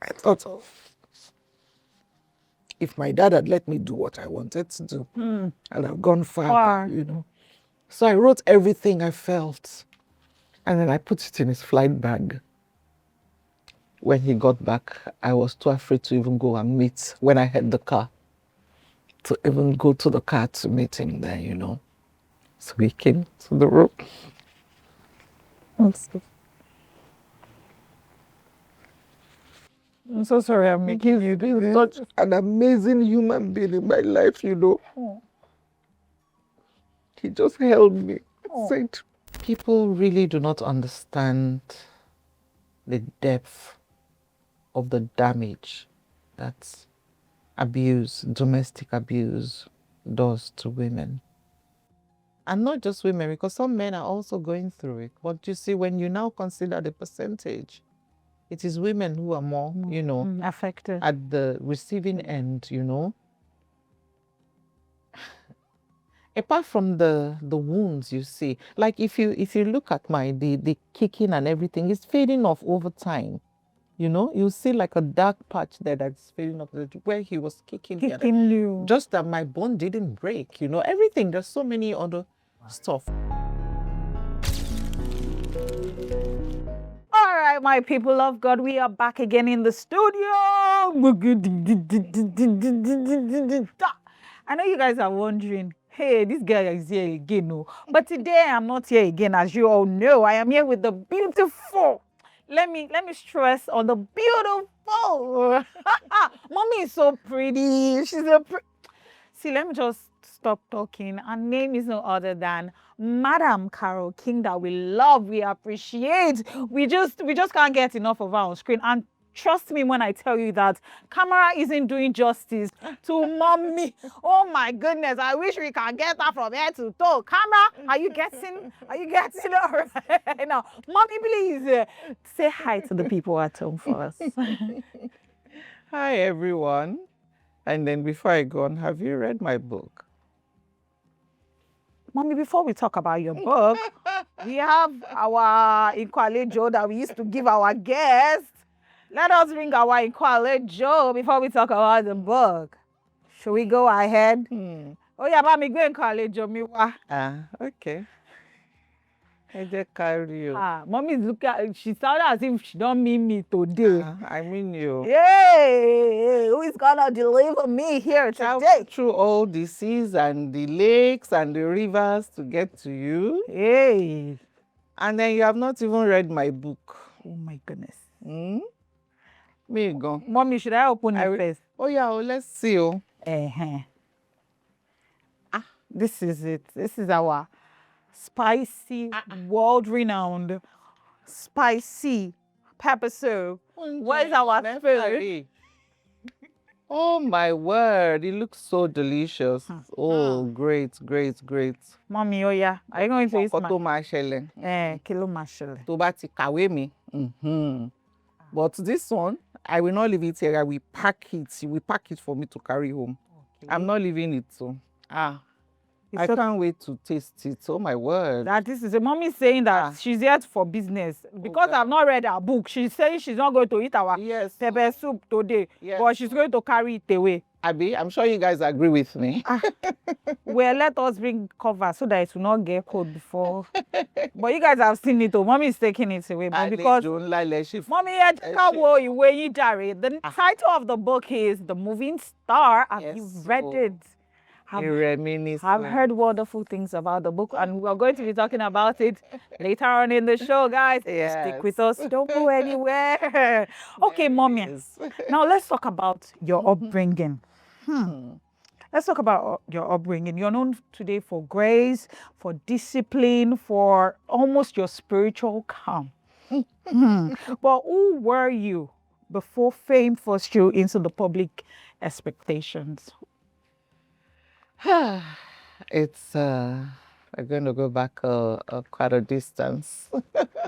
I thought of if my dad had let me do what I wanted to do, I'd have gone far, you know. So I wrote everything I felt, and then I put it in his flight bag. When he got back, I was too afraid to even go and meet, when I had the car, to even go to the car to meet him there, you know. So he came to the room. I'm so sorry I'm making you do this. Such an amazing human being in my life, you know. He just held me, said, people really do not understand the depth of the damage that abuse, domestic abuse, does to women. And not just women, because some men are also going through it. But you see, when you now consider the percentage, it is women who are more, you know, affected at the receiving end, you know. Apart from the wounds you see, like if you look at the kicking and everything, it's fading off over time. You know, you see like a dark patch there that's fading off where he was kicking you. Just that my bone didn't break, you know, everything. There's so many other stuff. All right, my people of God, we are back again in the studio. I know you guys are wondering, hey, this guy is here again, no? But today I'm not here again, as you all know. I am here with the beautiful. Let me stress on the beautiful. Mommy is so pretty. She's a See, let me just stop talking. Her name is no other than Madam Carol King, that we love, we appreciate. We just can't get enough of her on screen. And trust me when I tell you that camera isn't doing justice to Mommy. Oh my goodness, I wish we can get her from head to toe. Camera, are you getting all right now? Mommy, please say hi to the people at home for us. Hi, everyone. And then before I go on, have you read my book? Mommy, before we talk about your book, we have our Inkwale Joe that we used to give our guests. Let us ring our Inkwale Joe before we talk about the book. Should we go ahead? Oh yeah, Mommy, go Inkwale Joe. Okay. I just carry you. Mommy, look at, she sounded as if she don't mean me today. I mean you. Yay! Who is gonna deliver me here today? Through all the seas and the lakes and the rivers to get to you. Hey! And then you have not even read my book. Oh my goodness. Me go. Mommy, should I open it first? Oh yeah, let's see. This is it. This is our spicy, world-renowned spicy pepper soup. Where's our food? Oh my word, it looks so delicious. Oh, great. Mommy, oh yeah, are you going to eat Kilo mashele. Kilo mashele. To bati kawe me. But this one, I will not leave it here. I will pack it. You will pack it for me to carry home. Okay. I'm not leaving it so. I can't wait to taste it. Oh my word. That this is a mommy saying that she's here for business. Because I've not read her book, she's saying she's not going to eat our pepper soup today. But she's going to carry it away. Abby, I'm sure you guys agree with me. Well, let us bring cover so that it will not get cold before. But you guys have seen it. Mommy is taking it away. But because Mommy, the title of the book is The Moving Star. Have you read it? I've heard wonderful things about the book, and we're going to be talking about it later on in the show, guys. Stick with us. Don't go anywhere. Okay, Mommy. Now let's talk about your upbringing. Let's talk about your upbringing. You're known today for grace, for discipline, for almost your spiritual calm. But who were you before fame forced you into the public expectations? It's I'm going to go back quite a distance.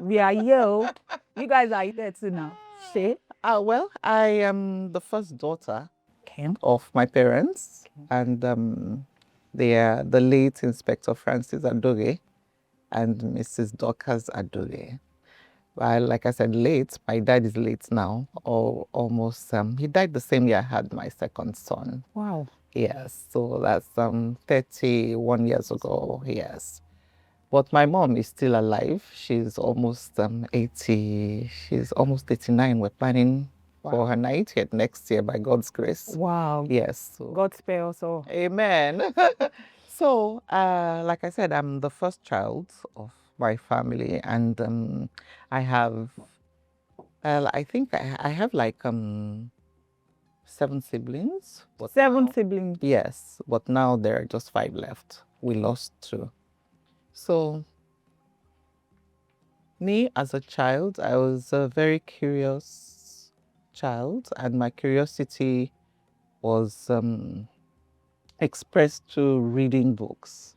We are here. You guys are here too now. Say. Well, I am the first daughter of my parents, and they are the late Inspector Francis Adoge and Mrs. Dorcas Adoge. Like I said, late. My dad is late now, or almost. He died the same year I had my second son. Wow. Yes, so that's 31 years ago. Yes, but my mom is still alive. She's almost 80. She's almost 89. We're planning for her 90th next year by God's grace. Wow. Yes. So. God spare us all. Amen. So, like I said, I'm the first child of my family, and I have, I think I have like 7 siblings. But 7 siblings. Yes, but now there are just 5 left. We lost 2. So, me as a child, I was a very curious child, and my curiosity was expressed to reading books.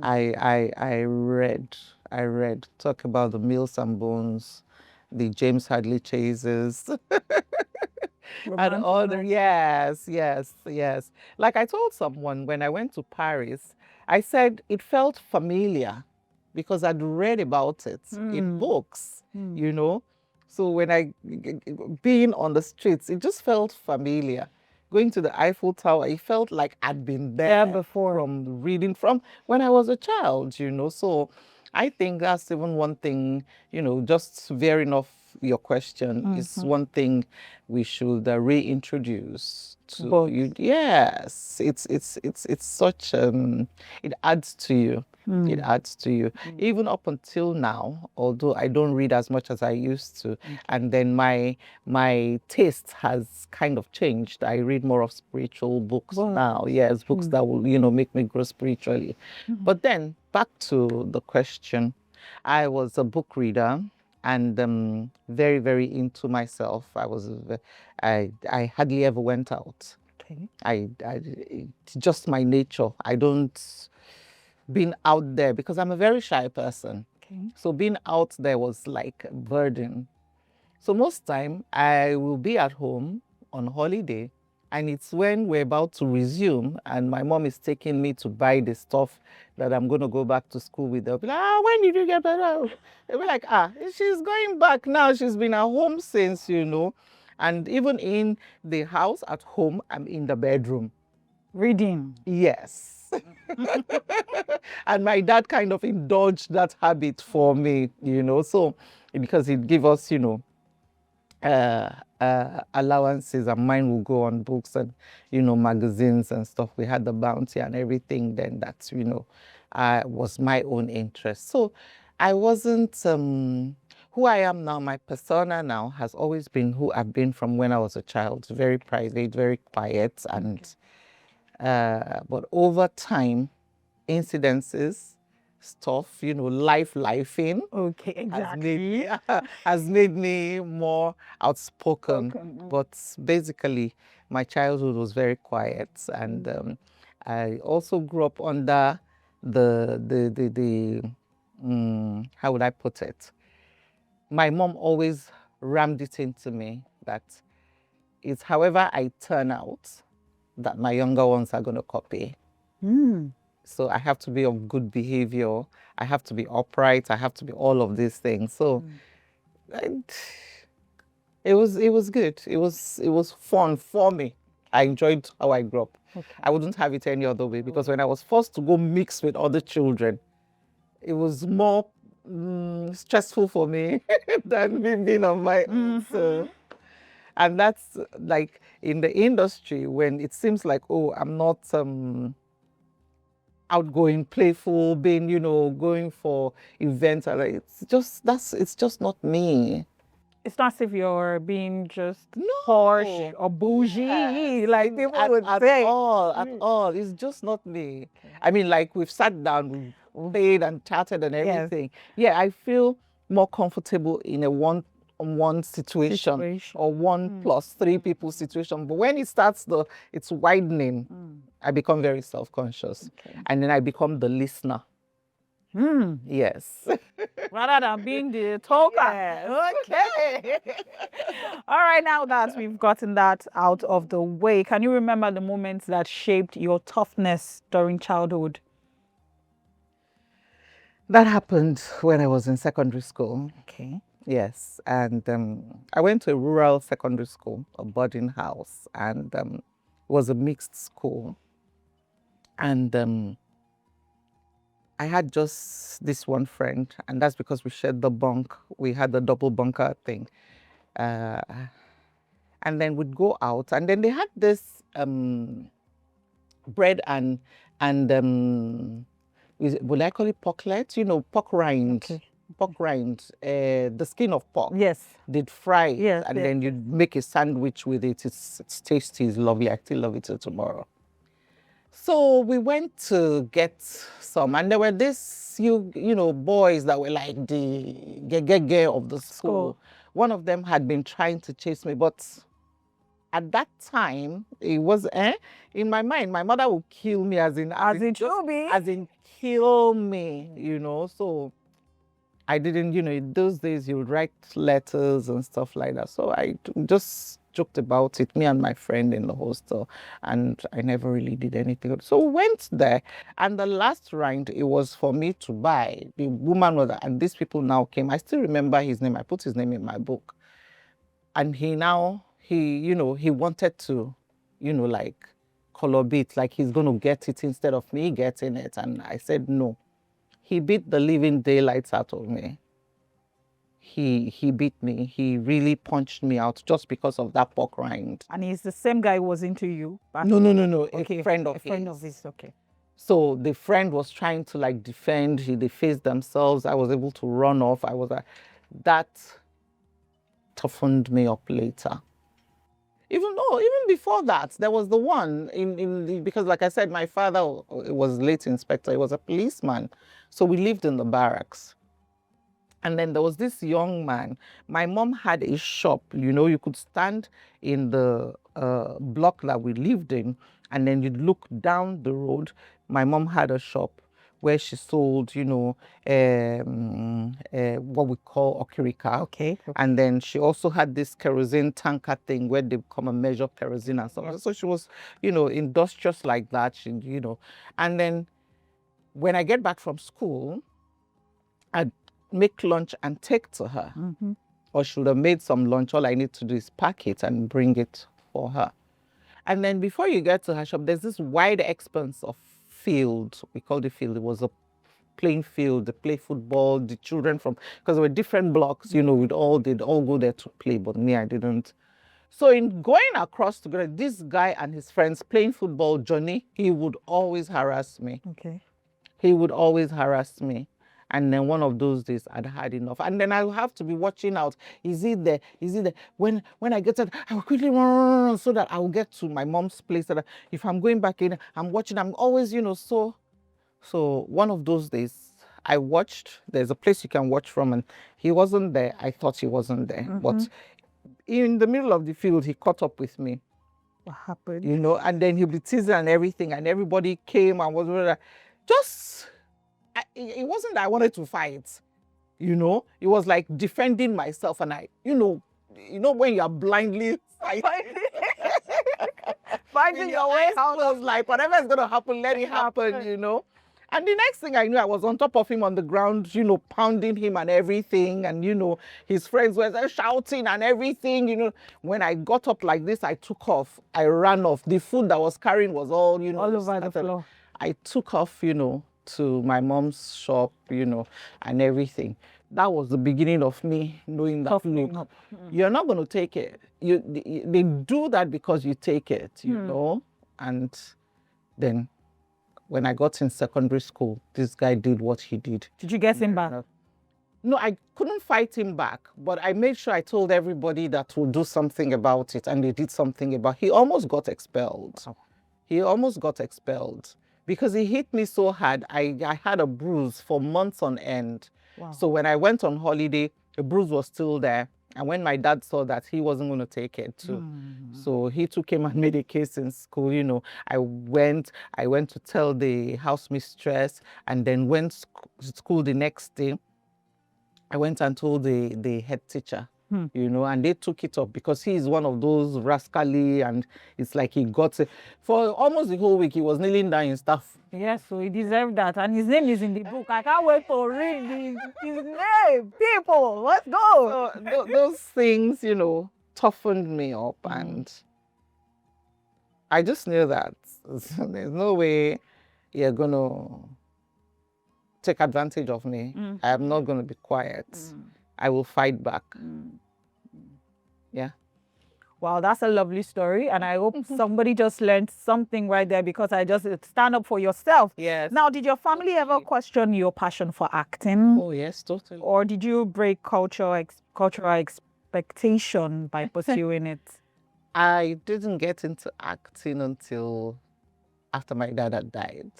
I read, talk about the Mills and Bones, the James Hadley Chases, and other, yes. Like I told someone when I went to Paris, I said it felt familiar because I'd read about it in books, you know. So when being on the streets, it just felt familiar. Going to the Eiffel Tower, it felt like I'd been there before from reading from when I was a child, you know. So I think that's even one thing, you know, just veering off your question is one thing we should reintroduce to you. Yes, it's such it adds to you. It adds to you. Even up until now, although I don't read as much as I used to, and then my taste has kind of changed. I read more of spiritual books now. Yes, books that will, you know, make me grow spiritually. But then back to the question, I was a book reader and very, very into myself. I hardly ever went out. Okay. It's just my nature. I don't being out there because I'm a very shy person. Okay. So being out there was like a burden. So most time I will be at home on holiday, and it's when we're about to resume and my mom is taking me to buy the stuff that I'm going to go back to school with. They'll be like, when did you get back? They'll be like, she's going back now. She's been at home since, you know. And even in the house at home, I'm in the bedroom. Reading. Yes. And my dad kind of indulged that habit for me, you know, so because it gave us, you know, allowances, and mine will go on books and, you know, magazines and stuff. We had the bounty and everything then that, you know, was my own interest. So I wasn't who I am now. My persona now has always been who I've been from when I was a child. Very private, very quiet, and but over time, incidences, stuff, you know, lifing. Okay, exactly. Has made me more outspoken. But basically, my childhood was very quiet, and I also grew up under the how would I put it? My mom always rammed it into me that it's however I turn out that my younger ones are going to copy. So I have to be of good behavior. I have to be upright. I have to be all of these things. So it was good. It was fun for me. I enjoyed how I grew up. Okay. I wouldn't have it any other way because when I was forced to go mix with other children, it was more stressful for me than me being on my own. So, and that's like in the industry when it seems like, oh, I'm not outgoing, playful, being, you know, going for events. It's just not me. It's not as if you're being just harsh or bougie, like people would say. At all. It's just not me. Okay. I mean, like we've sat down, we've played and chatted and everything. Yes. Yeah, I feel more comfortable in a one-on-one situation or 1 plus 3 people situation. But when it starts, it's widening. I become very self-conscious, and then I become the listener. Yes. Rather than being the talker. Yes. Okay. All right, now that we've gotten that out of the way, can you remember the moments that shaped your toughness during childhood? That happened when I was in secondary school. Okay. Yes, and I went to a rural secondary school, a boarding house, and it was a mixed school. And I had just this one friend, and that's because we shared the bunk. We had the double bunker thing. Uh, and then we'd go out, and then they had this bread and will I call it porklet? You know, pork rind. Okay. Pork rind, the skin of pork. Yes. They'd fry it, Yes, and yes. then you'd make a sandwich with it. It's tasty, it's lovely. I still love it till tomorrow. So we went to get some, and there were these you know boys that were like the gege of the school. One of them had been trying to chase me, but at that time it was in my mind my mother would kill me as in kill me, you know. So I didn't, you know, in those days you would write letters and stuff like that. So I just joked about it, me and my friend in the hostel, and I never really did anything. So we went there, and the last round, it was for me to buy. The woman was, and these people now came. I still remember his name. I put his name in my book. And he you know, he wanted to, you know, like color beat, like he's going to get it instead of me getting it. And I said no. He beat the living daylights out of me. He beat me. He really punched me out just because of that pork rind. And he's the same guy who was into you? No. Okay. A friend of his. Okay. So the friend was trying to like defend. They faced themselves. I was able to run off. I was that toughened me up later. Even before that, there was the one because like I said, my father was late inspector. He was a policeman. So we lived in the barracks. And then there was this young man. My mom had a shop, you know, you could stand in the block that we lived in, and then you'd look down the road. My mom had a shop where she sold, you know, what we call okirika. Okay. And then she also had this kerosene tanker thing where they come and measure kerosene and stuff. Yes. So she was, you know, industrious like that, you know. And then when I get back from school, I'd make lunch and take to her. Mm-hmm. Or she would have made some lunch. All I need to do is pack it and bring it for her. And then before you get to her shop, there's this wide expanse of field. We called it field. It was a playing field. They play football. The children because there were different blocks, you know, they'd all go there to play, but me, I didn't. So in going across together, this guy and his friends playing football, Johnny, he would always harass me. Okay. He would always harass me. And then one of those days I'd had enough. And then I would have to be watching out. Is he there? Is he there? When I get it, I will quickly run so that I will get to my mom's place. So that if I'm going back in, I'm watching. I'm always, you know, so one of those days I watched. There's a place you can watch from, and he wasn't there. I thought he wasn't there. Mm-hmm. But in the middle of the field, he caught up with me. What happened? You know, and then he'll be teasing and everything. And everybody came and was just... It wasn't that I wanted to fight, you know. It was like defending myself, and you know when you are blindly finding your way out of like whatever is going to happen, let it happen, you know. And the next thing I knew, I was on top of him on the ground, you know, pounding him and everything, and you know his friends were shouting and everything, you know. When I got up like this, I took off. I ran off. The food that was carrying was all, you know, all over the floor. I took off, you know, to my mom's shop, you know, and everything. That was the beginning of me knowing that, look, you're not going to take it. They do that because you take it, you know. And then when I got in secondary school, this guy did what he did. Did you get him back? No, I couldn't fight him back, but I made sure I told everybody that we'll do something about it, and they did something about it. He almost got expelled. Oh. He almost got expelled. Because he hit me so hard, I had a bruise for months on end. Wow. So when I went on holiday, the bruise was still there. And when my dad saw that, he wasn't going to take it too. So he took him and made a case in school. You know, I went to tell the house mistress, and then went to school the next day. I went and told the head teacher. you know, and they took it up because he is one of those rascally, and it's like he got it. For almost the whole week, he was kneeling down in stuff. Yes, so he deserved that. And his name is in the book. I can't wait to read his name. People, let's go. So those things, you know, toughened me up, and I just knew that there's no way you're going to take advantage of me. I am not going to be quiet. I will fight back. Yeah. Wow, that's a lovely story. And I hope somebody just learned something right there, because I just stand up for yourself. Yes. Now, did your family ever question your passion for acting? Oh, yes, totally. Or did you break cultural expectation by pursuing it? I didn't get into acting until after my dad had died.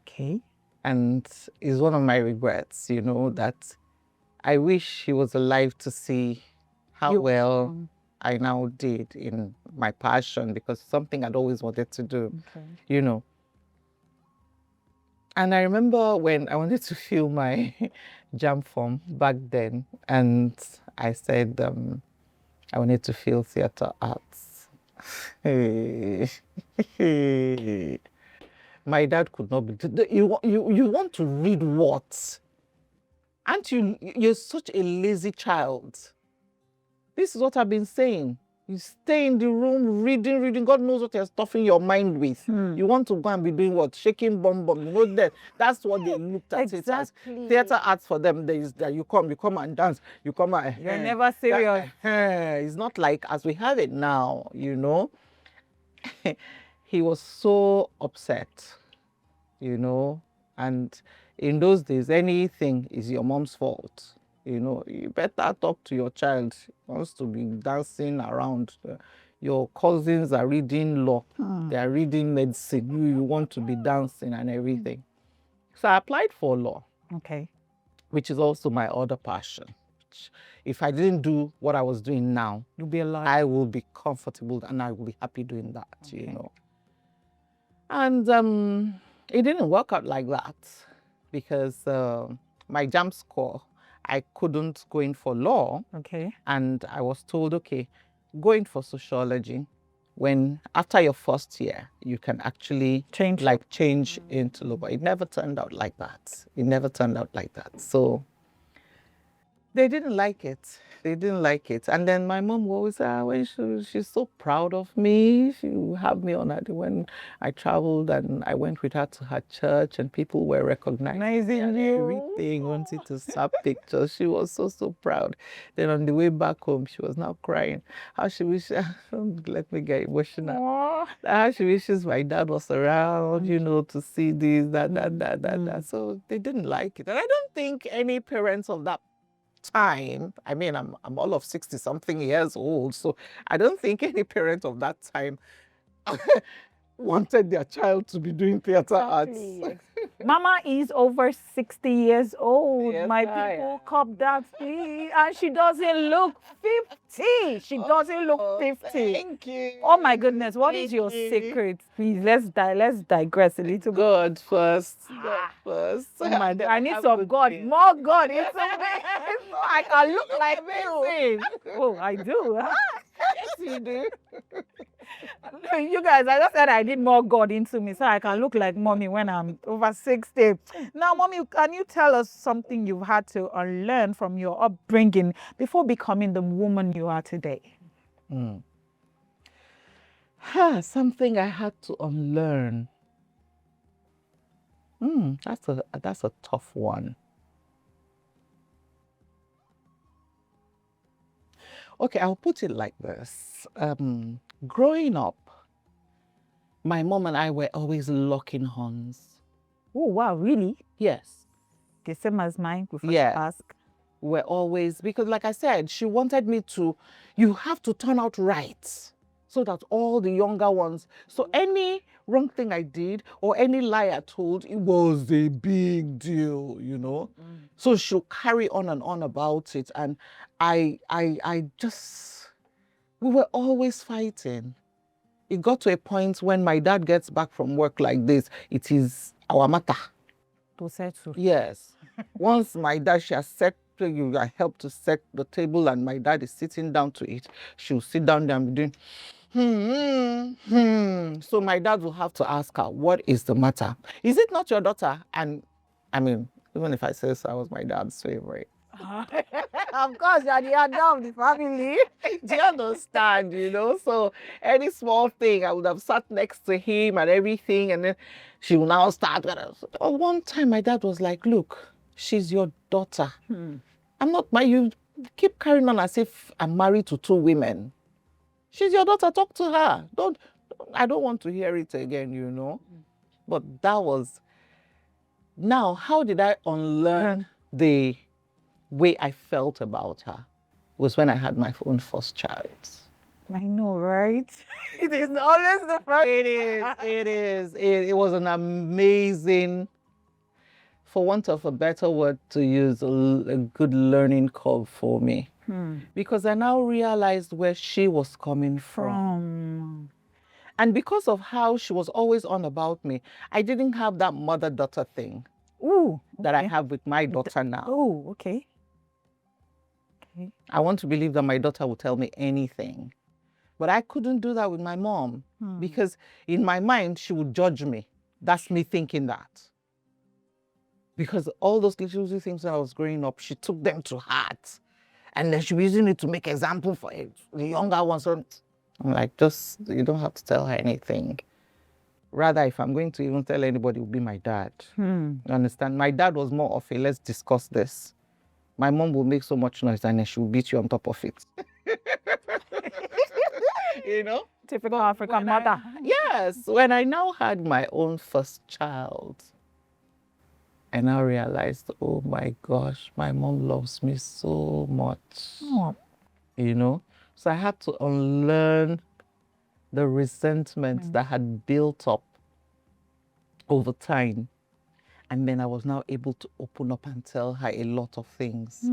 Okay. And it's one of my regrets, you know, that I wish he was alive to see how well I now did in my passion, because something I'd always wanted to do, you know. And I remember when I wanted to fill my JAMB form back then, and I said I wanted to fill theater arts. My dad could not be. You want to read what? Aren't you? You're such a lazy child. This is what I've been saying. You stay in the room reading. God knows what you're stuffing your mind with. You want to go and be doing what? Shaking bomb. You know that's what they looked at. Exactly. Theater arts for them, there is that you come and dance. You come and you're never serious. It's not like as we have it now, you know. He was so upset, you know, and in those days, anything is your mom's fault. You know, you better talk to your child. He wants to be dancing around. Your cousins are reading law. They are reading medicine. You want to be dancing and everything. So I applied for law. Okay. Which is also my other passion. If I didn't do what I was doing now, you'll be alive. I will be comfortable and I will be happy doing that, you know. And it didn't work out like that, because my JAMB score, I couldn't go in for law. Okay. And I was told, okay, go in for sociology. When after your first year, you can actually change into law. But it never turned out like that. So they didn't like it. And then my mom always said, she's so proud of me. She would have me on her when I traveled, and I went with her to her church, and people were recognizing everything, wanted to snap pictures. She was so proud. Then on the way back home, she was now crying. How she wishes, don't let me get emotional. Aww. How she wishes my dad was around, you know, to see this, that. So they didn't like it. And I don't think any parents of that time, I mean, I'm all of 60-something years old, so I don't think any parent of that time wanted their child to be doing theater arts. Mama is over 60 years old. Yes, my people cop that, and she doesn't look 50. She doesn't look 50. Thank you. Oh my goodness, what is your secret? Please, let's digress a little bit. God first. Oh my God, I need some God, more God into me, so I can look like you. Oh, I do. Yes, you do. You guys, I just said I need more God into me so I can look like mommy when I'm over 60. Now, mommy, can you tell us something you've had to unlearn from your upbringing before becoming the woman you are today? Something I had to unlearn. That's a tough one. Okay, I'll put it like this. Growing up, my mom and I were always locking horns. Oh, wow, really? Yes. The same as mine, before yeah. you ask. We're always, because like I said, she wanted me to, you have to turn out right, so that all the younger ones, so any wrong thing I did or any lie I told, it was a big deal, you know. So she'll carry on and on about it. And I just, we were always fighting. It got to a point when my dad gets back from work like this, it is our matter. To settle. Yes. Once my dad, she has set I help to set the table and my dad is sitting down to eat, she'll sit down there and be doing, So my dad will have to ask her, what is the matter? Is it not your daughter? And I mean, even if I say so, I was my dad's favorite. Of course, you're the adult of the family. Do you understand? So any small thing, I would have sat next to him and everything, and then she will now start. One time, my dad was like, "Look, she's your daughter. I'm not you keep carrying on as if I'm married to 2 women. She's your daughter. Talk to her. I don't want to hear it again. But that was. Now, how did I unlearn the way I felt about her? Was when I had my own first child. I know, right? It is always the first. It is. It was an amazing, for want of a better word to use, a good learning curve for me. Because I now realized where she was coming from. And because of how she was always on about me, I didn't have that mother-daughter thing that I have with my daughter now. Oh, okay. I want to believe that my daughter will tell me anything. But I couldn't do that with my mom because in my mind, she would judge me. That's me thinking that. Because all those little things when I was growing up, she took them to heart. And then she was using it to make example for it, the younger ones. So I'm like, you don't have to tell her anything. Rather, if I'm going to even tell anybody, it will be my dad. You understand? My dad was more of a, let's discuss this. My mom will make so much noise and then she will beat you on top of it. Typical African mother. Yes. When I now had my own first child, I now realized, oh my gosh, my mom loves me so much. So I had to unlearn the resentment that had built up over time. And then I was now able to open up and tell her a lot of things.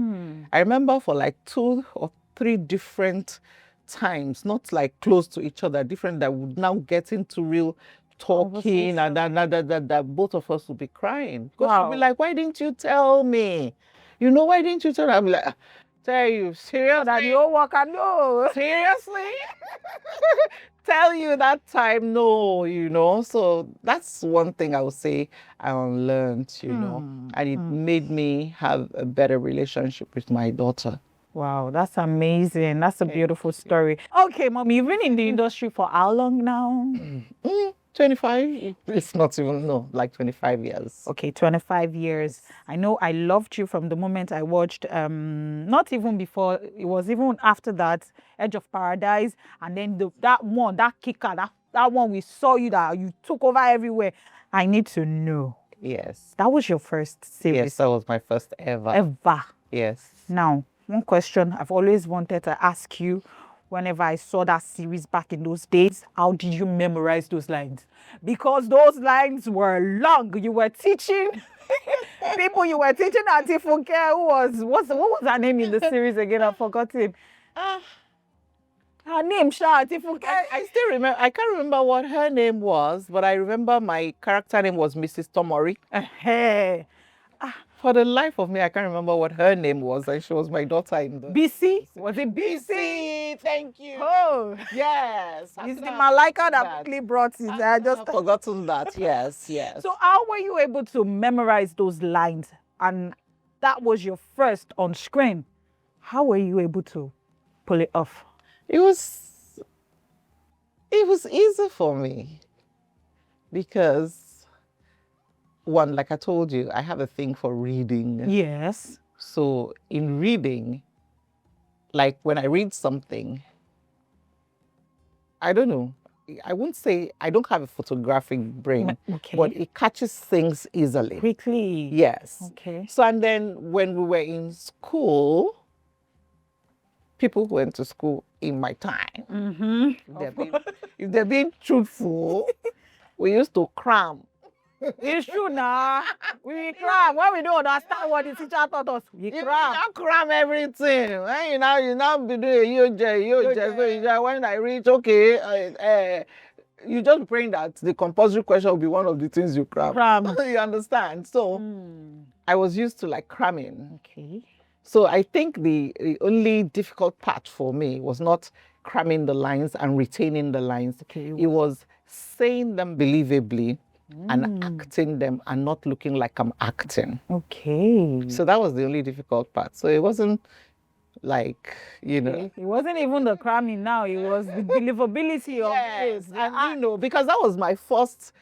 I remember for like 2 or 3 different times, not like close to each other, different, that would now get into real talking and that both of us would be crying. Because she'd be like, why didn't you tell me? Why didn't you tell me? I'm like, tell you, seriously? That you all work and no. Seriously? Tell you that time, no, So that's one thing I would say I unlearned, and it made me have a better relationship with my daughter. Wow, that's amazing. That's a beautiful story. Okay, Mom, you've been in the industry for how long now? 25. It's not even, no, like 25 years. Okay, 25 years. I know I loved you from the moment I watched, not even before, it was even after that, Edge of Paradise. And then that kicker, that one we saw you, that you took over everywhere. I need to know. Yes. That was your first series? Yes, that was my first ever. Ever? Yes. Now, one question I've always wanted to ask you, whenever I saw that series back in those days, how did you memorize those lines? Because those lines were long. You were teaching people, you were teaching Auntie Funke, what was her name in the series again? I've forgotten. Her name, Auntie Funke. I still remember, I can't remember what her name was, but I remember my character name was Mrs. Tomori. For the life of me, I can't remember what her name was, and she was my daughter in the... BC? Was it BC? BC, thank you. Oh. Yes. It's the Malika that quickly brought it. I just forgotten that, yes. So how were you able to memorize those lines? And that was your first on screen. How were you able to pull it off? It was easy for me because... One, like I told you, I have a thing for reading. Yes. So in reading, like when I read something, I don't know, I won't say I don't have a photographic brain, but it catches things easily. Quickly. Yes. Okay. So and then when we were in school, people who went to school in my time, if they're being truthful, we used to cram. It's true now. We cram. When we don't understand what the teacher taught us, we cram. You cram everything. You now be doing UJ. So when I reach, you just praying that the compulsory question will be one of the things you cram. You understand? So I was used to like cramming. Okay. So I think the only difficult part for me was not cramming the lines and retaining the lines. Okay. It was saying them believably and acting them and not looking like I'm acting. Okay. So that was the only difficult part. So it wasn't like, you know. Okay. It wasn't even the cramming now, it was the believability of Yes, it. and you know, because that was my first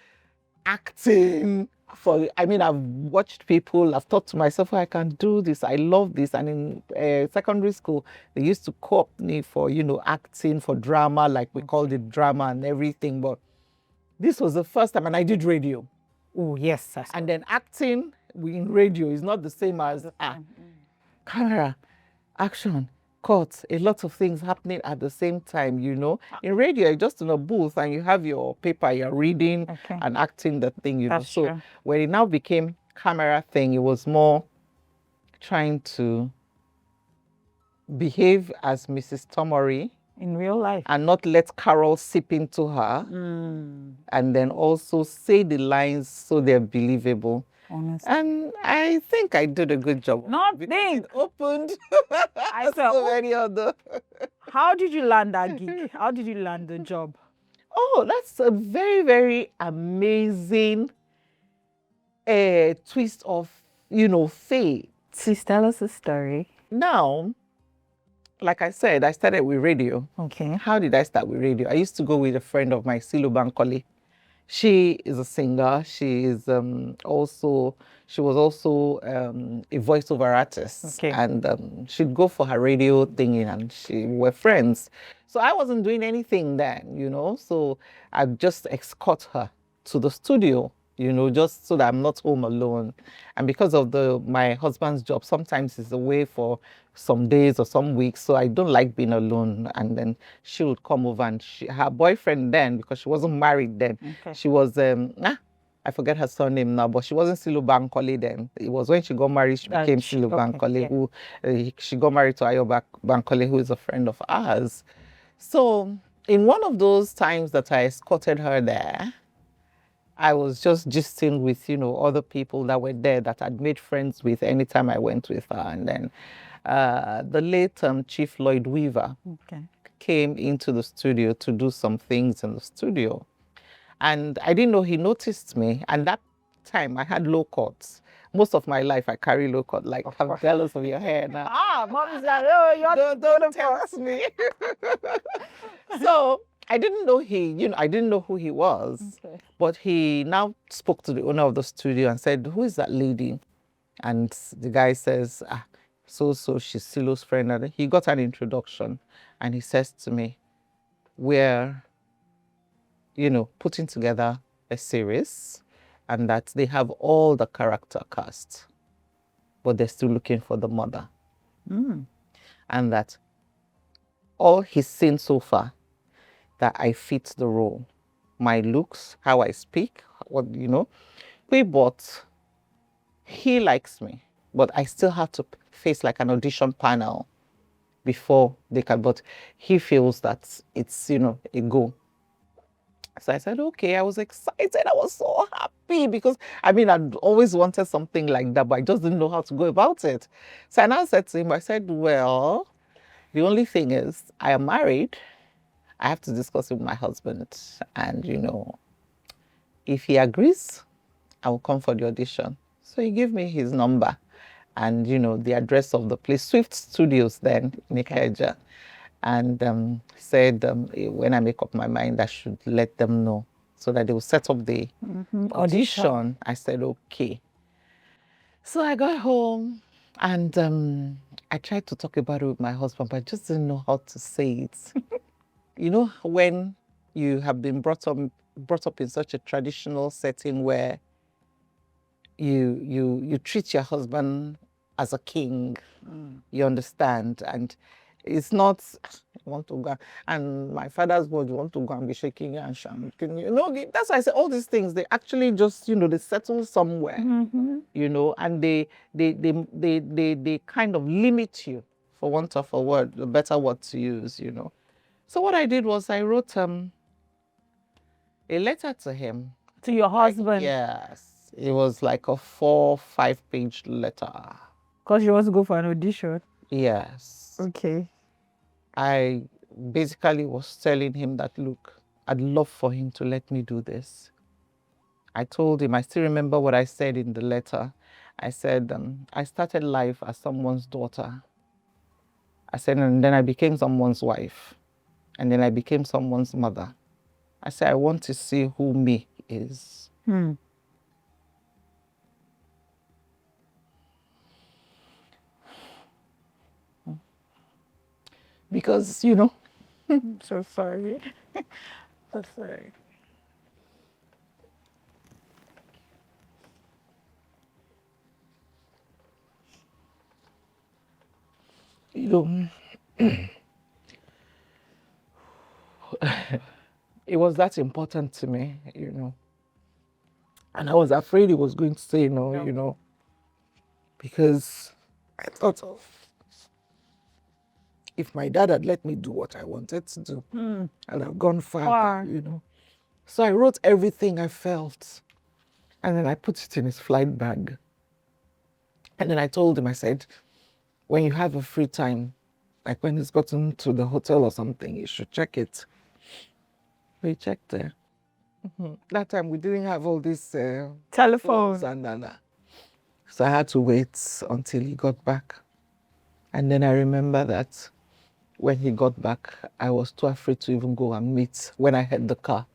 acting for, I mean, I've watched people, I've thought to myself, oh, I can do this, I love this. And in secondary school, they used to co-opt me for, you know, acting, for drama, like we called it drama and everything. But this was the first time, and I did radio. Oh, yes. And then acting in radio is not the same as camera, action, cut, a lot of things happening at the same time, you know. In radio, you're just in a booth and you have your paper, you're reading and acting the thing, you know. That's So true. when it now became camera thing, it was more trying to behave as Mrs. Tomori In real life. and not let Carol sip into her, and then also say the lines so they're believable. Honestly. And I think I did a good job. Not because think. it opened I said, so many other. How did you land that gig? How did you land the job? Oh, that's a very, very amazing twist of, you know, fate. Please tell us a story. Now, like I said, I started with radio. Okay. How did I start with radio? I used to go with a friend of mine, Silo Bankole. She is a singer. She is she was also a voiceover artist. Okay. And she'd go for her radio thing and we were friends. So I wasn't doing anything then, you know. So I'd just escort her to the studio, you know, just so that I'm not home alone. And because of my husband's job, sometimes he's away for some days or some weeks, so I don't like being alone. And then she would come over, and her boyfriend then, because she wasn't married then, she was I forget her surname now, but she wasn't Silo Bankole then. It was when she got married, she became Silo Bankole, who she got married to Ayo Bankole, who is a friend of ours. So in one of those times that I escorted her there, I was just gisting with, you know, other people that were there that I'd made friends with anytime I went with her. And then the late Chief Lloyd Weaver came into the studio to do some things in the studio. And I didn't know he noticed me. And that time I had low cuts. Most of my life I carry low cut. Like, I'm jealous of your hair now. Mom is like, oh, you're don't test me. So I didn't know I didn't know who he was. Okay. But he now spoke to the owner of the studio and said, who is that lady? And the guy says, so she's Silo's friend. And he got an introduction and he says to me, we're, you know, putting together a series and that they have all the character cast, but they're still looking for the mother. And that all he's seen so far, that I fit the role. My looks, how I speak, what, you know. But he likes me, but I still have to face like an audition panel before they can, but he feels that it's, you know, a go. So I said, okay, I was excited. I was so happy because, I mean, I'd always wanted something like that, but I just didn't know how to go about it. So I now said to him, I said, well, the only thing is I am married. I have to discuss it with my husband. And, you know, if he agrees, I will come for the audition. So he gave me his number and, you know, the address of the place, Swift Studios then, in Ikeja. And said when I make up my mind, I should let them know so that they will set up the audition. I said, okay. So I got home and I tried to talk about it with my husband, but I just didn't know how to say it. You know, when you have been brought up in such a traditional setting where you treat your husband as a king, you understand, and it's not, I want to go, and my father's word, you want to go and be shaking and shaking. You know, that's why I say all these things, they actually just, you know, they settle somewhere, you know, and they kind of limit you, for want of a better word to use, you know. So what I did was I wrote a letter to him. To your husband? Yes. It was like a 4-5 page letter. Because you want to go for an audition. Yes. Okay. I basically was telling him that, look, I'd love for him to let me do this. I told him, I still remember what I said in the letter. I said, I started life as someone's daughter. I said, and then I became someone's wife. And then I became someone's mother. I said, I want to see who me is. Because, you know. I'm so sorry. So sorry. You know, it was that important to me, you know. And I was afraid he was going to say no, you know, because I thought of if my dad had let me do what I wanted to do, I'd have gone far, you know. So I wrote everything I felt, and then I put it in his flight bag. And then I told him, I said, when you have a free time, like when he's gotten to the hotel or something, you should check it. We checked there. That time we didn't have all these Telephone. and so I had to wait until he got back. And then I remember that when he got back, I was too afraid to even go and meet, when I had the car,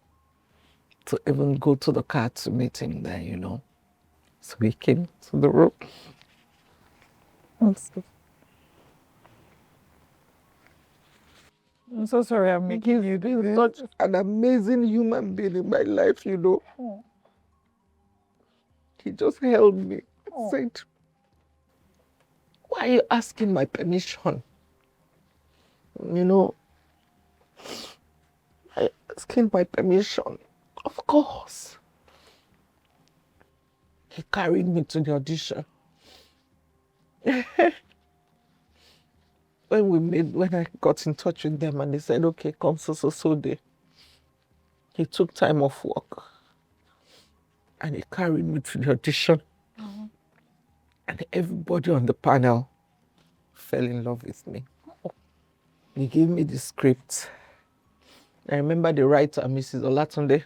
to even go to the car to meet him there, you know. So we came to the room. I'm so sorry I'm making you do this. Such an amazing human being in my life, you know. He just held me, said, why are you asking my permission? You know, asking my permission. Of course. He carried me to the audition. When I got in touch with them and they said, okay, come so day. He took time off work and he carried me to the audition. And everybody on the panel fell in love with me. He gave me the script. I remember the writer, Mrs. Olatunde.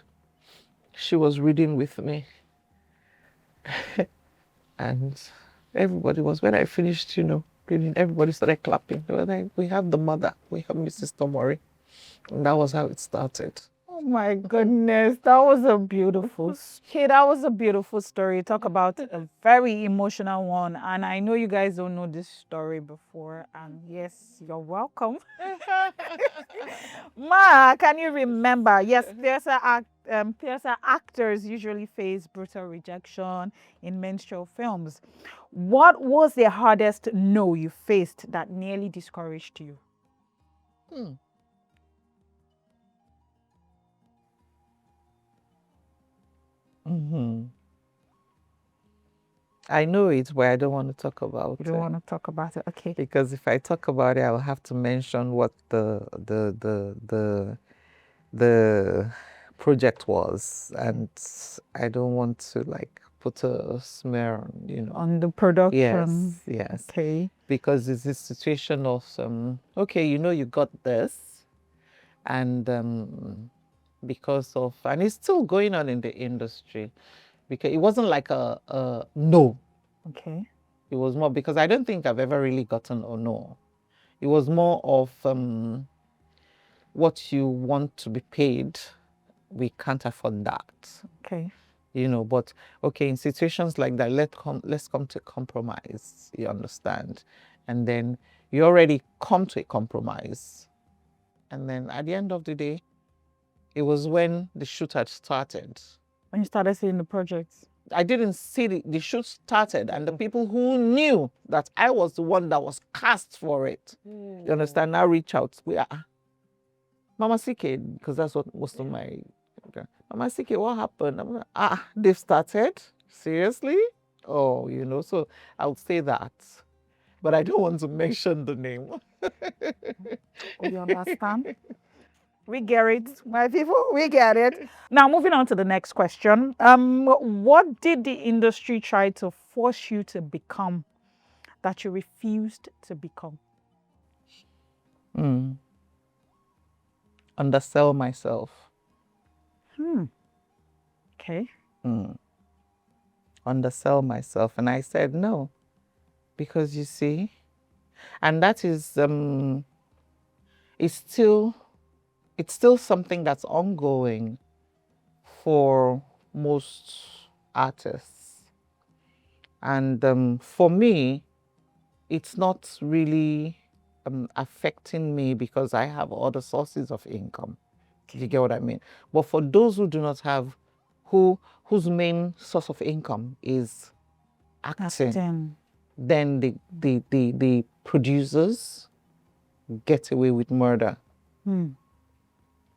She was reading with me. And everybody was, when I finished, you know, reading, everybody started clapping. They were like, we have the mother, we have Mrs. Tomori. And that was how it started. Oh my goodness, that was a beautiful that was a beautiful story. Talk about a very emotional one. And I know you guys don't know this story before. And yes, you're welcome. Ma, can you remember? Yes, theater actors usually face brutal rejection in mainstream films. What was the hardest no you faced that nearly discouraged you? I know it, but I don't want to talk about You don't want to talk about it, okay? Because if I talk about it, I will have to mention what the project was, and I don't want to like put a smear on, you know, On the production. Yes. Okay. Because it's a situation of okay, you know, you got this, and because of, and it's still going on in the industry, because it wasn't like a no. Okay. It was more because I don't think I've ever really gotten a no. It was more of what you want to be paid, we can't afford that. Okay. You know, but okay, in situations like that, let's come to a compromise, you understand? And then you already come to a compromise. And then at the end of the day, it was when the shoot had started. When you started seeing the projects? I didn't see the shoot started, and the people who knew that I was the one that was cast for it, you understand, now reach out. We are Mama CK, because that's what most of my Mama CK, what happened? I'm like, they've started? Seriously? Oh, you know, so I would say that. But I don't want to mention the name. You understand? We get it, my people. We get it. Now, moving on to the next question. What did the industry try to force you to become that you refused to become? Undersell myself. Okay. Undersell myself. And I said no. Because you see, and that is it's still something that's ongoing for most artists. And for me, it's not really affecting me because I have other sources of income. You get what I mean? But for those who do not have, whose main source of income is acting, then the producers get away with murder. I'm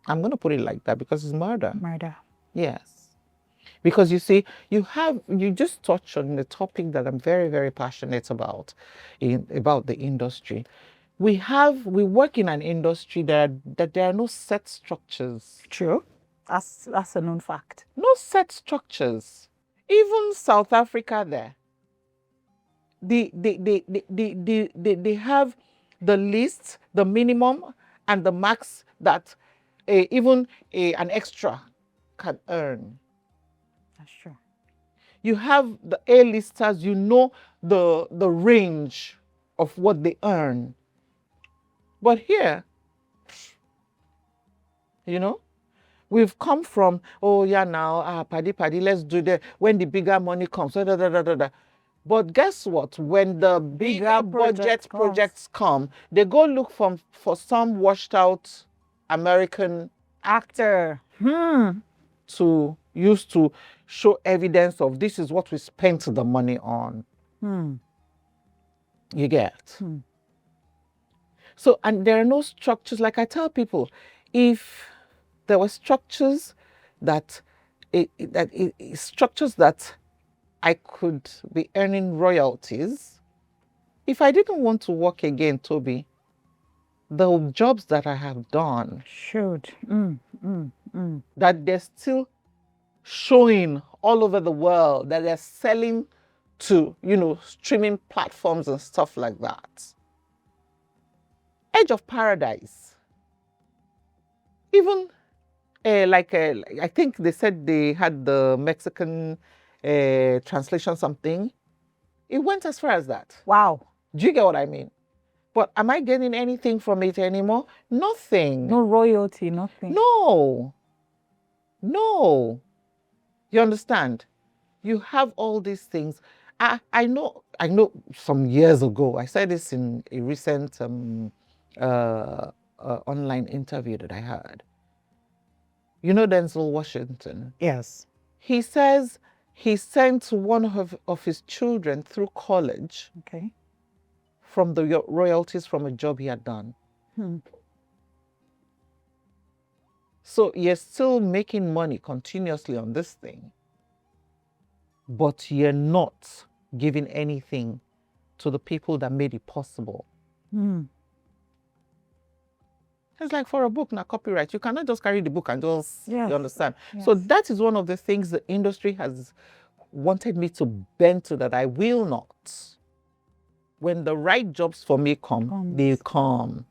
going to put it like that because it's murder. Murder. Yes. Because you see, you just touched on the topic that I'm very, very passionate about, about the industry. We work in an industry that there are no set structures. True. That's a known fact. No set structures. Even South Africa there. They have the least, the minimum, and the max that even an extra can earn. That's true. You have the A-listers, you know the range of what they earn. But here, you know, we've come from, oh yeah, now, paddy, let's do that. When the bigger money comes, da, da, da, da, da. But guess what? When the bigger budget projects come, they go look for some washed out American actor to use to show evidence of this is what we spent the money on. You get? So, and there are no structures. Like I tell people, if there were structures structures that I could be earning royalties, if I didn't want to work again, Toby, the jobs that I have done that they're still showing all over the world, that they're selling to, streaming platforms and stuff like that. Edge of Paradise. Even I think they said they had the Mexican translation something. It went as far as that. Wow. Do you get what I mean? But am I getting anything from it anymore? Nothing. No royalty, nothing. No. You understand? You have all these things. I know some years ago, I said this in a recent online interview that I had. You know Denzel Washington? Yes. He says he sent one of his children through college. Okay. From the royalties from a job he had done. So you're still making money continuously on this thing, but you're not giving anything to the people that made it possible. It's like for a book, now copyright. You cannot just carry the book and just, you understand? Yes. So that is one of the things the industry has wanted me to bend to, that I will not. When the right jobs for me come, they come.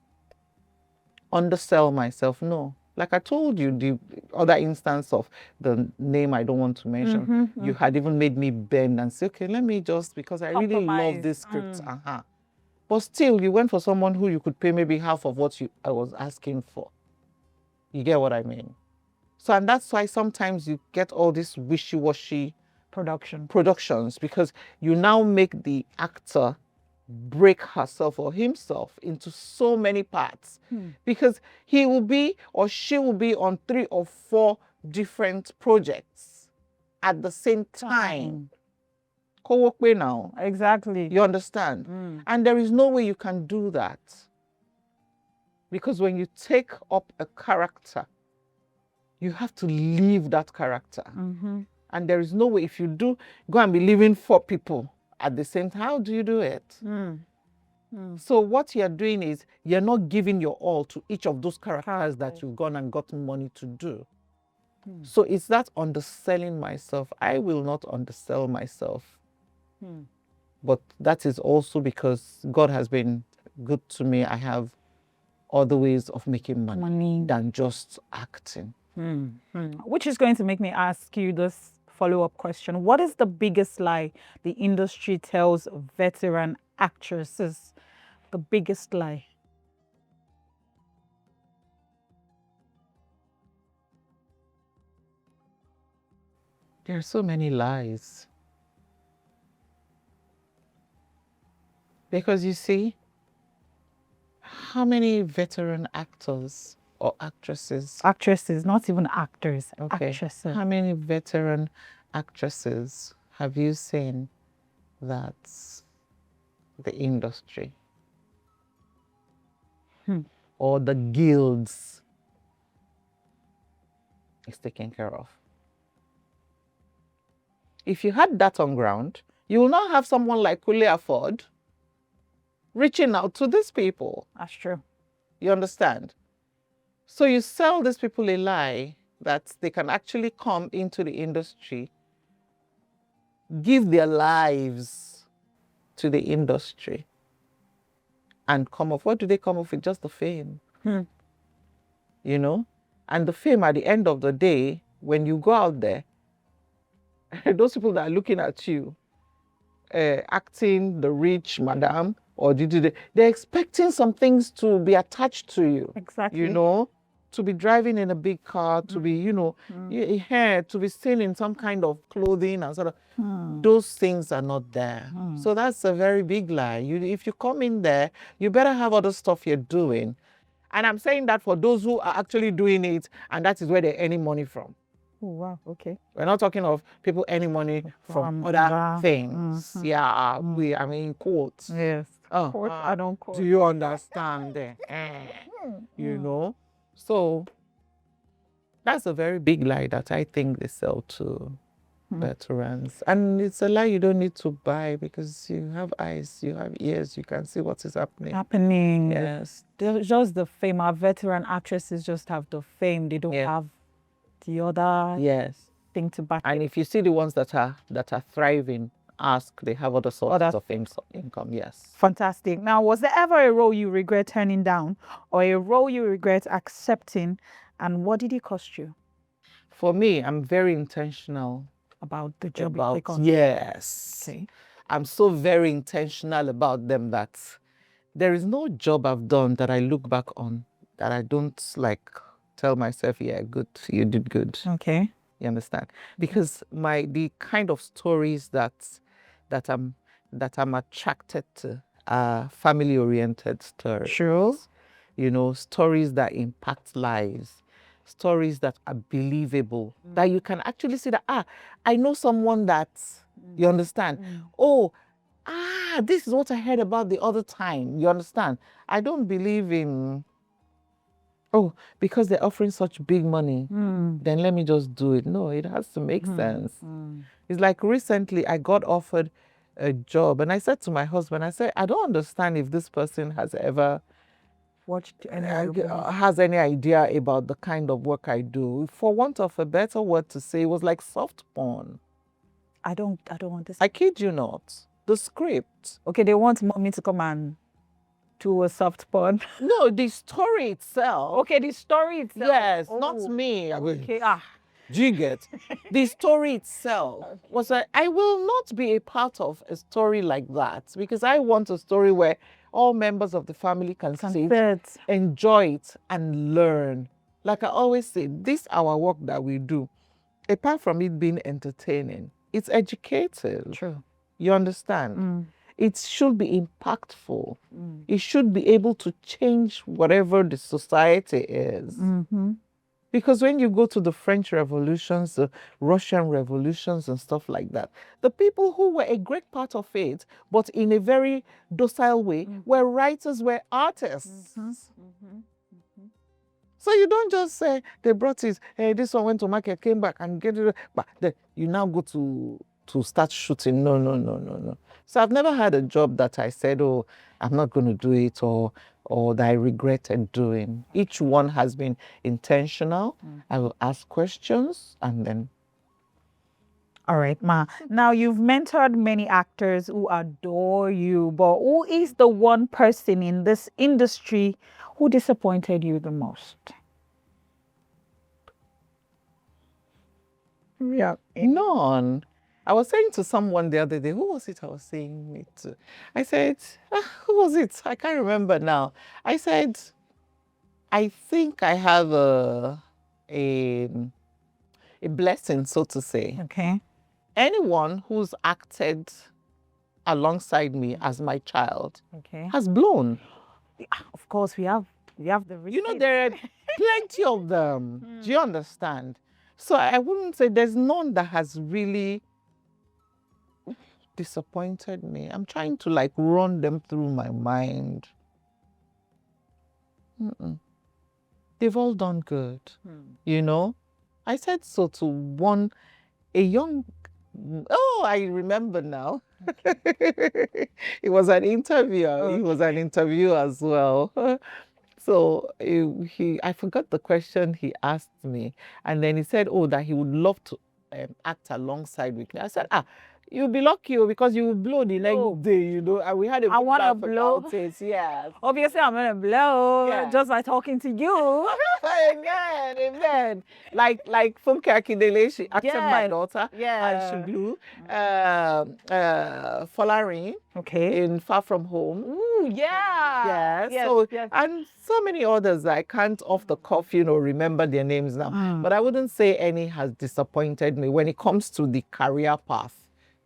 Undersell myself, no. Like I told you, the other instance of the name I don't want to mention, you had even made me bend and say, okay, let me just, because I really love this script. But still, you went for someone who you could pay maybe half of what I was asking for. You get what I mean? So, and that's why sometimes you get all this wishy-washy productions, because you now make the actor break herself or himself into so many parts, because he will be or she will be on 3 or 4 different projects at the same time. Co-work now. Exactly. You understand? And there is no way you can do that, because when you take up a character, you have to leave that character. And there is no way, if you do go and be leaving 4 people at the same time, how do you do it? So what you're doing is you're not giving your all to each of those characters that you've gone and gotten money to do. So it's that underselling myself. I will not undersell myself. But that is also because God has been good to me. I have other ways of making money than just acting. Which is going to make me ask you this follow-up question. What is the biggest lie the industry tells veteran actresses? The biggest lie? There are so many lies. Because you see, how many veteran actors or actresses? Actresses, not even actors. Okay. Actresses. How many veteran actresses have you seen that the industry or the guilds is taken care of? If you had that on ground, you will not have someone like Kule Afford reaching out to these people. That's true. You understand? So you sell these people a lie that they can actually come into the industry, give their lives to the industry, and come off. What do they come off with? Just the fame. You know? And the fame at the end of the day, when you go out there, those people that are looking at you, acting the rich madam, or they're expecting some things to be attached to you. Exactly. You know, to be driving in a big car, to be, you know, hair, to be seen in some kind of clothing and sort of. Those things are not there. So that's a very big lie. If you come in there, you better have other stuff you're doing. And I'm saying that for those who are actually doing it, and that is where they're earning money from. Oh, wow. Okay. We're not talking of people earning money from other things. Yeah, I mean, quotes. Yes. Quote, I don't quote. Do you understand? You know? So that's a very big lie that I think they sell to veterans. And it's a lie you don't need to buy because you have eyes, you have ears, you can see what is happening. Yes. They're just the fame. Our veteran actresses just have the fame. They don't have the other thing to back. And if you see the ones that are thriving, ask, they have other sources of income. Yes. Fantastic. Now, was there ever a role you regret turning down or a role you regret accepting, and what did it cost you? For me, I'm very intentional about the job you take on. Yes. Okay. I'm so very intentional about them that there is no job I've done that I look back on that I don't like tell myself, yeah, good, you did good. Okay. You understand? Because the kind of stories that I'm attracted to are family-oriented stories. Sure. You know, stories that impact lives, stories that are believable, that you can actually see that, I know someone that, you understand? Oh, this is what I heard about the other time. You understand? I don't believe in, because they're offering such big money, then let me just do it. No, it has to make sense. It's like recently I got offered a job and I said to my husband, I said, I don't understand if this person has ever watched any has any idea about the kind of work I do. For want of a better word to say, it was like soft porn. I don't want this. I kid you not. The script. Okay, they want me to come and do a soft porn. No, the story itself. Okay, the story itself. Yes, not me. Okay. Do you get? The story itself was that I will not be a part of a story like that because I want a story where all members of the family can sit, enjoy it, and learn. Like I always say, this our work that we do, apart from it being entertaining, it's educative. True. You understand? It should be impactful. It should be able to change whatever the society is. Because when you go to the French revolutions, the Russian revolutions and stuff like that, the people who were a great part of it, but in a very docile way, were writers, were artists. So you don't just say, they brought it, hey, this one went to market, came back and get it, but then you now go to start shooting. No. So I've never had a job that I said, oh, I'm not going to do it, or that I regretted doing. Each one has been intentional. I will ask questions and then All right, Ma. Now you've mentored many actors who adore you, but who is the one person in this industry who disappointed you the most? Yeah. None. I was saying to someone the other day, who was it I was saying it to? I said, who was it? I can't remember now. I said, I think I have a, a blessing, so to say. Okay. Anyone who's acted alongside me as my child Okay. has blown. Of course, we have the You know, receipts. there are plenty of them. Do you understand? So I wouldn't say there's none that has really disappointed me. I'm trying to like run them through my mind. They've all done good. You know, I said so to a young, oh, I remember now. It was an interview. He was an interview as well. So I forgot the question he asked me, and then he said, "Oh, that he would love to act alongside with me." I said, "You'll be lucky because you will blow the next day, you know." And we had a I big wanna laugh blow. about it. Yes. Obviously, I'm gonna blow Yeah. just by talking to you. Amen, amen. Like Funke Akindele, she acted my Yes, daughter, yeah. and she blew. Folarin Okay. in Far From Home. Ooh, yeah. Yeah. Yes, So yes. and so many others I can't off the cuff, you know, remember their names now. But I wouldn't say any has disappointed me when it comes to the career path.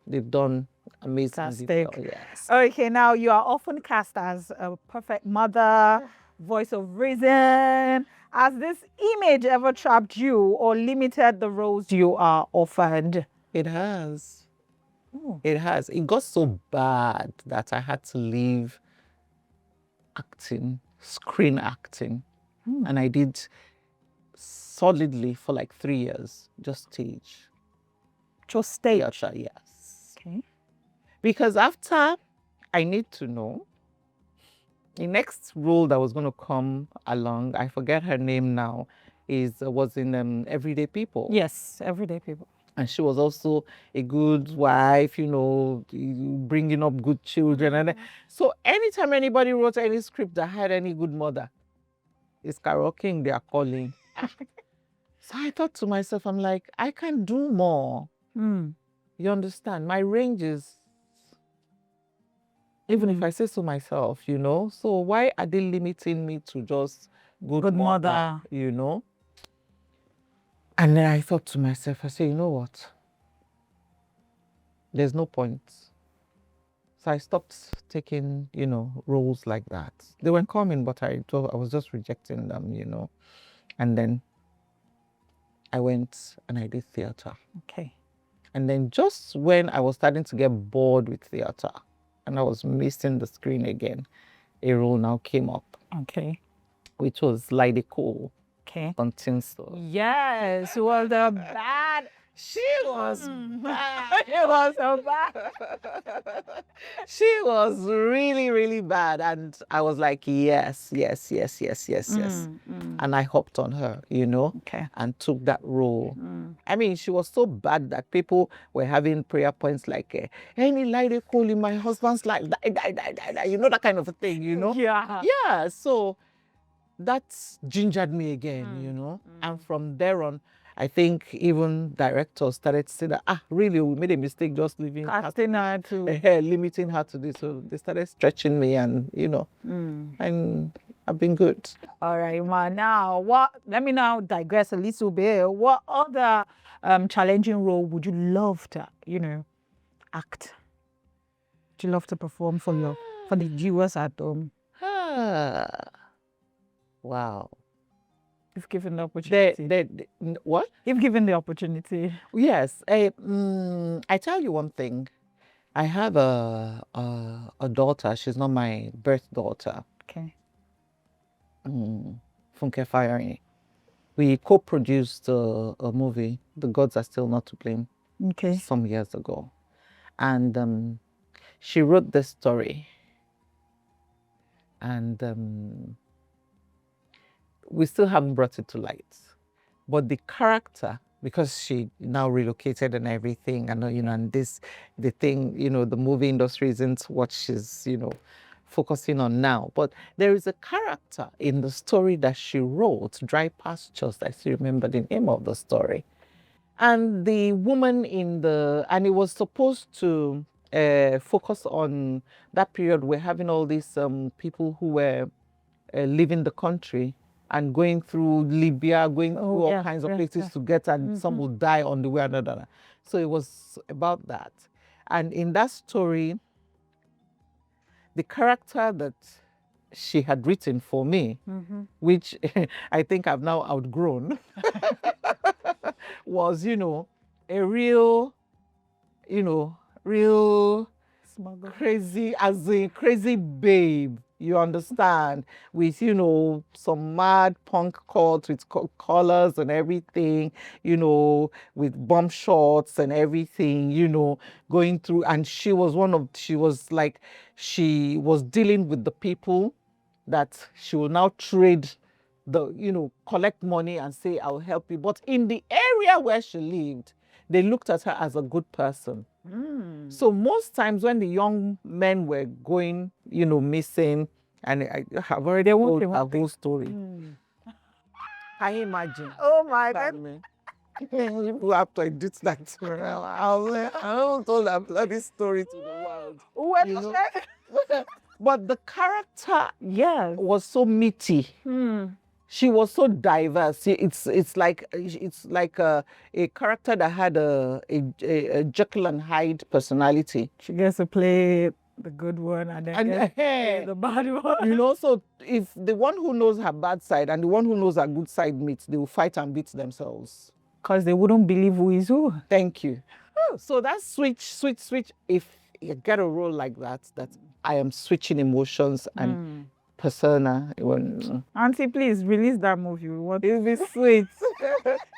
They've done amazingly well. Fantastic. Yes. Okay, now you are often cast as a perfect mother, voice of reason. Has this image ever trapped you or limited the roles you are offered? It has. It has. It got so bad that I had to leave acting, screen acting. And I did solidly for like 3 years, just stage. Just stage. Theater, yes. Okay. Because after, I need to know, the next role that was going to come along, I forget her name now, was in Everyday People. Yes, everyday people. And she was also a good wife, you know, bringing up good children. And so anytime anybody wrote any script that had any good mother, it's karaoke they are calling. So I thought to myself, I'm like, I can do more. You understand? My range is, even if I say so myself, you know, so why are they limiting me to just good mother, you know? And then I thought to myself, I said, you know what? There's no point. So I stopped taking, you know, roles like that. They weren't coming, but I was just rejecting them, you know. And then I went and I did theater. Okay. And then just when I was starting to get bored with theater and I was missing the screen again, a role now came up. Okay. Which was Lady Cole. Okay. On Tinsel. Yes, was the bad. She was bad. She was so bad. She was really, really bad. And I was like, yes. And I hopped on her, you know, and took that role. I mean, she was so bad that people were having prayer points like, any Lady Cole in my husband's life, die, you know, that kind of a thing, you know? Yeah. Yeah, so that gingered me again, you know. And from there on, I think even directors started to say that, really, we made a mistake just leaving casting her to limiting her to this. So they started stretching me, and you know, and I've been good. All right, ma. Now, let me now digress a little bit. What other challenging role would you love to, you know, act? Would you love to perform for the viewers at home? Wow. If given the opportunity. What? If given the opportunity. Yes. I tell you one thing. I have a daughter. She's not my birth daughter. Okay. Funke Firing. We co-produced a movie, The Gods Are Still Not to Blame. Okay. Some years ago. And she wrote this story. And we still haven't brought it to light. But the character, because she now relocated and everything, and and the thing, the movie industry isn't what she's focusing on now. But there is a character in the story that she wrote, Dry Pastures. I still remember the name of the story. And the woman and it was supposed to focus on that period. We're having all these people who were leaving the country and going through Libya, going through all kinds of places to get, and some will die on the way, another. So it was about that. And in that story, the character that she had written for me, which I think I've now outgrown, was, a real, real Smuggle. crazy, as a crazy babe, you understand, with, some mad punk cult with collars and everything, with bomb shots and everything, going through. And she was she was dealing with the people that she will now trade collect money and say, I'll help you. But in the area where she lived, they looked at her as a good person. So most times when the young men were going, missing, and I have already told her whole story. Can you imagine? Oh my God. People have to edit that to her. I haven't told that bloody story to the world. But the character was so meaty. She was so diverse. It's like a character that had a Jekyll and Hyde personality. She gets to play the good one and then the bad one. So if the one who knows her bad side and the one who knows her good side meet, they will fight and beat themselves. Because they wouldn't believe who is who. Thank you. So that switch. If you get a role like that I am switching emotions and persona. Auntie, please release that movie. It'll be sweet.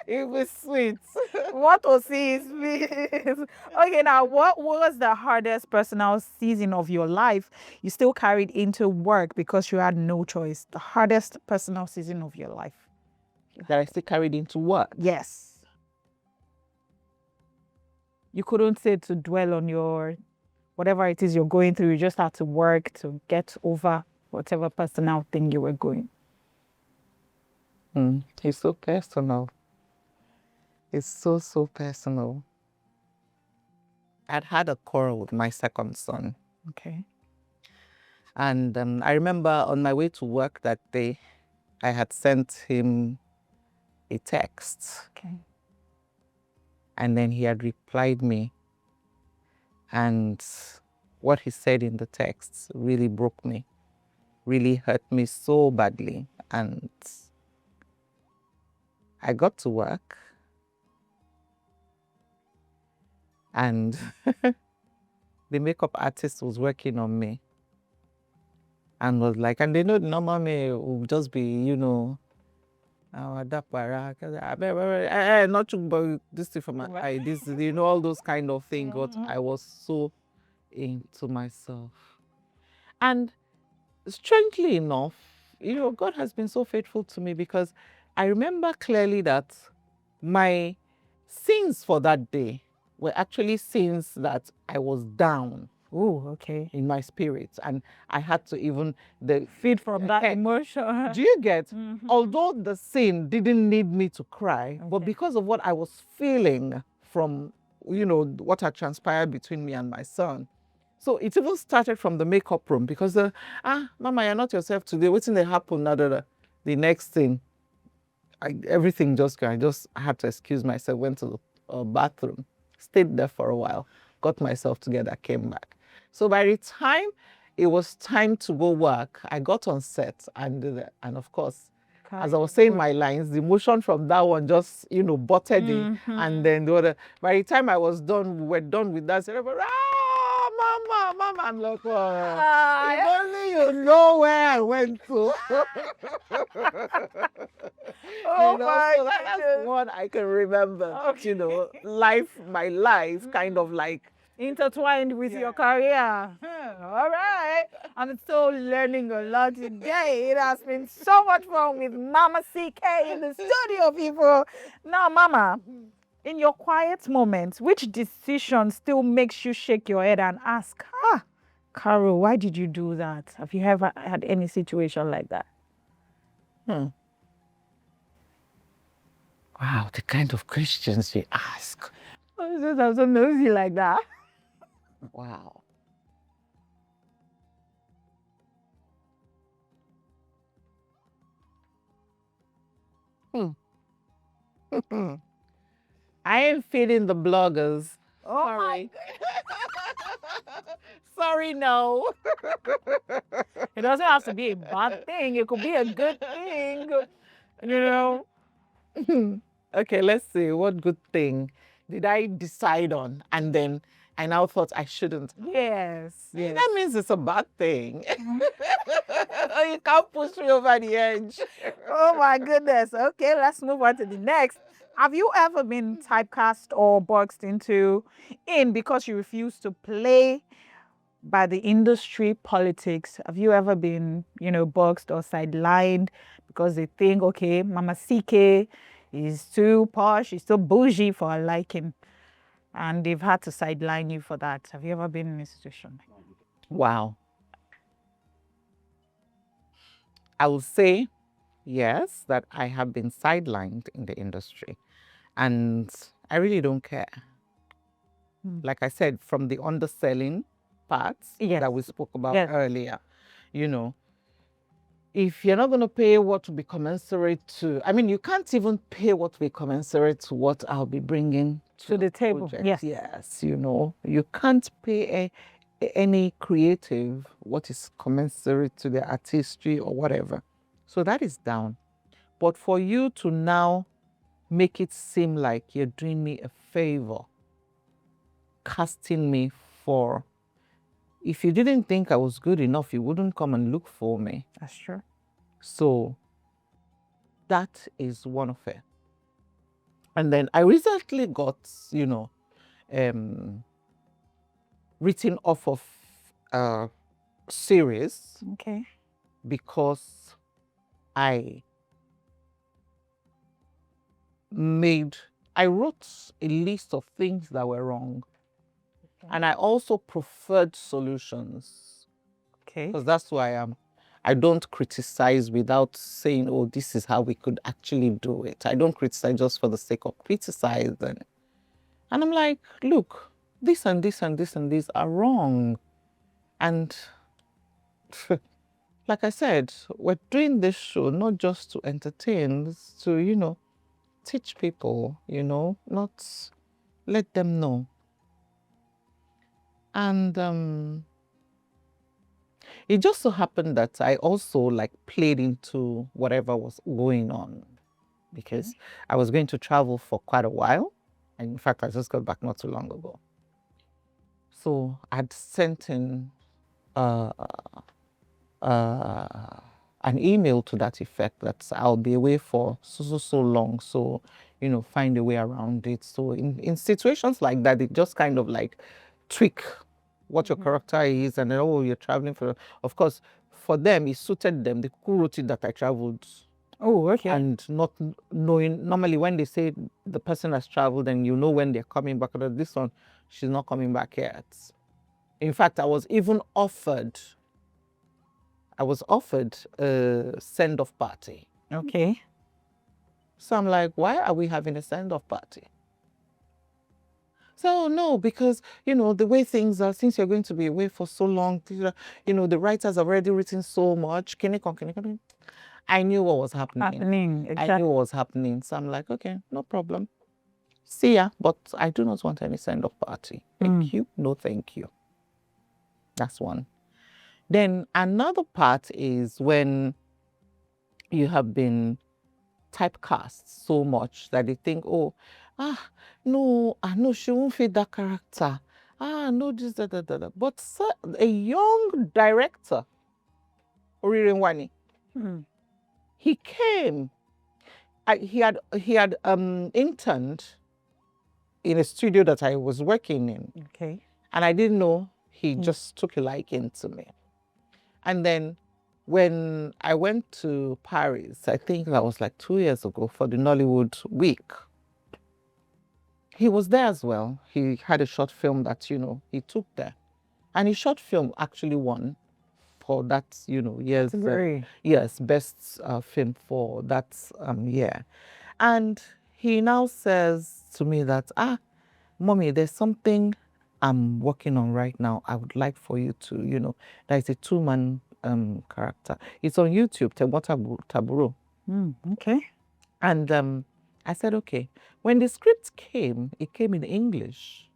It'll be sweet. What to see is please. Okay, now what was the hardest personal season of your life you still carried into work because you had no choice? The hardest personal season of your life. That I still carried into work? Yes. You couldn't say to dwell on your whatever it is you're going through. You just had to work to get over whatever personal thing you were going. It's so personal. It's so personal. I'd had a quarrel with my second son. Okay. And I remember on my way to work that day, I had sent him a text. Okay. And then he had replied me. And what he said in the text really broke me, really hurt me so badly. And I got to work. And the makeup artist was working on me. And was like, and they know the normal me will just be, not this thing for my eye, this, all those kind of things. But I was so into myself. And strangely enough, God has been so faithful to me, because I remember clearly that my sins for that day were actually sins that I was down. Oh, okay. In my spirit, and I had to even feed from that emotion. Do you get? Although the sin didn't need me to cry, but because of what I was feeling from, what had transpired between me and my son. So it even started from the makeup room, because Mama, you're not yourself today. What's going to happen? The next thing, everything I just had to excuse myself, went to the bathroom, stayed there for a while, got myself together, came back. So by the time it was time to go work, I got on set, and of course, as I was saying my lines, the emotion from that one just, butted in. And then the other, by the time I was done, we were done with that. Mama, I'm like, if only you know where I went to. My that's one I can remember. Okay. My life kind of like intertwined with your career. All right. I'm still learning a lot today. It has been so much fun with Mama CK in the studio, people. Now, Mama, In your quiet moments, which decision still makes you shake your head and ask, Carol, why did you do that? Have you ever had any situation like that? Wow, the kind of questions you ask. I'm so nosy like that. Wow. I ain't feeding the bloggers. Oh Sorry. Sorry, no. It doesn't have to be a bad thing. It could be a good thing. You know? Okay, let's see. What good thing did I decide on? And then I now thought I shouldn't. Yes. That means it's a bad thing. You can't push me over the edge. Oh my goodness. Okay, let's move on to the next. Have you ever been typecast or boxed in because you refuse to play by the industry politics? Have you ever been, boxed or sidelined because they think, okay, Mama CK is too posh, is too bougie for our liking, and they've had to sideline you for that? Have you ever been in a situation like that? Wow. I will say yes, that I have been sidelined in the industry, and I really don't care. Like I said, from the underselling parts that we spoke about earlier, if you're not going to pay what will be commensurate to, I mean, you can't even pay what will be commensurate to what I'll be bringing to the table. Project. Yes, you can't pay any creative what is commensurate to their artistry or whatever. So that is down. But for you to now make it seem like you're doing me a favor, casting me for, if you didn't think I was good enough, you wouldn't come and look for me. That's true. So that is one of it. And then I recently got, written off of a series. Okay. Because I wrote a list of things that were wrong. Okay. And I also preferred solutions. Okay. Because that's who I am. I don't criticize without saying, oh, this is how we could actually do it. I don't criticize just for the sake of criticizing. And I'm like, look, this and this and this and this are wrong. And like I said, we're doing this show not just to entertain, to, teach people, not let them know. And it just so happened that I also played into whatever was going on, because I was going to travel for quite a while. And in fact, I just got back not too long ago. So I'd sent in an email to that effect that I'll be away for so long. So, find a way around it. So in situations like that, it just kind of tweak what your character is, and then, oh, you're traveling for, of course, for them, it suited them. They wrote it that I traveled. Oh, okay. And not knowing, normally when they say the person has traveled, then you know when they're coming back. This one, she's not coming back yet. In fact, I was even offered a send-off party. Okay. So I'm like, why are we having a send-off party? So no, because, the way things are, since you're going to be away for so long, the writers have already written so much. I knew what was happening. Exactly. I knew what was happening. So I'm like, okay, no problem. See ya, but I do not want any send-off party. Thank you. No, thank you. That's one. Then another part is when you have been typecast so much that they think, oh, no, she won't fit that character. No, this, that. But a young director, Orirenwani, he came. He had interned in a studio that I was working in. Okay. And I didn't know he just took a liking to me. And then when I went to Paris, I think that was 2 years ago, for the Nollywood week, he was there as well. He had a short film that, you know, he took there. And his short film actually won for that, you know, year's, yes, best film for that year. And he now says to me that, Mommy, there's something I'm working on right now. I would like for you to, you know, that is a two-man character. It's on YouTube, Taburo. Okay. And I said, okay. When the script came, it came in English.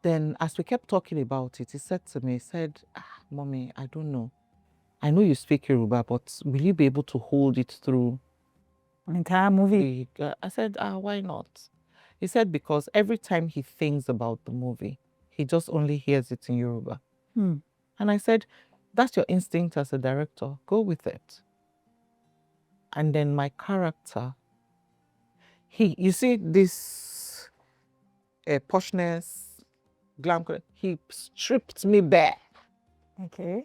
Then as we kept talking about it, he said to me, he said, Mommy, I don't know. I know you speak Yoruba, but will you be able to hold it through an entire movie? I said, why not? He said, because every time he thinks about the movie, he just only hears it in Yoruba. And I said, that's your instinct as a director. Go with it. And then my character, you see this poshness, glam, he stripped me bare. Okay.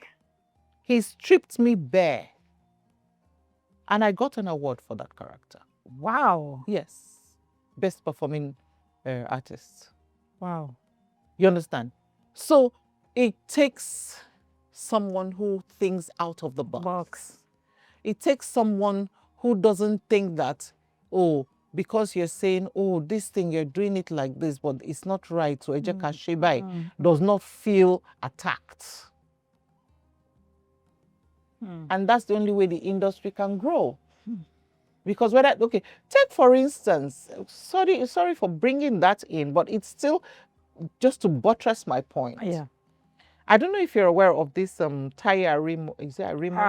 He stripped me bare. And I got an award for that character. Wow. Yes. Best performing artist. Wow. You understand? So it takes someone who thinks out of the box. It takes someone who doesn't think that, oh, because you're saying, oh, this thing, you're doing it like this, but it's not right. So Ejeka Shebai does not feel attacked. And that's the only way the industry can grow. Because okay, take for instance, sorry for bringing that in, but it's still just to buttress my point. Yeah. I don't know if you're aware of this Taye Arimo. Is it Arimo?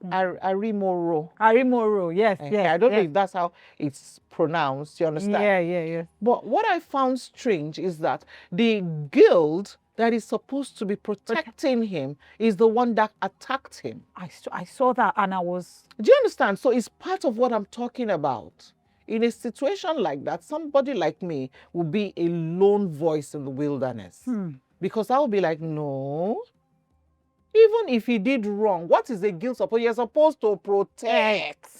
Arimoro. Arimoro, yes, yes. I don't know if that's how it's pronounced. You understand? Yeah. But what I found strange is that the guild that is supposed to be protecting him is the one that attacked him. I saw that and I was... Do you understand? So it's part of what I'm talking about. In a situation like that, somebody like me will be a lone voice in the wilderness. Because I will be like, no. Even if he did wrong, what is the guild supposed? You're supposed to protect.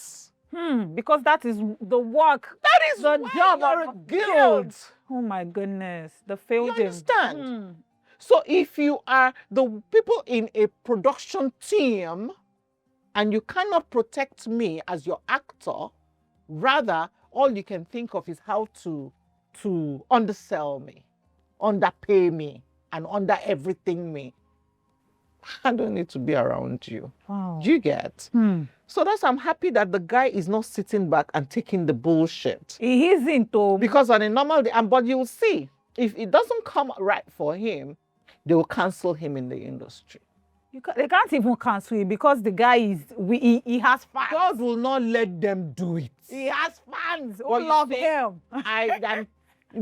Because that is the work. That is the job of a guild. Oh my goodness. The failed. You understand? So if you are the people in a production team and you cannot protect me as your actor, rather all you can think of is how to undersell me, underpay me, and under everything me. I don't need to be around you. Wow. Do you get? So I'm happy that the guy is not sitting back and taking the bullshit. He isn't though. Because on a normal day, but you'll see, if it doesn't come right for him, they will cancel him in the industry. They can't even cancel him because the guy he has fans. God will not let them do it. He has fans who love him.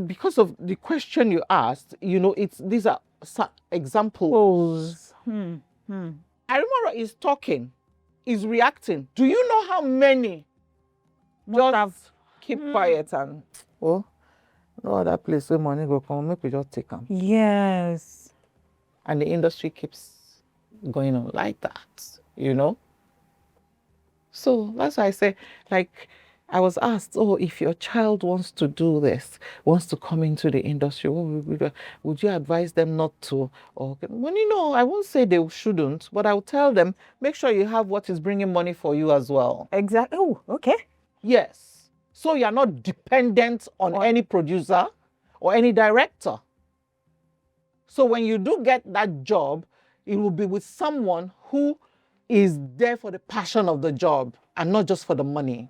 Because of the question you asked, you know, these are examples. Arimora is talking, is reacting. Do you know how many just keep quiet and no other place where money go come, make we just take them. Yes. And the industry keeps going on like that, you know? So that's why I say, like, I was asked, if your child wants to do this, wants to come into the industry, would you advise them not to? Well, you know, I won't say they shouldn't, but I'll tell them, make sure you have what is bringing money for you as well. Exactly. Oh, okay. Yes. So you're not dependent on any producer or any director. So when you do get that job, it will be with someone who is there for the passion of the job and not just for the money.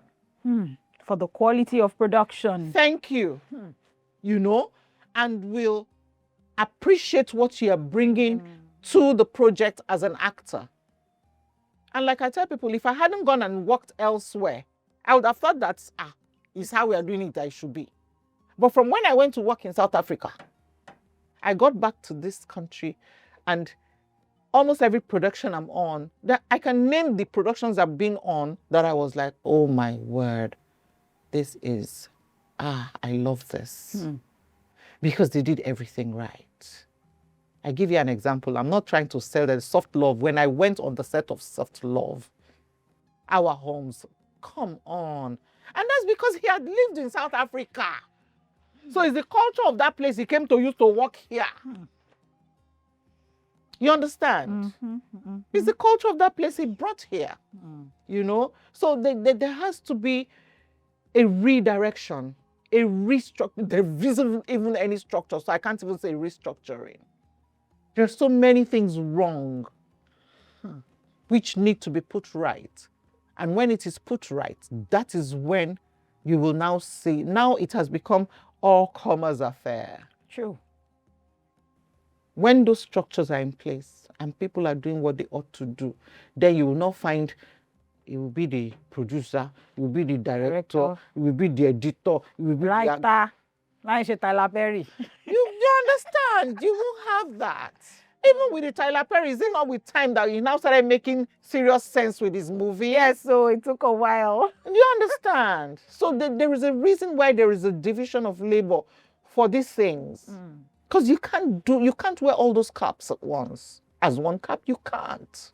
For the quality of production. Thank you. You know, and will appreciate what you are bringing to the project as an actor. And like I tell people, if I hadn't gone and worked elsewhere, I would have thought that, is how we are doing it, I should be. But from when I went to work in South Africa, I got back to this country and almost every production I'm on, that I can name the productions I've been on that I was like, oh my word, this is, I love this. Because they did everything right. I give you an example. I'm not trying to sell that Soft Love. When I went on the set of Soft Love, our homes, come on. And Yes, because he had lived in South Africa. So it's the culture of that place he came to use to work here. You understand? It's the culture of that place he brought here. You know? So there has to be a redirection, a restructure. There isn't even any structure, so I can't even say restructuring. There's so many things wrong which need to be put right. And when it is put right, that is when you will now see, now it has become all comers affair. True. When those structures are in place and people are doing what they ought to do, then you will not find it will be the producer, it will be the director, it will be the editor, it will be writer. You understand? You won't have that. Even with the Tyler Perry, is it not with time that he now started making serious sense with his movie? Yes, so it took a while. You understand? So there is a reason why there is a division of labor for these things. Because you can't wear all those caps at once. As one cap, you can't.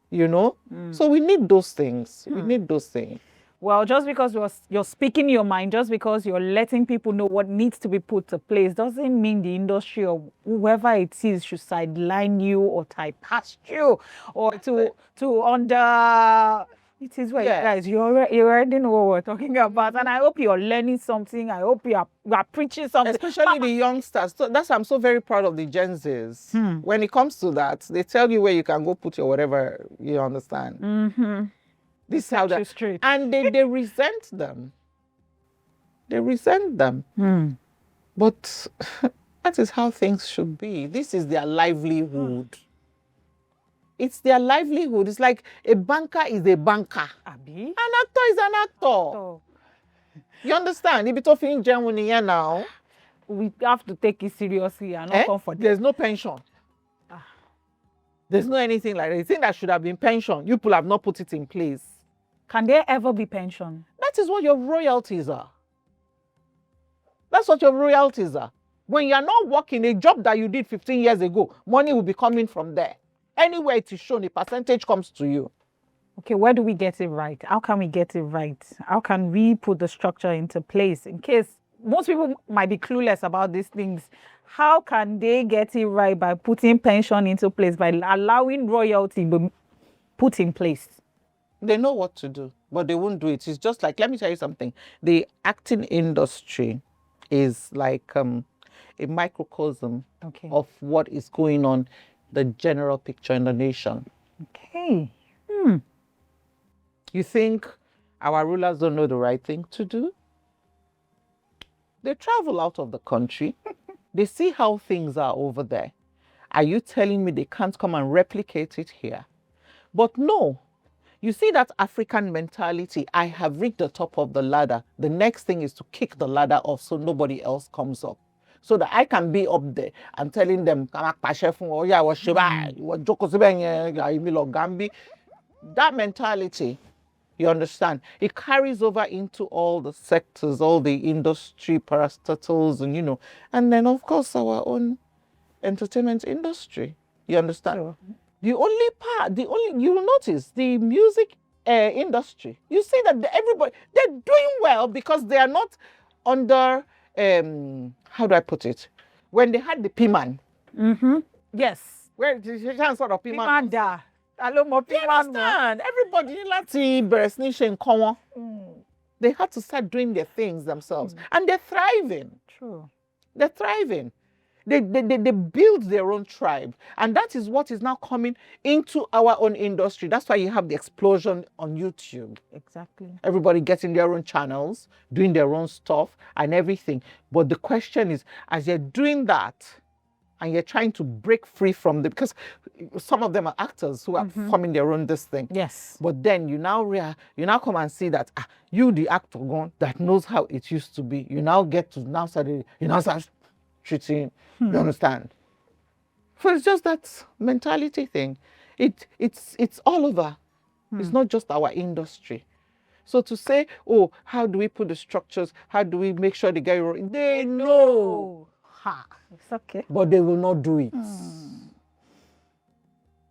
You know? So we need those things. We need those things. Well, just because you're speaking your mind, just because you're letting people know what needs to be put to place, doesn't mean the industry or whoever it is should sideline you or typecast you or to under. It is what guys, you already know what we're talking about, and I hope you're learning something. I hope you are preaching something, especially the youngsters. So that's I'm so very proud of the Gen Zs. When it comes to that, they tell you where you can go put your whatever. You understand? This is how that straight. And they resent them. They resent them. But that is how things should be. This is their livelihood. It's their livelihood. It's like a banker is a banker. Abi? An actor is an actor. You understand? If it's in Germany here now, we have to take it seriously and not come for this. There's no pension. There's no anything like that. The thing that should have been pension, you people have not put it in place. Can there ever be pension? That is what your royalties are. That's what your royalties are. When you're not working a job that you did 15 years ago, money will be coming from there. Anywhere it is shown, a percentage comes to you. Okay, where do we get it right? How can we get it right? How can we put the structure into place? In case most people might be clueless about these things, how can they get it right by putting pension into place, by allowing royalty to be put in place? They know what to do, but they won't do it. It's just like, let me tell you something. The acting industry is like a microcosm of what is going on, the general picture in the nation. Okay. You think our rulers don't know the right thing to do? They travel out of the country. They see how things are over there. Are you telling me they can't come and replicate it here? But no. You see that African mentality, I have reached the top of the ladder. The next thing is to kick the ladder off so nobody else comes up. So that I can be up there and telling them, that mentality, you understand, it carries over into all the sectors, all the industry, parastatals, and and then of course our own entertainment industry. You understand? Sure. You will notice the music industry. You see that everybody, they're doing well because they are not under, how do I put it? When they had the P-Man. Yes. Where the sort of P-Man? P-Man. You understand? Everybody they had to start doing their things themselves. And they're thriving. True. They're thriving. They build their own tribe. And that is what is now coming into our own industry. That's why you have the explosion on YouTube. Exactly. Everybody getting their own channels, doing their own stuff and everything. But the question is, as you're doing that, and you're trying to break free from them, because some of them are actors who are forming their own this thing. Yes. But then you now come and see that you, the actor gone, that knows how it used to be. You now get to start treating. You understand? So it's just that mentality thing. It's all over. It's not just our industry. So to say, oh, how do we put the structures? How do we make sure they get it? They know. It's okay. But they will not do it.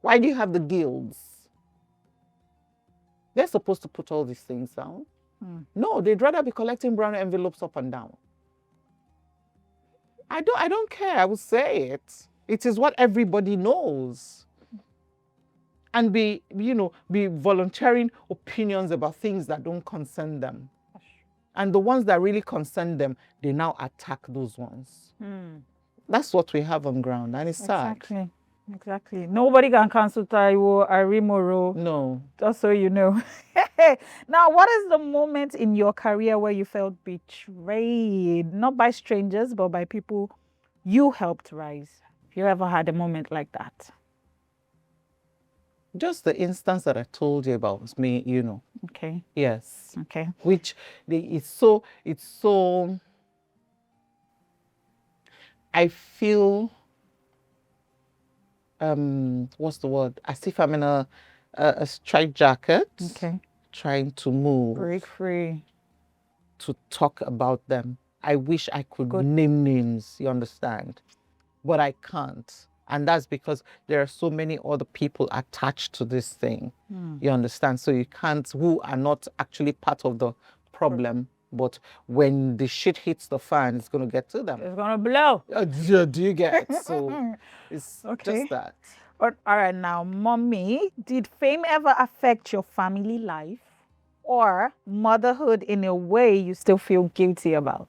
Why do you have the guilds? They're supposed to put all these things down. No, they'd rather be collecting brown envelopes up and down. I don't care. I will say it. It is what everybody knows. And be volunteering opinions about things that don't concern them. And the ones that really concern them, they now attack those ones. That's what we have on ground, and it's sad. Exactly. Nobody can cancel Taiwo, Arimoro. No. Just so you know. Now, what is the moment in your career where you felt betrayed? Not by strangers, but by people you helped rise. Have you ever had a moment like that? Just the instance that I told you about was me, Okay. Yes. Okay. Which it's so I feel what's the word? As if I'm in a straight jacket. Okay. Trying to move. Break free. To talk about them. I wish I could name names, you understand? But I can't. And that's because there are so many other people attached to this thing. You understand? So you can't, who are not actually part of the problem. But when the shit hits the fan, it's going to get to them. It's going to blow. Do you get? So it's just that. All right, now, mommy, did fame ever affect your family life or motherhood in a way you still feel guilty about?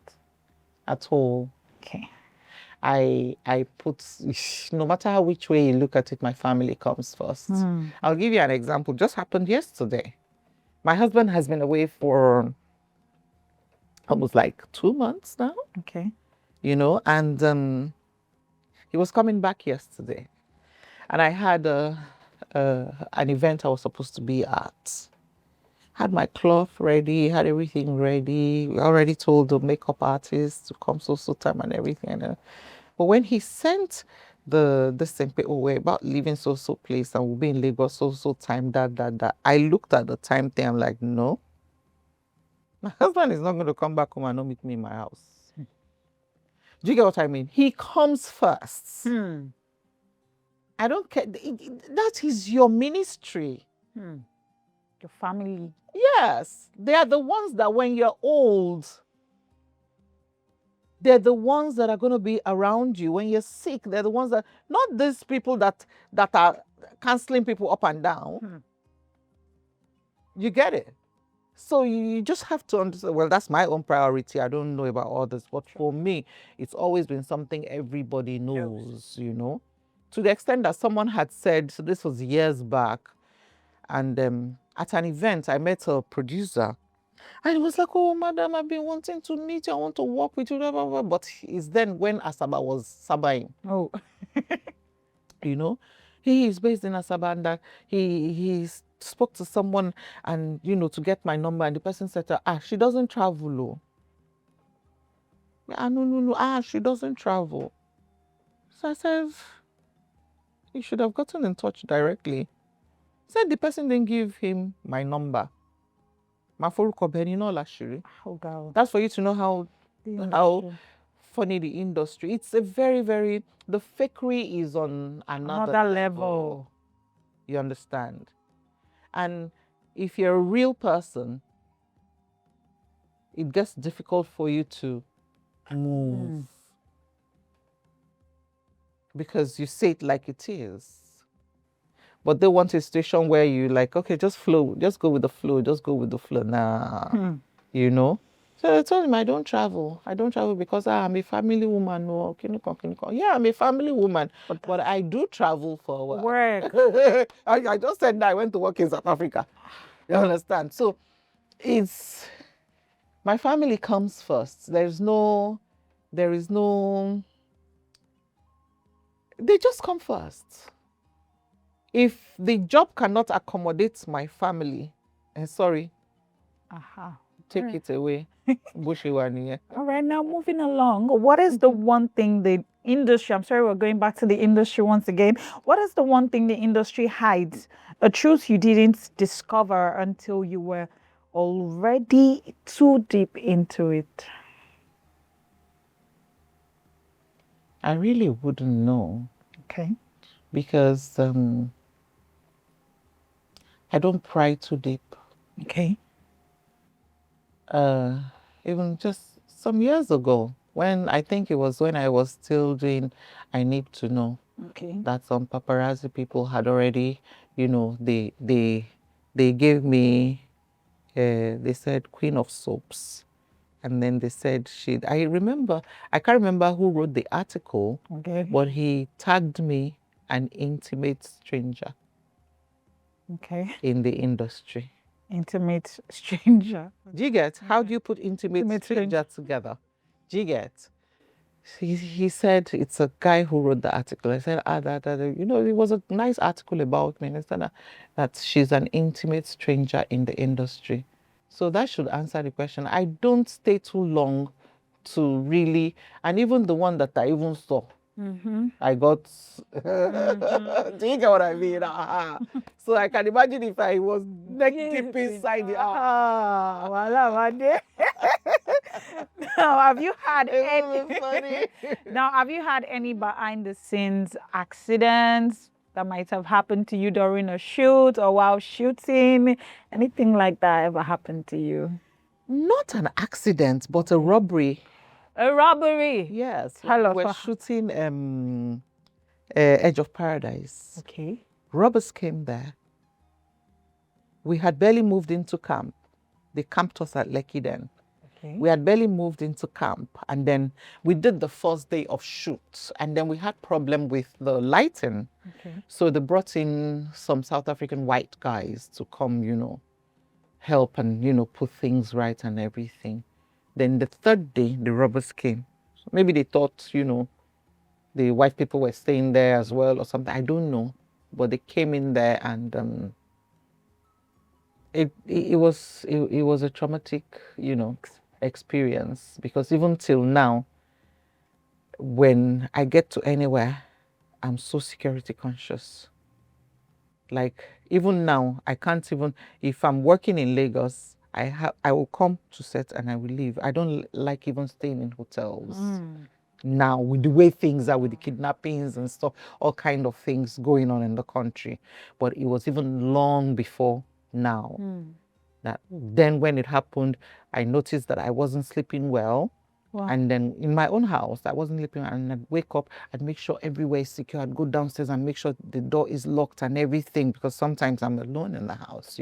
At all. Okay. I put, no matter which way you look at it, my family comes first. I'll give you an example. Just happened yesterday. My husband has been away for almost like 2 months now. Okay. And he was coming back yesterday. And I had an event I was supposed to be at. Had my cloth ready, had everything ready. We already told the makeup artist to come so time and everything. But when he sent this thing, we're about leaving so place and we'll be in Lagos so time, that. I looked at the time thing, I'm like, no. My husband is not going to come back home and not meet me in my house. Do you get what I mean? He comes first. I don't care. That is your ministry. Your family. Yes. They are the ones that when you're old, they're the ones that are going to be around you. When you're sick, they're the ones that, not these people that are canceling people up and down. You get it? So you just have to understand, well, that's my own priority. I don't know about others. But for me, it's always been something everybody knows, To the extent that someone had said, so this was years back, and at an event, I met a producer. And he was like, oh, madam, I've been wanting to meet you. I want to work with you. Blah, blah, blah. But it's then when Asaba was sabaing. Oh. He is based in Asaba, and that he spoke to someone and, to get my number. And the person said to her, she doesn't travel. No. She doesn't travel. So I said, you should have gotten in touch directly. Said the person didn't give him my number. Oh, God. that's for you to know how funny the industry. It's a very, very, the fakery is on another level. You understand? And if you're a real person, it gets difficult for you to move. Because you say it like it is. But they want a situation where you like, okay, just flow, just go with the flow, Nah, So I told him I don't travel. I don't travel because I'm a family woman. No, yeah, I'm a family woman, but I do travel for work. I just said that I went to work in South Africa. You understand? So it's my family comes first. There is no. They just come first. If the job cannot accommodate my family, sorry, take it away. All right, now moving along, what is the one thing the industry, I'm sorry, we're going back to the industry once again. What is the one thing the industry hides? A truth you didn't discover until you were already too deep into it? I really wouldn't know. Okay. Because I don't pry too deep. Okay. uh, even just some years ago, when I think it was when I was still doing I Need to Know, Okay. that some paparazzi people had already, they gave me, they said Queen of Soaps. And then they said I can't remember who wrote the article, Okay. but he tagged me an intimate stranger Okay. in the industry. Intimate stranger. Do you get? How do you put intimate Intimate stranger together? Do you get? He said it's a guy who wrote the article. I said, it was a nice article about me. And I said that she's an intimate stranger in the industry. So that should answer the question. I don't stay too long to really, and even the one that I even saw, I got, do you get what I mean? So I can imagine if I was neck deep inside the, Now, have you had it would be any? funny. Now, have you had any behind the scenes accidents that might have happened to you during a shoot or while shooting? Anything like that ever happened to you? Not an accident, but a robbery. A robbery. Yes, Tell us we're what- shooting Edge of Paradise. Okay. Robbers came there. We had barely moved into camp. They camped us at Lekki then. Okay. We had barely moved into camp, and then we did the first day of shoot, and then we had problem with the lighting. Okay. So they brought in some South African white guys to come, help and, put things right and everything. Then the third day, the robbers came. So maybe they thought, the white people were staying there as well or something. I don't know. But they came in there and it was a traumatic, experience, because even till now, when I get to anywhere, I'm so security conscious. Like even now, I can't even, if I'm working in Lagos, I will come to set and I will leave. I don't like even staying in hotels. Now, with the way things are, with the kidnappings and stuff, all kind of things going on in the country. But it was even long before now. That then when it happened, I noticed that I wasn't sleeping well. Wow. And then in my own house, I wasn't sleeping, and I'd wake up, I'd make sure everywhere is secure. I'd go downstairs and make sure the door is locked and everything, because sometimes I'm alone in the house,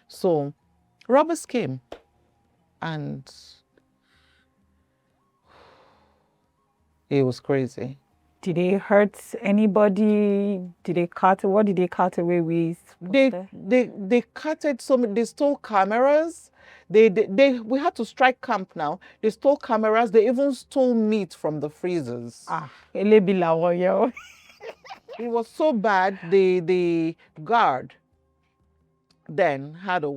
So robbers came and it was crazy. Did they hurt anybody? Did they cut? What did they cut away with? They cutted they stole cameras. We had to strike camp now. They stole cameras. They even stole meat from the freezers. It was so bad. The guard then had a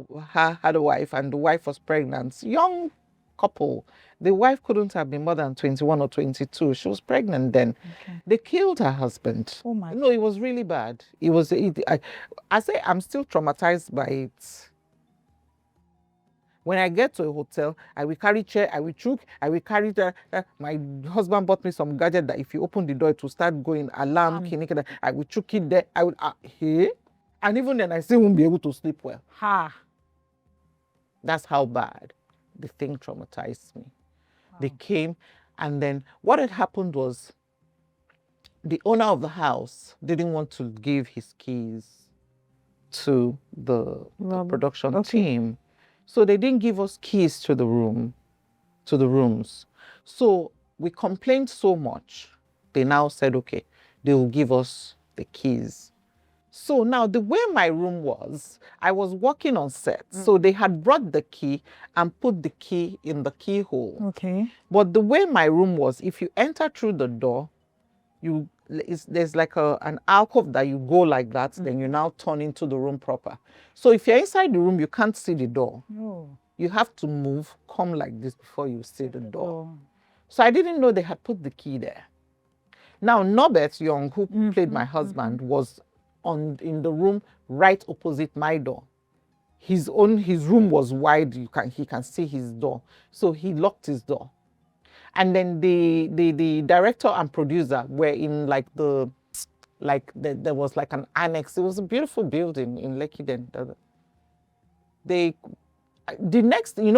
wife, and the wife was pregnant. Young couple. The wife couldn't have been more than 21 or 22. She was pregnant then. Okay. They killed her husband. Oh my! No, it was really bad. I say I'm still traumatized by it. When I get to a hotel, I will carry chair, I will chook, I will carry my husband bought me some gadget that if you open the door, it will start going alarm. I will chook it there. I will and even then I still won't be able to sleep well. That's how bad the thing traumatized me. Wow. They came, and then what had happened was the owner of the house didn't want to give his keys to the production team. So they didn't give us keys to the rooms. So we complained so much. They now said, okay, they will give us the keys. So now the way my room was, I was working on set. So they had brought the key and put the key in the keyhole. Okay. But the way my room was, if you enter through the door, there's like an alcove that you go like that, then you now turn into the room proper. So if you're inside the room, you can't see the door. No. You have to move, come like this before you see the door. So I didn't know they had put the key there. Now, Norbert Young, who played my husband, was in the room right opposite my door. His room was wide, he can see his door. So he locked his door. And then the director and producer were in there was like an annex. It was a beautiful building in Lekki then. The next, we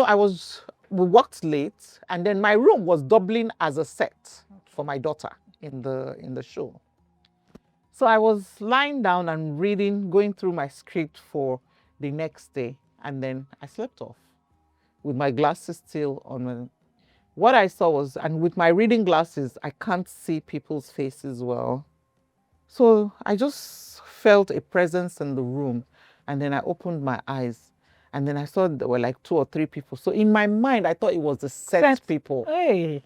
worked late, and then my room was doubling as a set for my daughter in the show. So I was lying down and reading, going through my script for the next day, and then I slept off with my glasses still on. What I saw was, and with my reading glasses, I can't see people's faces well. So I just felt a presence in the room, and then I opened my eyes, and then I saw there were like 2 or 3 people. So in my mind, I thought it was the set people. Hey.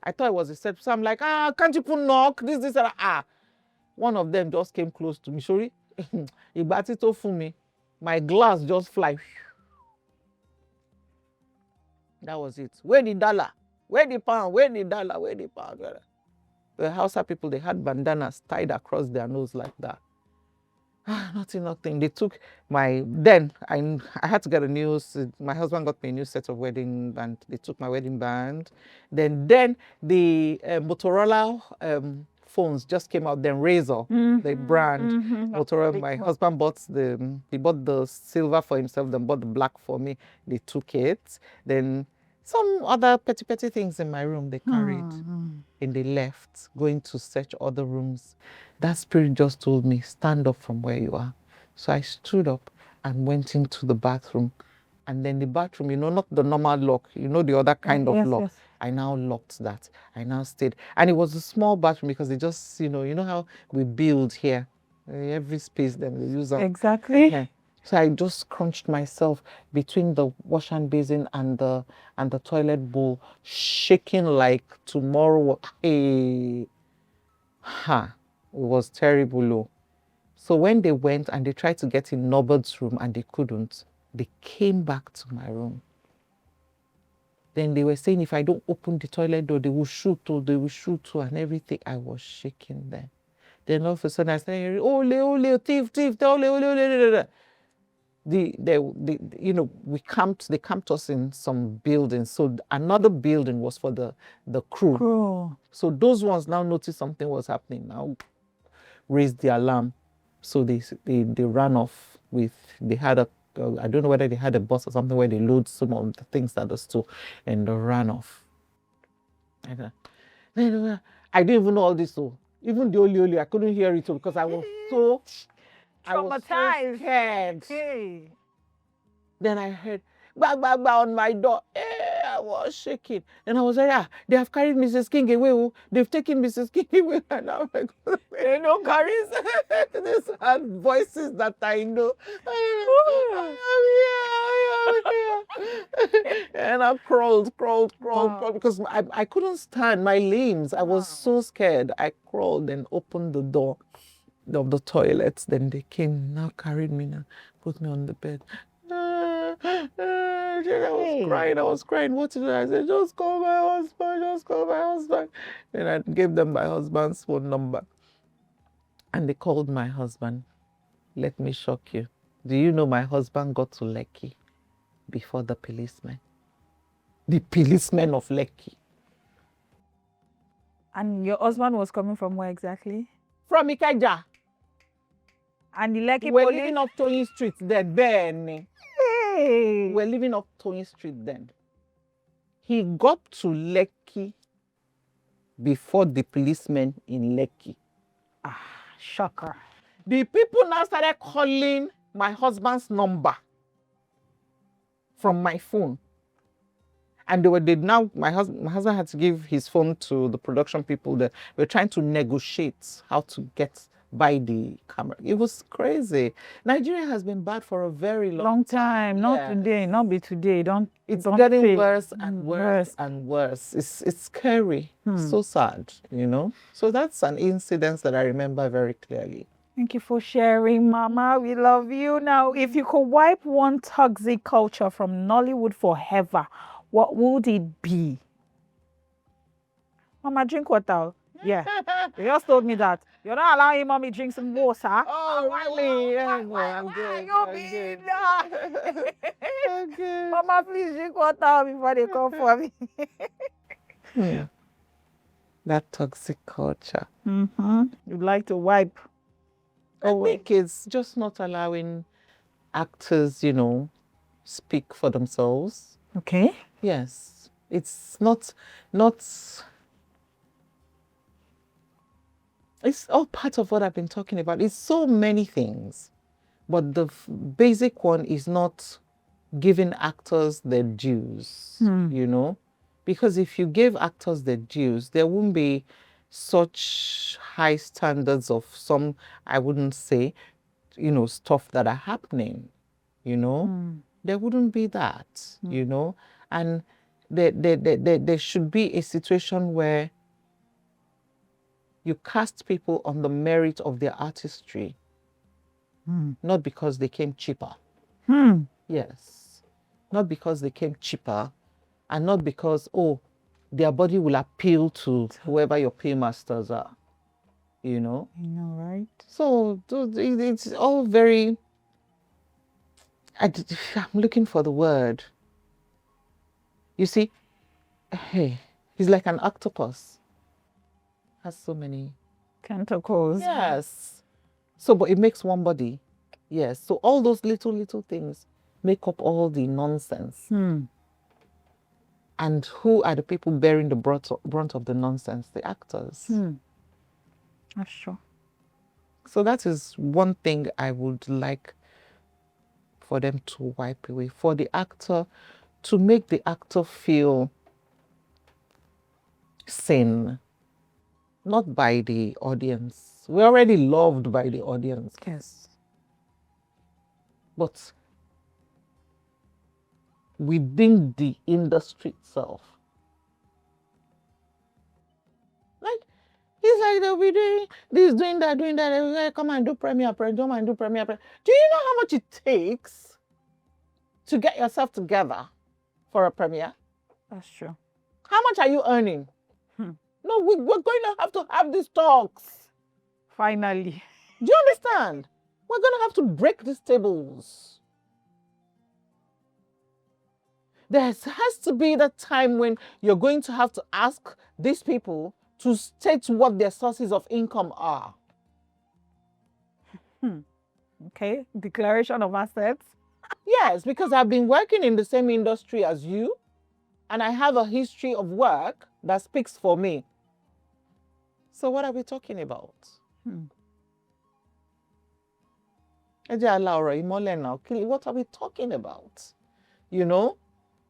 I thought it was the set. So I'm like, can't you put knock? This, and that. One of them just came close to me. Sorry, he batted it for me. My glass just fly. That was it. Where the dollar? Where the pound? Where the dollar? Where the pound? The Hausa people, they had bandanas tied across their nose like that. Nothing. They took then I had to get my husband got me a new set of wedding band. They took my wedding band. Then the Motorola phones just came out. Then Razor, the brand. Motorola, my husband he bought the silver for himself, then bought the black for me. They took it. Then some other petty things in my room they carried. And they left, going to search other rooms. That spirit just told me, stand up from where you are. So I stood up and went into the bathroom. And then the bathroom, not the normal lock, the other kind of lock. Yes. I now locked that. I now stayed. And it was a small bathroom because they just, you know how we build here. Every space then we use them. Exactly. Yeah. So I just crunched myself between the wash hand basin and the toilet bowl, shaking like tomorrow. It was terrible. So when they went and they tried to get in Norbert's room and they couldn't, they came back to my room. Then they were saying if I don't open the toilet door, they will shoot and everything. I was shaking then. Then all of a sudden I started hearing, ole, thief, ole. They camped us in some buildings. So another building was for the crew. So those ones now noticed something was happening. Now raised the alarm. So they ran off they had I don't know whether they had a bus or something where they load some of the things that are still, and they ran off. I didn't even know all this. So even the ole, I couldn't hear it because I was so traumatized. Scared. Hey. Then I heard bang on my door. I was shaking. And I was like, they have carried Mrs. King away. They've taken Mrs. King away. And I'm like, they don't carry these hard voices that I know. And I crawled because I couldn't stand my limbs. I was so scared. I crawled and opened the door of the toilets. Then they came, now carried me, now put me on the bed. I was crying. What did I say? Just call my husband. And I gave them my husband's phone number. And they called my husband. Let me shock you. Do you know my husband got to Lekki before the policemen? The policemen of Lekki. And your husband was coming from where exactly? From Ikeja. And the Lekki We're police? living off Tony Street then. Hey. We're living off Tony Street then. He got to Lekki before the policemen in Lekki. Shocker. The people now started calling my husband's number from my phone. And my husband had to give his phone to the production people that were trying to negotiate how to buy the camera. It was crazy. Nigeria has been bad for a very long time. Not today, not be today. It's getting worse and worse and worse. It's scary. So sad, So that's an incident that I remember very clearly. Thank you for sharing, Mama. We love you. Now, if you could wipe one toxic culture from Nollywood forever, what would it be? Mama, drink water. Yeah. You just told me that. You're not allowing Mommy drink some water. Oh, really? I'm good. I'm good. Mama, please drink water before they come for me. Yeah. That toxic culture. You'd like to wipe. I think it's just not allowing actors, speak for themselves. Okay. Yes, it's not. It's all part of what I've been talking about. It's so many things, but the basic one is not giving actors their dues. You know, because if you give actors their dues, there won't be such high standards of some, I wouldn't say, stuff that are happening. There wouldn't be that. And there should be a situation where you cast people on the merit of their artistry, not because they came cheaper. Yes, not because they came cheaper, and not because, their body will appeal to whoever your paymasters are. Right? So it's all very. I'm looking for the word. You see, hey, he's like an octopus. Has so many Tentacles. Yes. So, but it makes one body. Yes. So all those little things make up all the nonsense. And who are the people bearing the brunt of the nonsense? The actors. That's true. So that is one thing I would like for them to wipe away. For the actor, to make the actor feel seen. Not by the audience. We're already loved by the audience. Yes. But within the industry itself. Like, it's like they'll be doing this, doing that. They'll like, come and do premiere. Do you know how much it takes to get yourself together for a premiere? That's true. How much are you earning? No, we're going to have these talks. Finally. Do you understand? We're going to have to break these tables. There has to be that time when you're going to have to ask these people to state what their sources of income are. Okay, declaration of assets. Yes, because I've been working in the same industry as you, and I have a history of work that speaks for me. So what are we talking about? What are we talking about?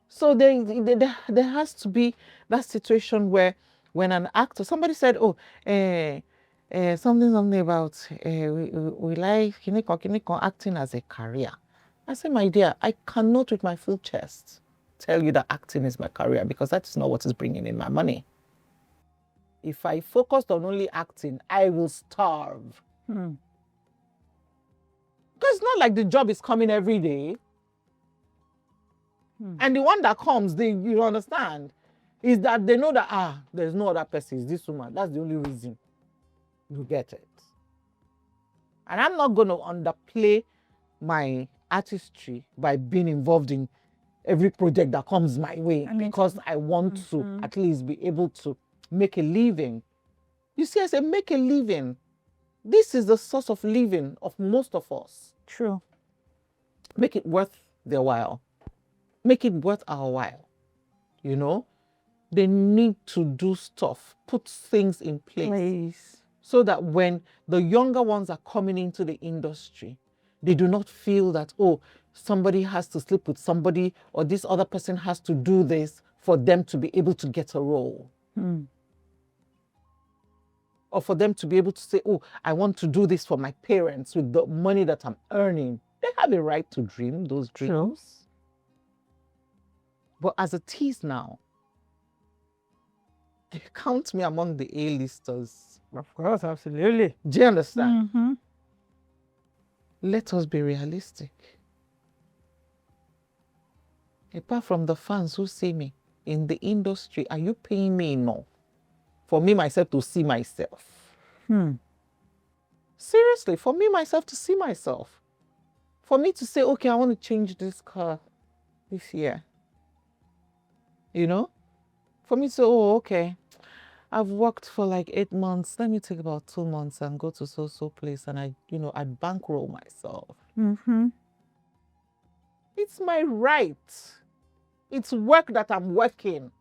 So there has to be that situation where when an actor, somebody said, something about we like acting as a career. I said, my dear, I cannot with my full chest tell you that acting is my career, because that is not what is bringing in my money. If I focused on only acting, I will starve. Because it's not like the job is coming every day. And the one that comes, you understand, is that they know that, there's no other person, it's this woman. That's the only reason you get it. And I'm not going to underplay my artistry by being involved in every project that comes my way, because I want to at least be able to make a living. You see, I say make a living. This is the source of living of most of us. True. Make it worth their while. Make it worth our while. They need to do stuff, put things in place. So that when the younger ones are coming into the industry, they do not feel that, somebody has to sleep with somebody, or this other person has to do this for them to be able to get a role. Or for them to be able to say, I want to do this for my parents with the money that I'm earning. They have a right to dream those dreams. True. But as it is now, they count me among the A-listers. Of course, absolutely. Do you understand? Let us be realistic. Apart from the fans who see me in the industry, are you paying me enough for me myself to see myself? Seriously, for me myself to see myself. For me to say, okay, I want to change this car this year. For me to say, okay, I've worked for like 8 months. Let me take about 2 months and go to so place, and I'd bankroll myself. It's my right. It's work that I'm working.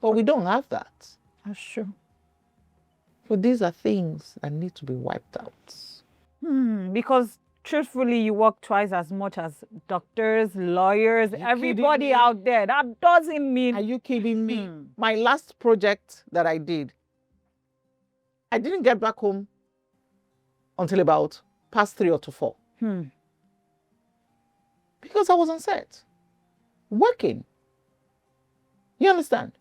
But we don't have that. That's true. So these are things that need to be wiped out. Because truthfully, you work twice as much as doctors, lawyers, Are you everybody kidding me? out there. That doesn't mean. Are you kidding me? My last project that I did, I didn't get back home until about past 3 or 4. Because I was on set, working. You understand?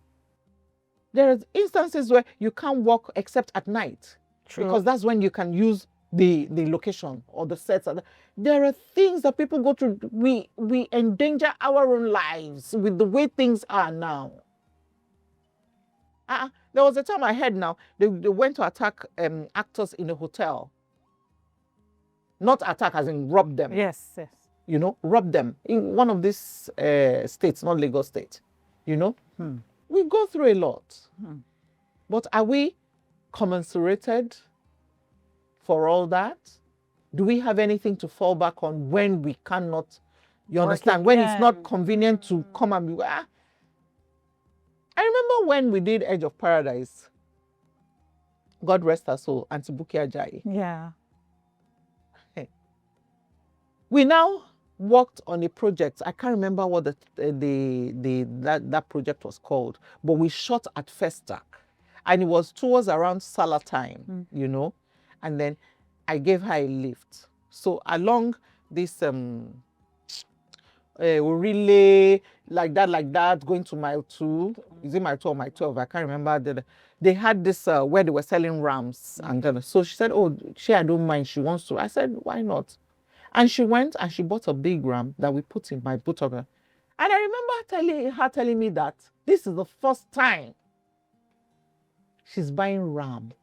There are instances where you can't work except at night. True. Because that's when you can use the location or the sets. There are things that people go through. We endanger our own lives with the way things are now. There was a time I heard now, they went to attack actors in a hotel. Not attack as in rob them. Yes, yes. You know, rob them in one of these states, not Lagos State. You know, we go through a lot. But are we commensurated for all that? Do we have anything to fall back on when we cannot, you understand, when it's not convenient to come and be, I remember when we did Edge of Paradise, God rest her soul, Auntie Buki Ajayi. Yeah. We now worked on a project. I can't remember what that project was called, but we shot at Festac, and it was towards around Salah time, you know, and then I gave her a lift. So along this relay like that, going to mile 2. Is it mile 2 or mile 12? I can't remember. They had this where they were selling rams, and then so she said, "Oh, I don't mind. She wants to." I said, "Why not?" And she went and she bought a big ram that we put in my boot of her. And I remember her telling me that this is the first time she's buying ram.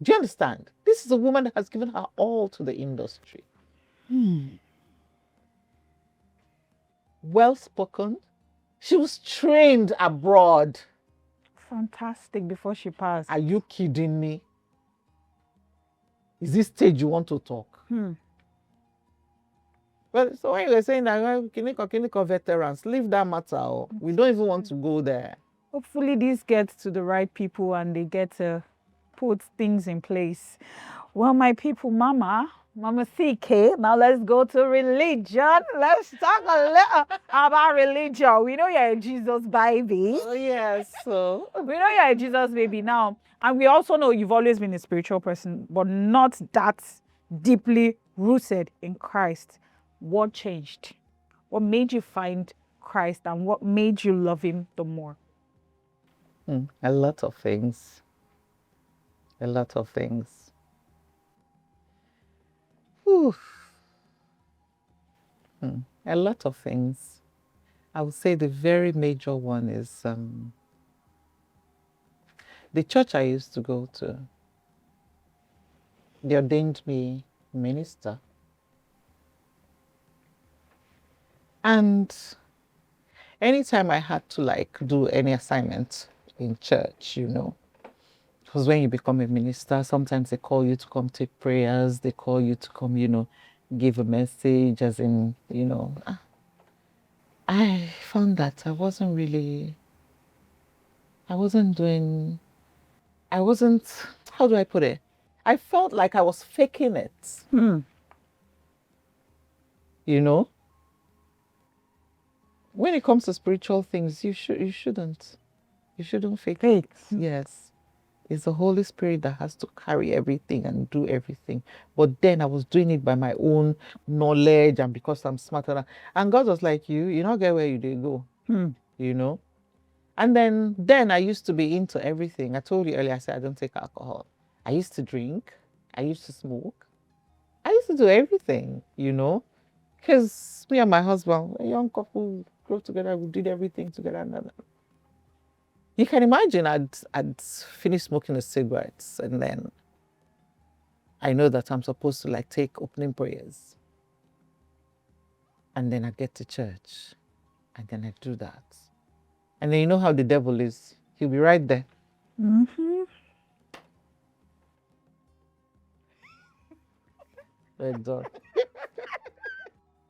Do you understand? This is a woman that has given her all to the industry. Well spoken. She was trained abroad. Fantastic before she passed. Are you kidding me? Is this stage you want to talk? Well, so when you were saying that clinical veterans, leave that matter. We don't even want to go there. Hopefully this gets to the right people and they get to put things in place. Well, my people, Mama CK, now let's go to religion. Let's talk a little about religion. We know you're a Jesus baby. Oh, yes. So we know you're a Jesus baby now. And we also know you've always been a spiritual person, but not that deeply rooted in Christ. What changed? What made you find Christ and what made you love him the more? A lot of things. A lot of things. A lot of things. I would say the very major one is the church I used to go to. They ordained me minister. And anytime I had to do any assignment in church, you know, because when you become a minister, sometimes they call you to come take prayers, they call you to come, you know, give a message, as in, you know. I found that I wasn't, how do I put it? I felt like I was faking it. You know? When it comes to spiritual things, you shouldn't fake it. Yes. It's the Holy Spirit that has to carry everything and do everything. But then I was doing it by my own knowledge and because I'm smarter. And God was like, you not get where you did go. You know? And then I used to be into everything. I told you earlier, I said I don't take alcohol. I used to drink. I used to smoke. I used to do everything, you know? Because me and my husband, a young couple, grew together, we did everything together. You can imagine I'd finished smoking the cigarettes and then I know that I'm supposed to take opening prayers. And then I get to church and then I do that. And then you know how the devil is. He'll be right there. Thank God.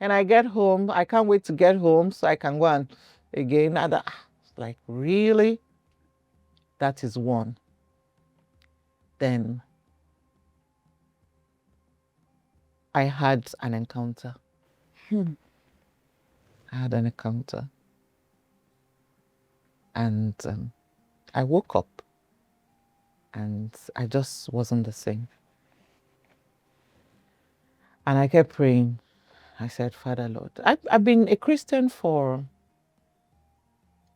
And I get home, I can't wait to get home so I can go and again. And like, really? That is one. Then I had an encounter. I had an encounter. And I woke up and I just wasn't the same. And I kept praying. I said, Father, Lord, I've been a Christian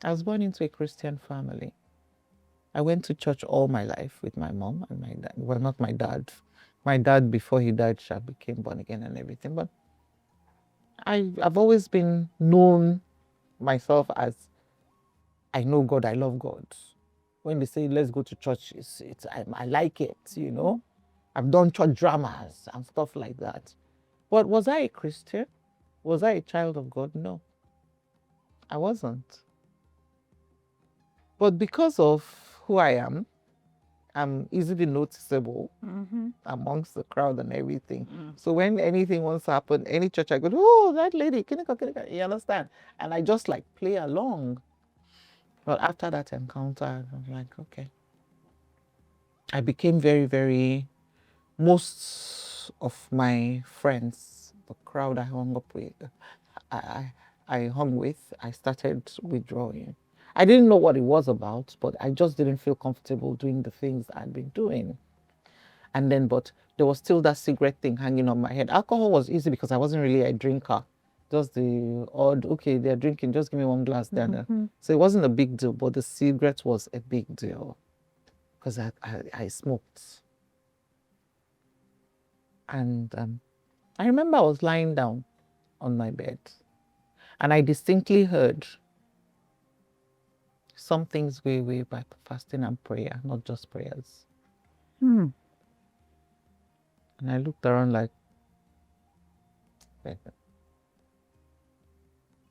I was born into a Christian family. I went to church all my life with my mom and my dad. Well, not my dad. My dad, before he died, became born again and everything. But I've always been known myself as, I know God, I love God. When they say, let's go to church, I like it, you know. I've done church dramas and stuff like that. But was I a Christian? Was I a child of God? No, I wasn't. But because of who I am, I'm easily noticeable amongst the crowd and everything. So when anything wants to happen, any church I go, oh, that lady, you understand? And I just like play along. But after that encounter, I'm like, okay. I became very, very, most of my friends, the crowd I hung up with, I hung with, I started withdrawing. I didn't know what it was about, but I just didn't feel comfortable doing the things I'd been doing. And then, but there was still that cigarette thing hanging on my head. Alcohol was easy because I wasn't really a drinker. Just the odd, okay, they're drinking, just give me one glass there. So it wasn't a big deal, but the cigarette was a big deal because I smoked. And I remember I was lying down on my bed and I distinctly heard some things go away by fasting and prayer, not just prayers. And I looked around like,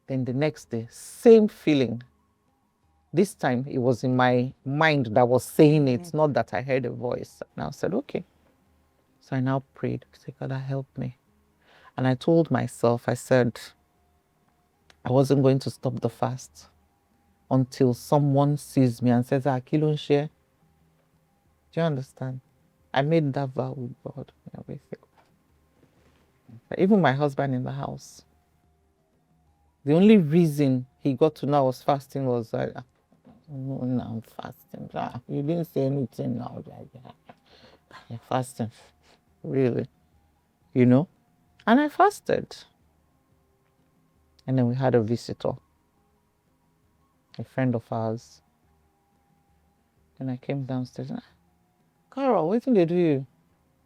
then the next day, same feeling. This time it was in my mind that was saying it, not that I heard a voice. And I said, okay. So I now prayed, say, God, help me. And I told myself, I said, I wasn't going to stop the fast until someone sees me and says, Kilon share. Do you understand? I made that vow with God and everything. But even my husband in the house, the only reason he got to know I was fasting was like, no, I'm fasting. You didn't say anything now. You're fasting. Really? You know? And I fasted. And then we had a visitor, a friend of ours. And I came downstairs. Carol, what did they do you?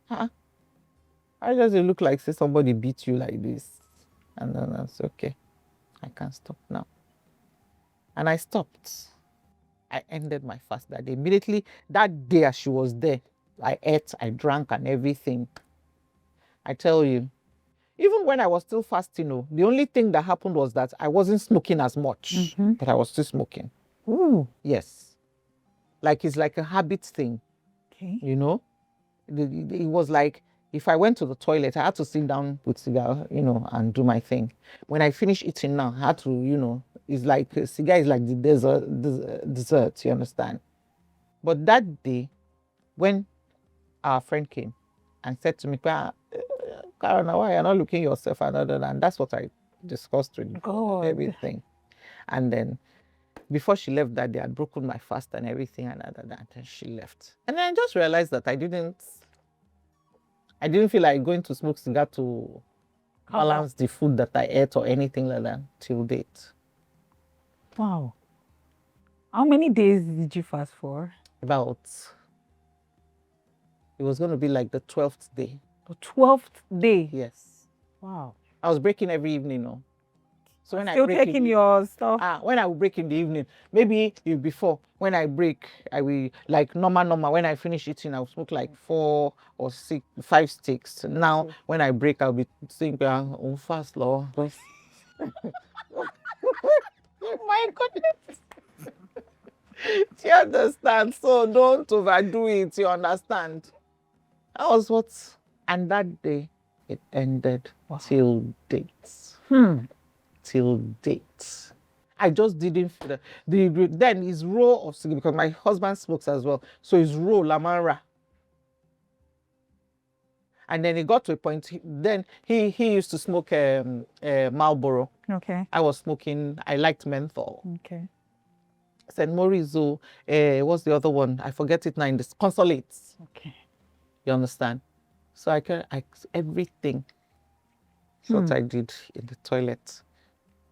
I just look like say somebody beat you like this. And then I said, okay, I can't stop now. And I stopped. I ended my fast that day. Immediately, that day as she was there, I ate, I drank and everything. I tell you, even when I was still fasting, the only thing that happened was that I wasn't smoking as much, but I was still smoking. Ooh. Yes. Like it's like a habit thing. Okay. You know? It was like, if I went to the toilet, I had to sit down with cigar, and do my thing. When I finish eating now, I had to, it's like, cigar is like the dessert, you understand? But that day, when our friend came and said to me, Karen, why you're not looking yourself? And that's what I discussed with God, everything. And then before she left that day, I'd broken my fast and everything and then she left. And then I just realized that I didn't feel like going to smoke cigar to balance the food that I ate or anything like that till date. Wow. How many days did you fast for? It was going to be like the 12th day. The 12th day? Yes. Wow. I was breaking every evening, So when still taking your stuff? When I will break in the evening, maybe before, when I break, I will, like normal, when I finish eating, I'll smoke like 4 or 5 sticks. Now, when I break, I'll be saying, oh, fast, Lord. My goodness. Do you understand? So don't overdo it, you understand? That was what, and that day, it ended till dates. Till date. I just didn't feel then his roll of cigarette, because my husband smokes as well. So his roll, Lamara. And then it got to a point, then he used to smoke Marlboro. Okay. I was smoking, I liked menthol. Okay. St. Morizo, what's the other one? I forget it now, in the consolates. Okay. You understand? So everything. That's what I did in the toilet.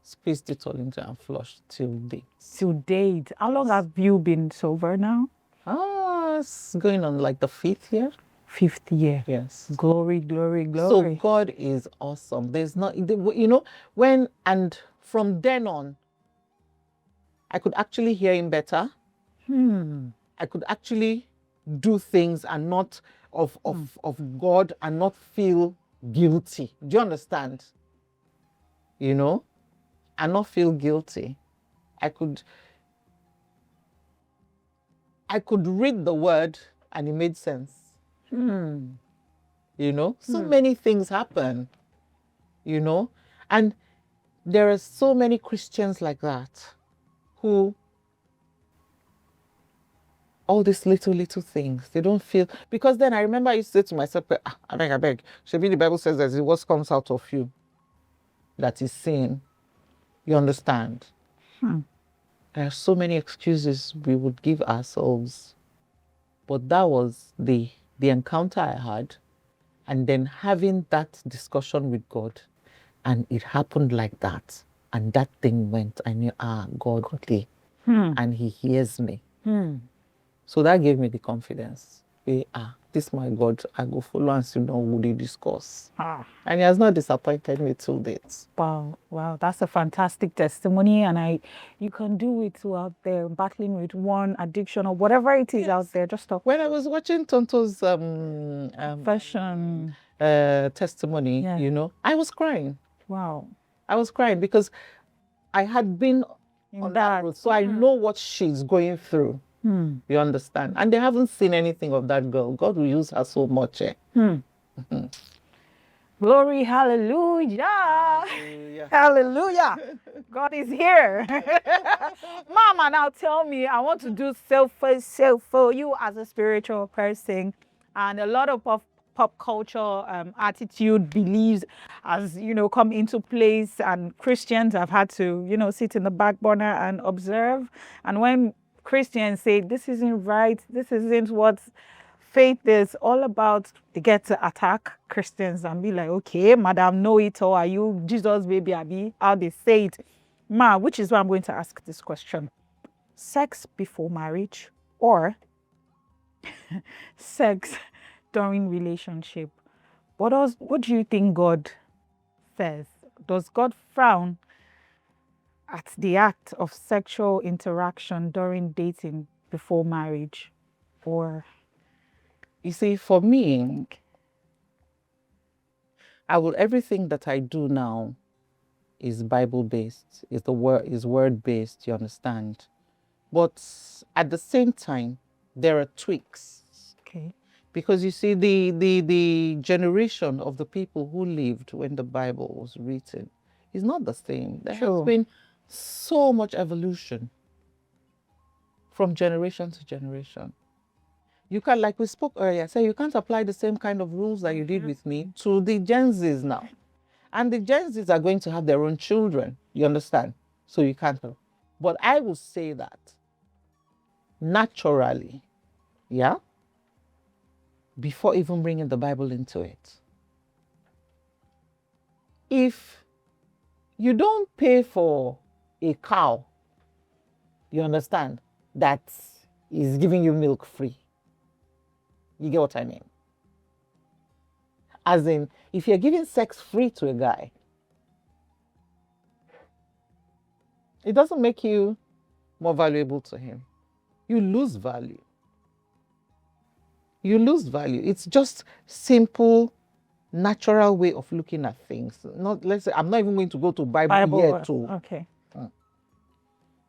Squeezed it all into and flushed till date. Till date. How long have you been sober now? It's going on like the 5th year. 5th year. Yes. Glory, glory, glory. So God is awesome. There's not, and from then on, I could actually hear him better. I could actually do things and not of God and not feel guilty. Do you understand? And not feel guilty. I could read the word and it made sense. So many things happen, and there are so many Christians like that who all these little things, they don't feel, because then I remember I used to say to myself, I beg, the Bible says that what comes out of you, that is sin. You understand? There are so many excuses we would give ourselves. But that was the encounter I had. And then having that discussion with God. And it happened like that. And that thing went. I knew, God, okay. And he hears me. So that gave me the confidence. This my God, I go follow and see what they discuss. And he has not disappointed me till date. Wow, that's a fantastic testimony, and you can do it too out there, battling with one addiction or whatever it is out there. Just talk. When I was watching Tonto's fashion testimony, I was crying. Wow. I was crying because I had been on that road, so I know what she's going through. You understand? And they haven't seen anything of that girl. God will use her so much. Glory, hallelujah. Hallelujah. God is here. Mama, now tell me, I want to do self for you as a spiritual person. And a lot of pop culture attitude, beliefs as, come into place. And Christians have had to, sit in the back burner and observe. And when Christians say this isn't right, this isn't what faith is all about, they get to attack Christians and be like, okay, madam, know it all. Are you Jesus baby? Abi? How they say it. Which is why I'm going to ask this question. Sex before marriage or sex during relationship? What do you think God says? Does God frown at the act of sexual interaction during dating before marriage? Or, you see, for me, everything that I do now is Bible based, is word based, you understand? But at the same time, there are tweaks. Okay. Because you see, the generation of the people who lived when the Bible was written is not the same. There has been so much evolution from generation to generation. You can, like we spoke earlier, say you can't apply the same kind of rules that you did with me to the Gen Zs now. And the Gen Zs are going to have their own children, you understand? So you can't. But I will say that naturally, before even bringing the Bible into it, if you don't pay for a cow, you understand, that is giving you milk free. You get what I mean? As in, if you're giving sex free to a guy, it doesn't make you more valuable to him. You lose value. You lose value. It's just simple, natural way of looking at things. Let's say, I'm not even going to go to Bible yet too. Okay.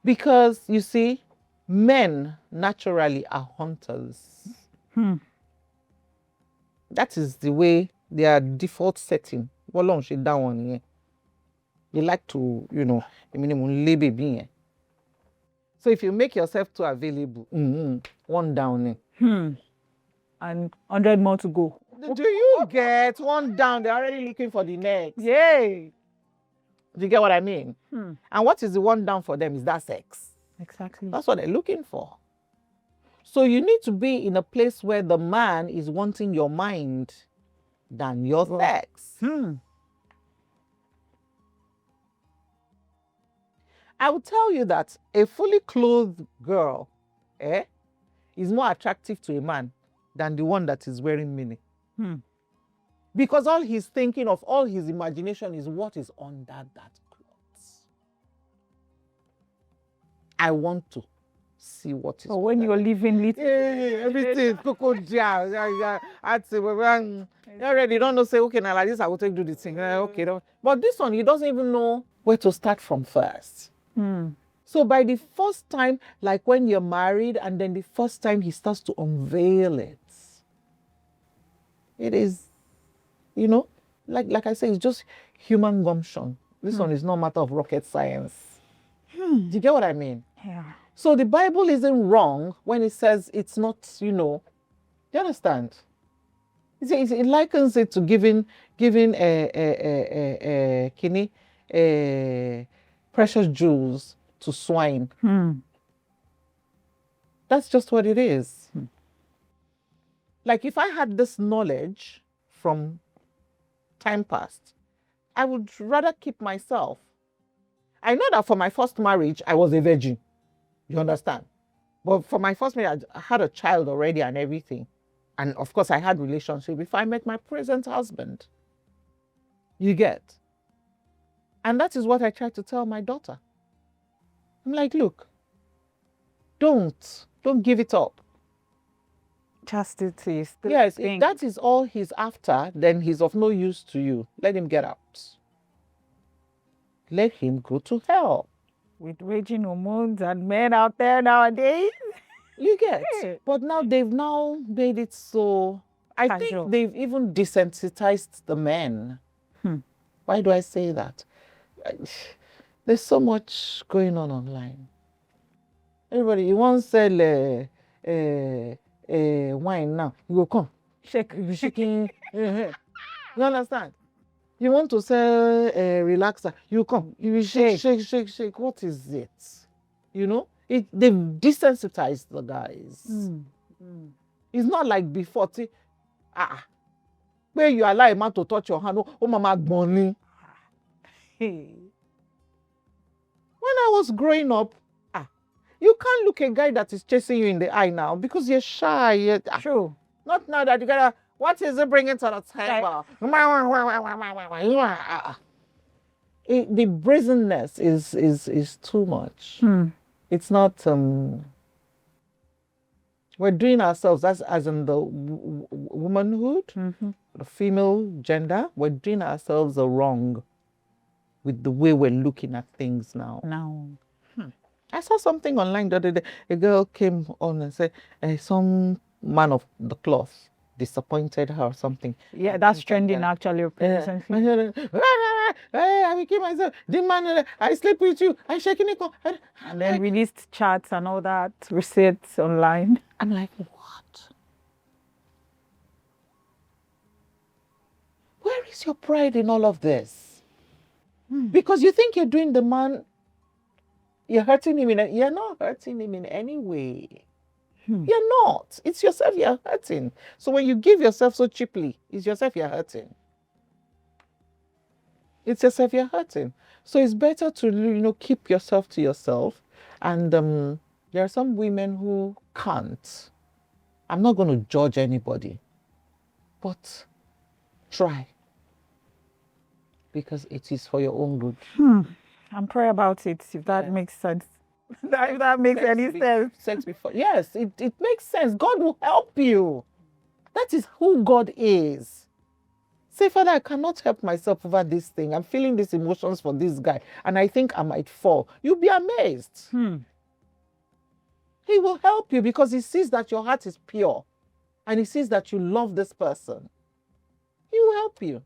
Because you see, men naturally are hunters. That is the way their default setting. That one here. You like to, baby. So if you make yourself too available, one down. And 100 more to go. Do you get one down? They're already looking for the next. Yay! Do you get what I mean? And what is the one down for them? Is that sex? Exactly. That's what they're looking for. So you need to be in a place where the man is wanting your mind than your sex. I will tell you that a fully clothed girl is more attractive to a man than the one that is wearing mini. Because all he's thinking of, all his imagination is what is under that clothes. I want to see what is. So when you're living little, everything, cocoa jar, you already don't know, say, okay, now like this, I will take do the thing. Okay, but this one, he doesn't even know where to start from first. So by the first time, like when you're married, and then the first time he starts to unveil it, it is, like I say, it's just human gumption. This one is not a matter of rocket science. Do you get what I mean? Yeah. So the Bible isn't wrong when it says it's not, do you understand? It likens it to giving precious jewels to swine. That's just what it is. Like if I had this knowledge from time past, I would rather keep myself. I know that for my first marriage, I was a virgin. You understand? But for my first marriage, I had a child already and everything. And of course, I had relationship before I met my present husband. You get? And that is what I try to tell my daughter. I'm like, look, don't give it up. Chastity is the Yes, thing. if that is all he's after, then he's of no use to you. Let him get out. Let him go to hell. With raging hormones and men out there nowadays. You get? But now they've made it so. I think they've even desensitized the men. Why do I say that? There's so much going on online. Everybody, you want to sell wine now, you go come. Shaking. You understand? You want to sell relaxer, you come. You will shake. What is it? They've desensitized the guys. It's not like before. Where you allow a man to touch your hand, oh mama gboni. When I was growing up, you can't look a guy that is chasing you in the eye now because you're shy. True. Not now that you gotta. What is it bringing to the table? The brazenness is too much. It's not. We're doing ourselves as in the womanhood, the female gender. We're doing ourselves a wrong with the way we're looking at things now. I saw something online the other day. A girl came on and said some man of the cloth disappointed her or something. Yeah, that's trending actually. I will kill myself. The man, I sleep with you. I shaking it. And then released chats and all that, receipts online. I'm like, what? Where is your pride in all of this? Because you think you're doing the man. You're hurting him you're not hurting him in any way. You're not. It's yourself you're hurting. So when you give yourself so cheaply, it's yourself you're hurting. It's yourself you're hurting. So it's better to, keep yourself to yourself. And there are some women who can't. I'm not going to judge anybody. But try. Because it is for your own good. And pray about it, if that makes sense. If that makes any sense. Sex before. Yes, it makes sense. God will help you. That is who God is. Say, Father, I cannot help myself over this thing. I'm feeling these emotions for this guy, and I think I might fall. You'll be amazed. He will help you because he sees that your heart is pure, and he sees that you love this person. He will help you.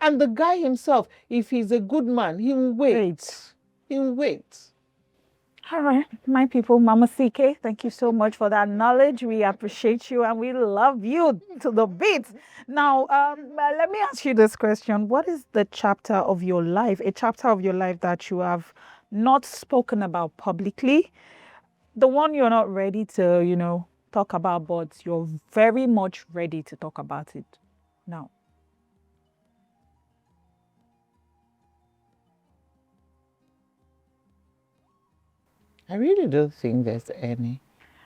And the guy himself, if he's a good man, he will wait. He will wait. All right, my people, Mama CK, thank you so much for that knowledge. We appreciate you and we love you to the beat. Now, let me ask you this question. What is the chapter of your life, a chapter of your life that you have not spoken about publicly? The one you're not ready to, talk about, but you're very much ready to talk about it now. I really don't think there's any.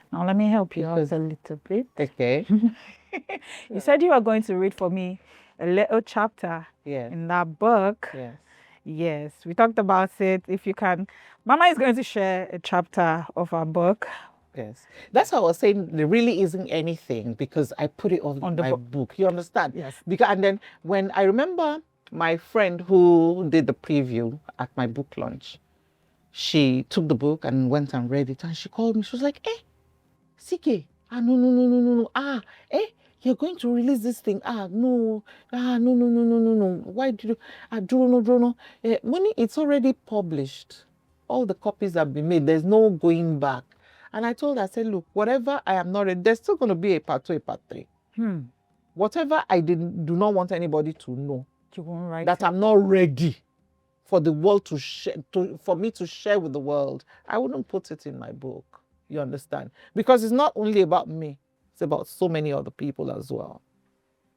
Now, let me help you out a little bit. Okay. You said you were going to read for me a little chapter in that book. Yes. Yes, we talked about it. If you can, Mama is going to share a chapter of our book. Yes. That's how I was saying there really isn't anything because I put it on my book. You understand? Yes. And then when I remember my friend who did the preview at my book launch, she took the book and went and read it and she called me. She was like, CK, no. You're going to release this thing. No. No. Why did you? Drono. Money, it's already published. All the copies have been made. There's no going back. And I told her, I said, look, whatever I am not ready, there's still going to be a part 2, a part 3. Whatever I do not want anybody to know, you won't write that I'm not ready for the world to share, for me to share with the world, I wouldn't put it in my book. You understand? Because it's not only about me, it's about so many other people as well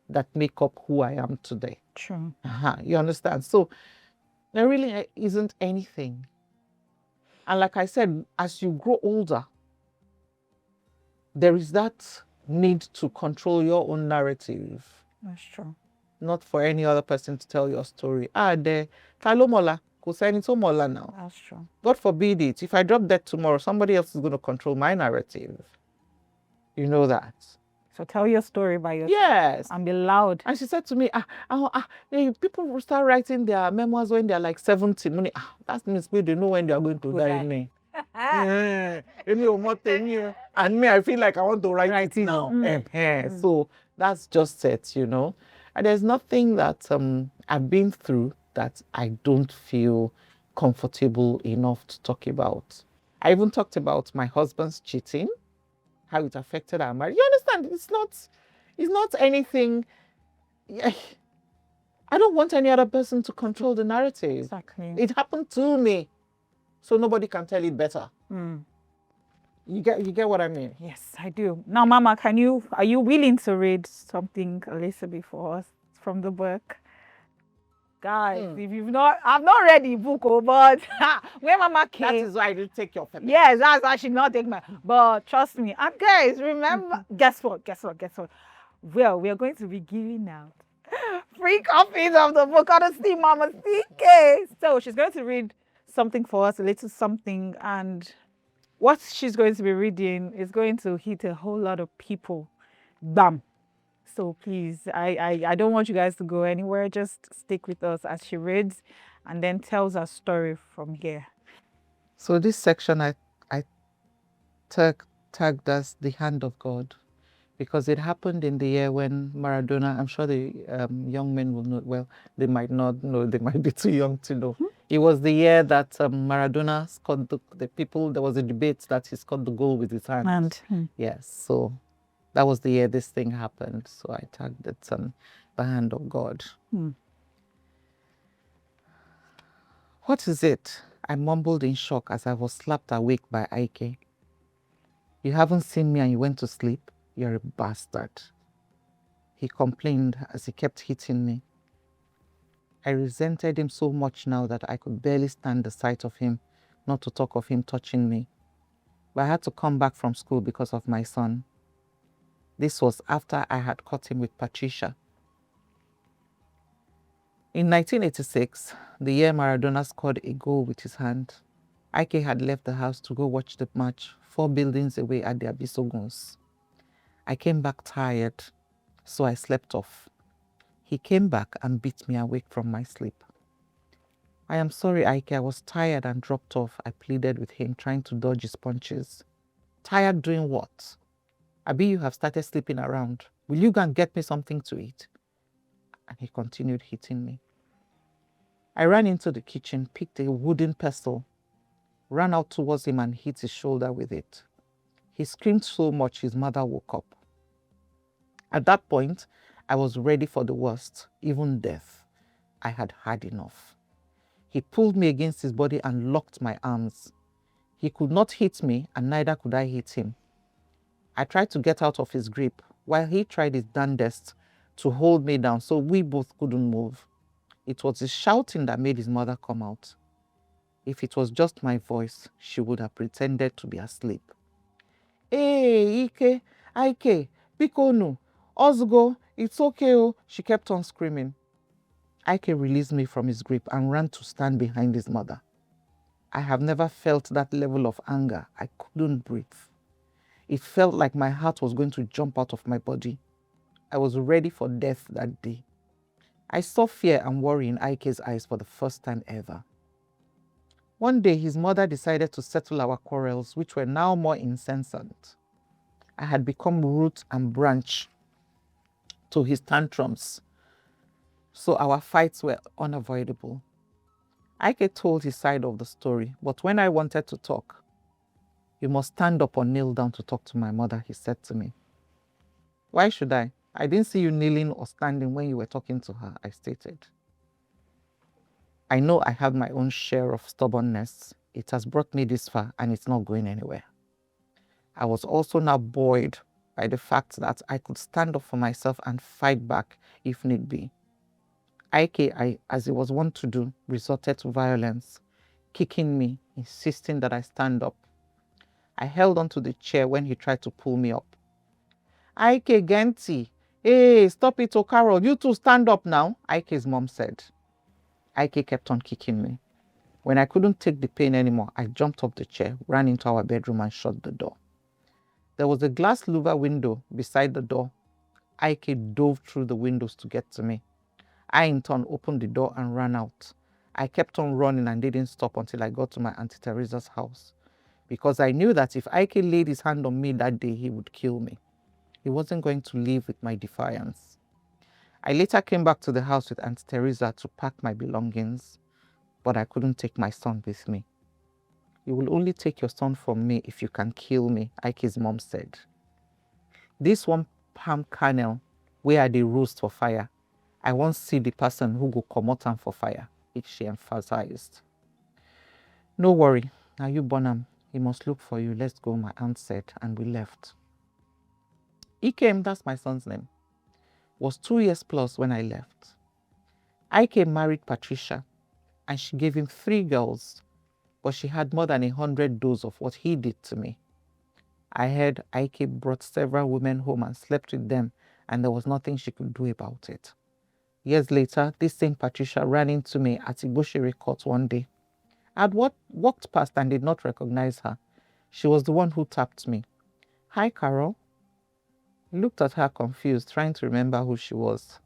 that make up who I am today. True. You understand? So there really isn't anything. And like I said, as you grow older, there is that need to control your own narrative. That's true. Not for any other person to tell your story. Talomola. Now. That's true. God forbid it. If I drop dead tomorrow, somebody else is going to control my narrative. You know that. So tell your story by yourself. Yes. And be loud. And she said to me, people will start writing their memoirs when they're like 70. That means they know when they're going to die. And me, I feel like I want to write it now. So that's just it, And there's nothing that I've been through that I don't feel comfortable enough to talk about. I even talked about my husband's cheating, how it affected our marriage. You understand? It's not anything. I don't want any other person to control the narrative. Exactly. It happened to me, so nobody can tell it better. You get what I mean? Yes, I do. Now, Mama, are you willing to read something a little bit for us from the book? Guys, if I've not read the book, but when Mama came, that is why I didn't take your paper. Yes, that's why she not take my. But trust me, and guys, remember, guess what? Well, we are going to be giving out free copies of the book on the Steam Mama CK. So she's going to read something for us, a little something, and what she's going to be reading is going to hit a whole lot of people. Bam. So please, I don't want you guys to go anywhere. Just stick with us as she reads and then tells her story from here. So this section I tagged as the hand of God because it happened in the year when Maradona, I'm sure the young men will know, well, they might not know, they might be too young to know. It was the year that Maradona scored there was a debate that he scored the goal with his hand. Yes, so that was the year this thing happened. So I tagged it the hand of God. What is it? I mumbled in shock as I was slapped awake by Ike. You haven't seen me and you went to sleep? You're a bastard. He complained as he kept hitting me. I resented him so much now that I could barely stand the sight of him, not to talk of him touching me. But I had to come back from school because of my son. This was after I had caught him with Patricia. In 1986, the year Maradona scored a goal with his hand, Ike had left the house to go watch the match 4 buildings away at the Abisoguns. I came back tired, so I slept off. He came back and beat me awake from my sleep. I am sorry, Ike, I was tired and dropped off. I pleaded with him, trying to dodge his punches. Tired doing what? Abi, you have started sleeping around. Will you go and get me something to eat? And he continued hitting me. I ran into the kitchen, picked a wooden pestle, ran out towards him and hit his shoulder with it. He screamed so much his mother woke up. At that point, I was ready for the worst, even death. I had had enough. He pulled me against his body and locked my arms. He could not hit me, and neither could I hit him. I tried to get out of his grip, while he tried his darndest to hold me down so we both couldn't move. It was his shouting that made his mother come out. If it was just my voice, she would have pretended to be asleep. Hey, Ike, Bikonu, Ozgo, it's okay, oh, she kept on screaming. Ike released me from his grip and ran to stand behind his mother. I have never felt that level of anger. I couldn't breathe. It felt like my heart was going to jump out of my body. I was ready for death that day. I saw fear and worry in Ike's eyes for the first time ever. One day, his mother decided to settle our quarrels, which were now more incessant. I had become root and branch to his tantrums, so our fights were unavoidable. Ike told his side of the story, but when I wanted to talk, "You must stand up or kneel down to talk to my mother," he said to me. "Why should I? I didn't see you kneeling or standing when you were talking to her," I stated. I know I have my own share of stubbornness. It has brought me this far and it's not going anywhere. I was also now buoyed by the fact that I could stand up for myself and fight back if need be. Ike, as he was wont to do, resorted to violence, kicking me, insisting that I stand up. I held onto the chair when he tried to pull me up. "Ike, Genti, hey, stop it, oh Carol, you two stand up now," Ike's mom said. Ike kept on kicking me. When I couldn't take the pain anymore, I jumped off the chair, ran into our bedroom and shut the door. There was a glass louver window beside the door. Ike dove through the windows to get to me. I in turn opened the door and ran out. I kept on running and didn't stop until I got to my Auntie Teresa's house, because I knew that if Ike laid his hand on me that day, he would kill me. He wasn't going to live with my defiance. I later came back to the house with Auntie Teresa to pack my belongings, but I couldn't take my son with me. "You will only take your son from me if you can kill me," Ike's mom said. "This one palm kernel where they roast for fire, I won't see the person who go comot am for fire," she emphasized. "No worry, now you born am. He must look for you. Let's go," my aunt said, and we left. Ikem, that's my son's name, was 2 years plus when I left. Ike married Patricia, and she gave him 3 girls, but she had more than 100 doses of what he did to me. I heard Ike brought several women home and slept with them, and there was nothing she could do about it. Years later, this same Patricia ran into me at Igboshire Court one day. I had walked past and did not recognize her. She was the one who tapped me. "Hi, Carol." I looked at her confused, trying to remember who she was.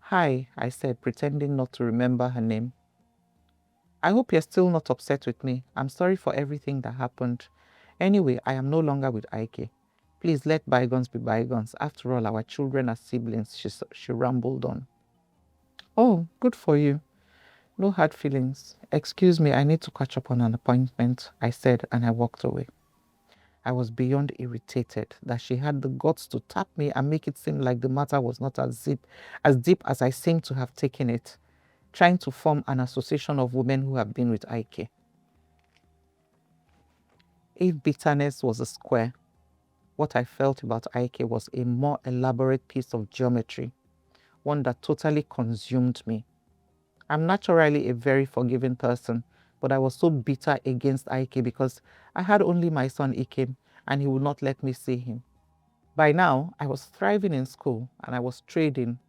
"Hi," I said, pretending not to remember her name. "I hope you're still not upset with me. I'm sorry for everything that happened. Anyway, I am no longer with Ike. Please let bygones be bygones. After all, our children are siblings," she rambled on. "Oh, good for you. No hard feelings. Excuse me, I need to catch up on an appointment," I said, and I walked away. I was beyond irritated that she had the guts to tap me and make it seem like the matter was not as deep as I seemed to have taken it, trying to form an association of women who have been with Ike. If bitterness was a square, what I felt about Ike was a more elaborate piece of geometry, one that totally consumed me. I'm naturally a very forgiving person, but I was so bitter against Ike because I had only my son Ikem, and he would not let me see him. By now, I was thriving in school and I was trading.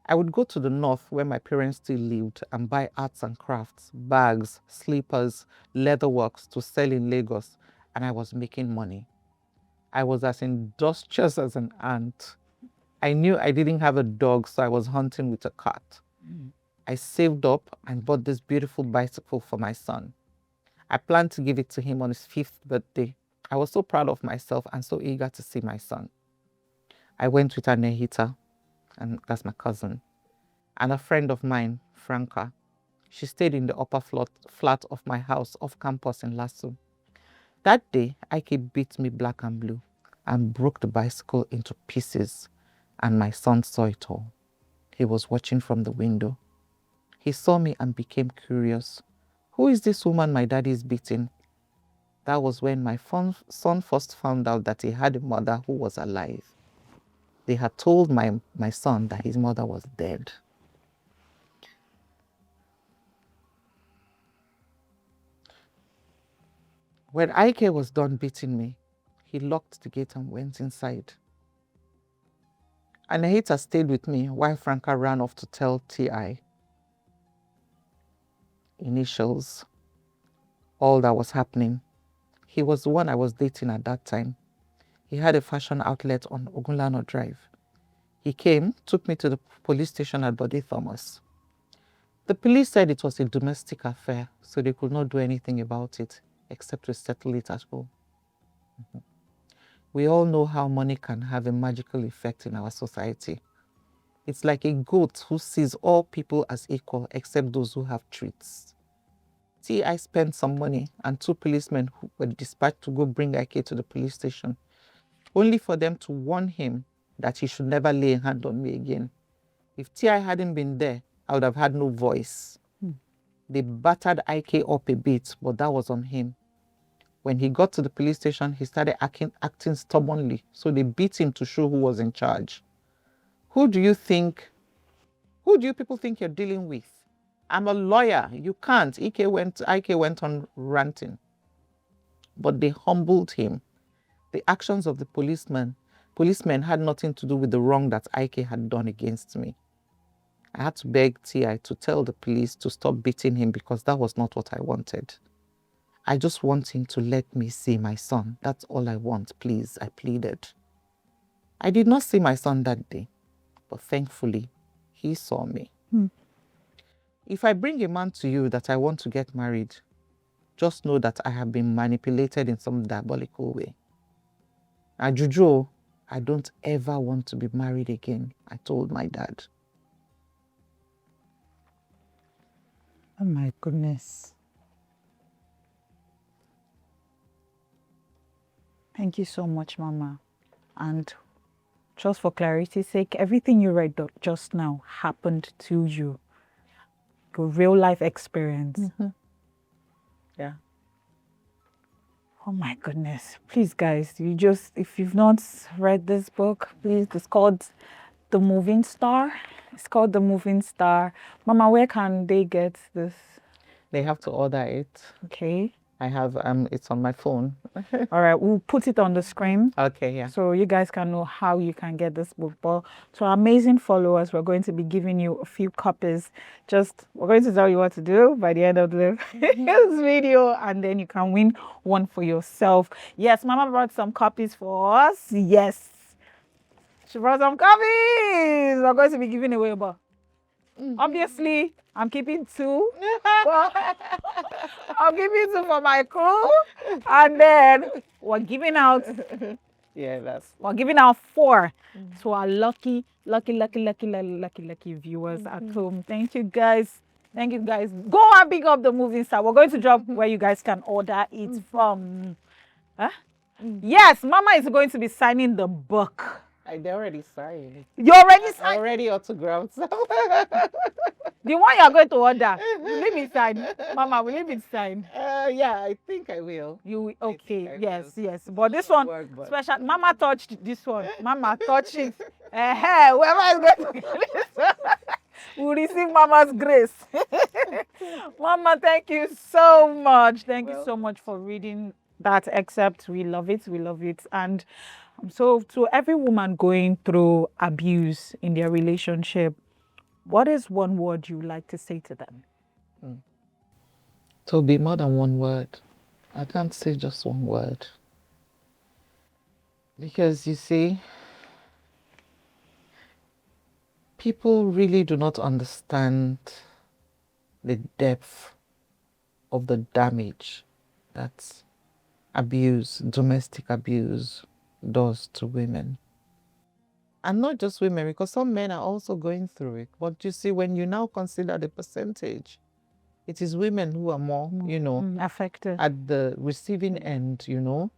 I would go to the north where my parents still lived and buy arts and crafts, bags, slippers, leatherworks to sell in Lagos, and I was making money. I was as industrious as an ant. I knew I didn't have a dog, so I was hunting with a cat. I saved up and bought this beautiful bicycle for my son. I planned to give it to him on his 5th birthday. I was so proud of myself and so eager to see my son. I went with Anehita, and that's my cousin, and a friend of mine, Franca. She stayed in the upper flat of my house off campus in Lasso. That day, Ike beat me black and blue and broke the bicycle into pieces, and my son saw it all. He was watching from the window. He saw me and became curious. Who is this woman my daddy is beating? That was when my son first found out that he had a mother who was alive. They had told my son that his mother was dead. When Ike was done beating me, he locked the gate and went inside. And Anahita stayed with me while Franca ran off to tell T.I. Initials, all that was happening. He was the one I was dating at that time. He had a fashion outlet on Ogunlano Drive. He came, took me to the police station at Bode Thomas. The police said it was a domestic affair, so they could not do anything about it, except to settle it at home. We all know how money can have a magical effect in our society. It's like a goat who sees all people as equal except those who have treats. T.I. spent some money and 2 policemen who were dispatched to go bring Ike to the police station, only for them to warn him that he should never lay a hand on me again. If T.I. hadn't been there, I would have had no voice. They battered Ike up a bit, but that was on him. When he got to the police station, he started acting stubbornly, so they beat him to show who was in charge. Who do you people think you're dealing with? I'm a lawyer. You can't. Ike went on ranting. But they humbled him. The actions of the policemen had nothing to do with the wrong that Ike had done against me. I had to beg T.I. to tell the police to stop beating him because that was not what I wanted. I just want him to let me see my son. That's all I want, please, I pleaded. I did not see my son that day, but thankfully, he saw me. If I bring a man to you that I want to get married, just know that I have been manipulated in some diabolical way. Juju, I don't ever want to be married again, I told my dad. Oh my goodness. Thank you so much, Mama. And just for clarity's sake, everything you read just now happened to you. Your real life experience. Yeah. Oh my goodness. Please, guys, if you've not read this book, please, it's called The Moving Star. It's called The Moving Star. Mama, where can they get this? They have to order it. Okay. I have, it's on my phone. All right, we'll put it on the screen. Okay, yeah. So you guys can know how you can get this book. But to our amazing followers, we're going to be giving you a few copies. We're going to tell you what to do by the end of this video, and then you can win one for yourself. Yes, Mama brought some copies for us. Yes, she brought some copies. We're going to be giving away, but obviously, I'm keeping 2. I'm giving 2 for my crew, and then we're giving out. We're giving out 4 to our lucky viewers at home. Thank you, guys. Thank you, guys. Go and pick up The Moving Star. We're going to drop where you guys can order it from. Yes, Mama is going to be signing the book. I already signed. You already signed? Already autographed. The one you are going to order, will it be signed? Mama, will it be signed? Yeah, I think I will. You okay? Yes. But this one, special. Mama touched this one. Mama touched it. Whoever is going to get this will receive Mama's grace. Mama, thank you so much. Thank you so much for reading that excerpt. We love it. And so to every woman going through abuse in their relationship, what is one word you like to say to them? To be more than one word. I can't say just one word. Because you see, people really do not understand the depth of the damage that domestic abuse does to women. And not just women, because some men are also going through it. But you see, when you now consider the percentage, It is women who are more, you know, affected at the receiving end, you know.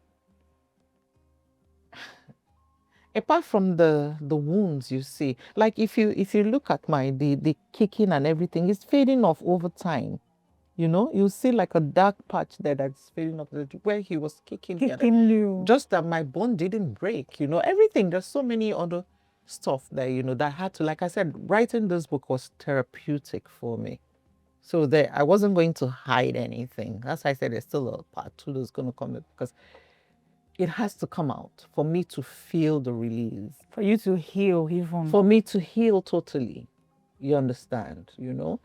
Apart from the wounds you see, like if you look at the kicking and everything, it's fading off over time. You know, you see like a dark patch there that's fading off where he was kicking you. Just that my bone didn't break, you know, everything. There's so many other stuff that, you know, that had to, like I said, writing this book was therapeutic for me. So there, I wasn't going to hide anything. As I said, there's still a part 2 that's going to come because it has to come out for me to feel the release. For you to heal even. For me to heal totally. You understand, you know?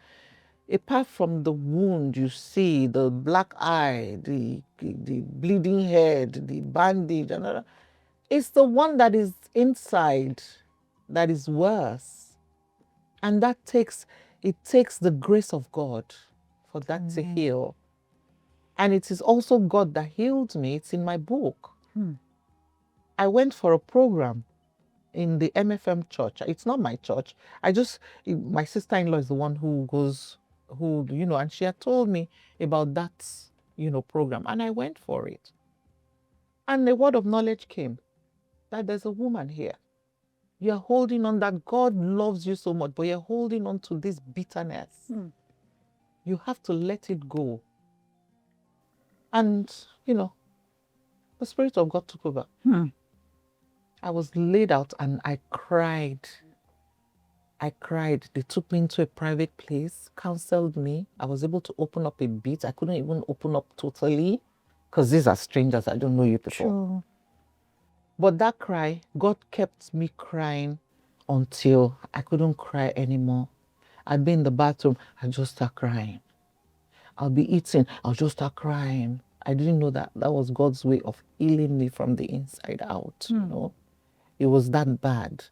Apart from the wound, you see the black eye, the bleeding head, the bandage, it's the one that is inside that is worse. And it takes the grace of God for that to heal. And it is also God that healed me. It's in my book. I went for a program in the MFM church. It's not my church. My sister-in-law is the one who goes, you know, and she had told me about that, you know, program. And I went for it. And the word of knowledge came that there's a woman here. You're holding on, that God loves you so much, but you're holding on to this bitterness. You have to let it go. And, you know, the Spirit of God took over. I was laid out and I cried. I cried. They took me into a private place, counseled me. I was able to open up a bit. I couldn't even open up totally because these are strangers. I don't know you people. Sure. But that cry, God kept me crying until I couldn't cry anymore. I'd be in the bathroom, I'd just start crying. I'll be eating, I'll just start crying. I didn't know that was God's way of healing me from the inside out, you know. It was that bad.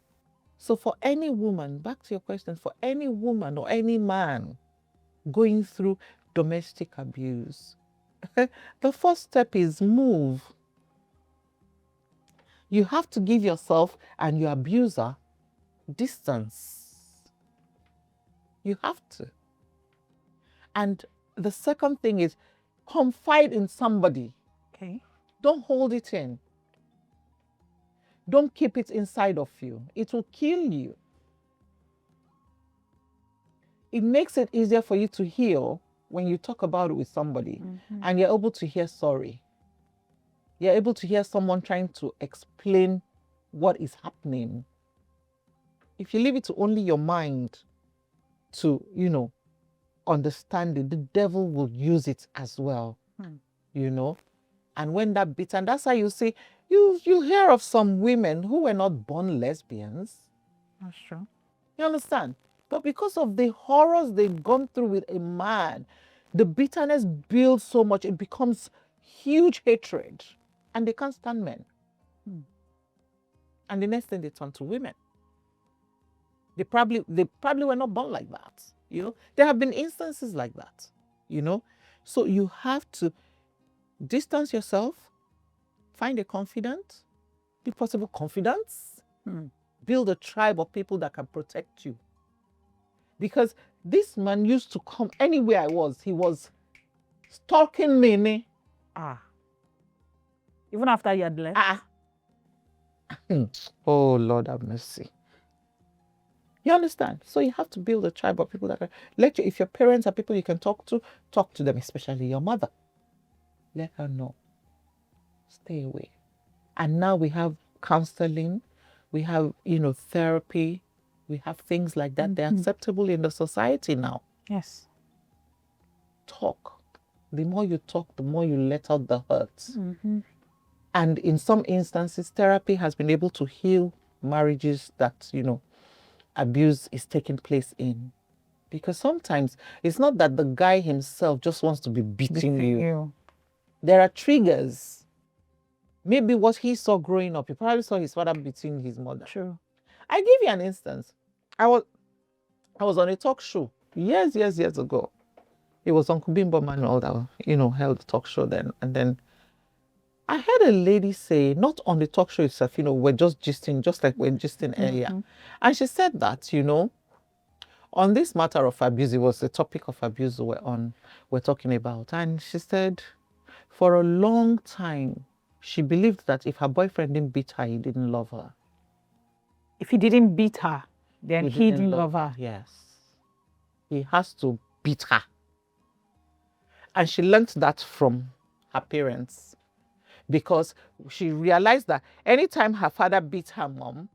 So for any woman, back to your question, for any woman or any man going through domestic abuse, the first step is move. You have to give yourself and your abuser distance. You have to. And the second thing is confide in somebody. Okay. Don't hold it in. Don't keep it inside of you. It will kill you. It makes it easier for you to heal when you talk about it with somebody and you're able to hear sorry. You're able to hear someone trying to explain what is happening. If you leave it to only your mind to, you know, understand it, the devil will use it as well, you know. And when that bit, and that's how you see, you hear of some women who were not born lesbians. That's true. You understand? But because of the horrors they've gone through with a man, the bitterness builds so much, it becomes huge hatred. And they can't stand men. And the next thing, they turn to women. They probably were not born like that. You know, there have been instances like that, you know. So you have to distance yourself, find a confidant, if possible, confidants, build a tribe of people that can protect you. Because this man used to come anywhere I was, he was stalking me. Even after you had left? Oh, Lord have mercy. You understand? So you have to build a tribe of people that can let you. If your parents are people you can talk to them, especially your mother. Let her know. Stay away. And now we have counseling, we have, you know, therapy, we have things like that. They're acceptable in the society now. Yes. Talk. The more you talk, the more you let out the hurts. And in some instances, therapy has been able to heal marriages that, you know, abuse is taking place in. Because sometimes it's not that the guy himself just wants to be beating you. There are triggers. Maybe what he saw growing up, he probably saw his father beating his mother. True. I give you an instance. I was on a talk show years ago. It was Uncle Bimbo Manuel that, you know, held the talk show then. And then I heard a lady say, not on the talk show itself, you know, we're just gisting, just like we're gisting earlier. And she said that, you know, on this matter of abuse, it was the topic of abuse we're talking about. And she said for a long time, she believed that if her boyfriend didn't beat her, he didn't love her. If he didn't beat her, then he didn't love her. Yes. He has to beat her. And she learned that from her parents, because she realized that anytime her father beat her mom,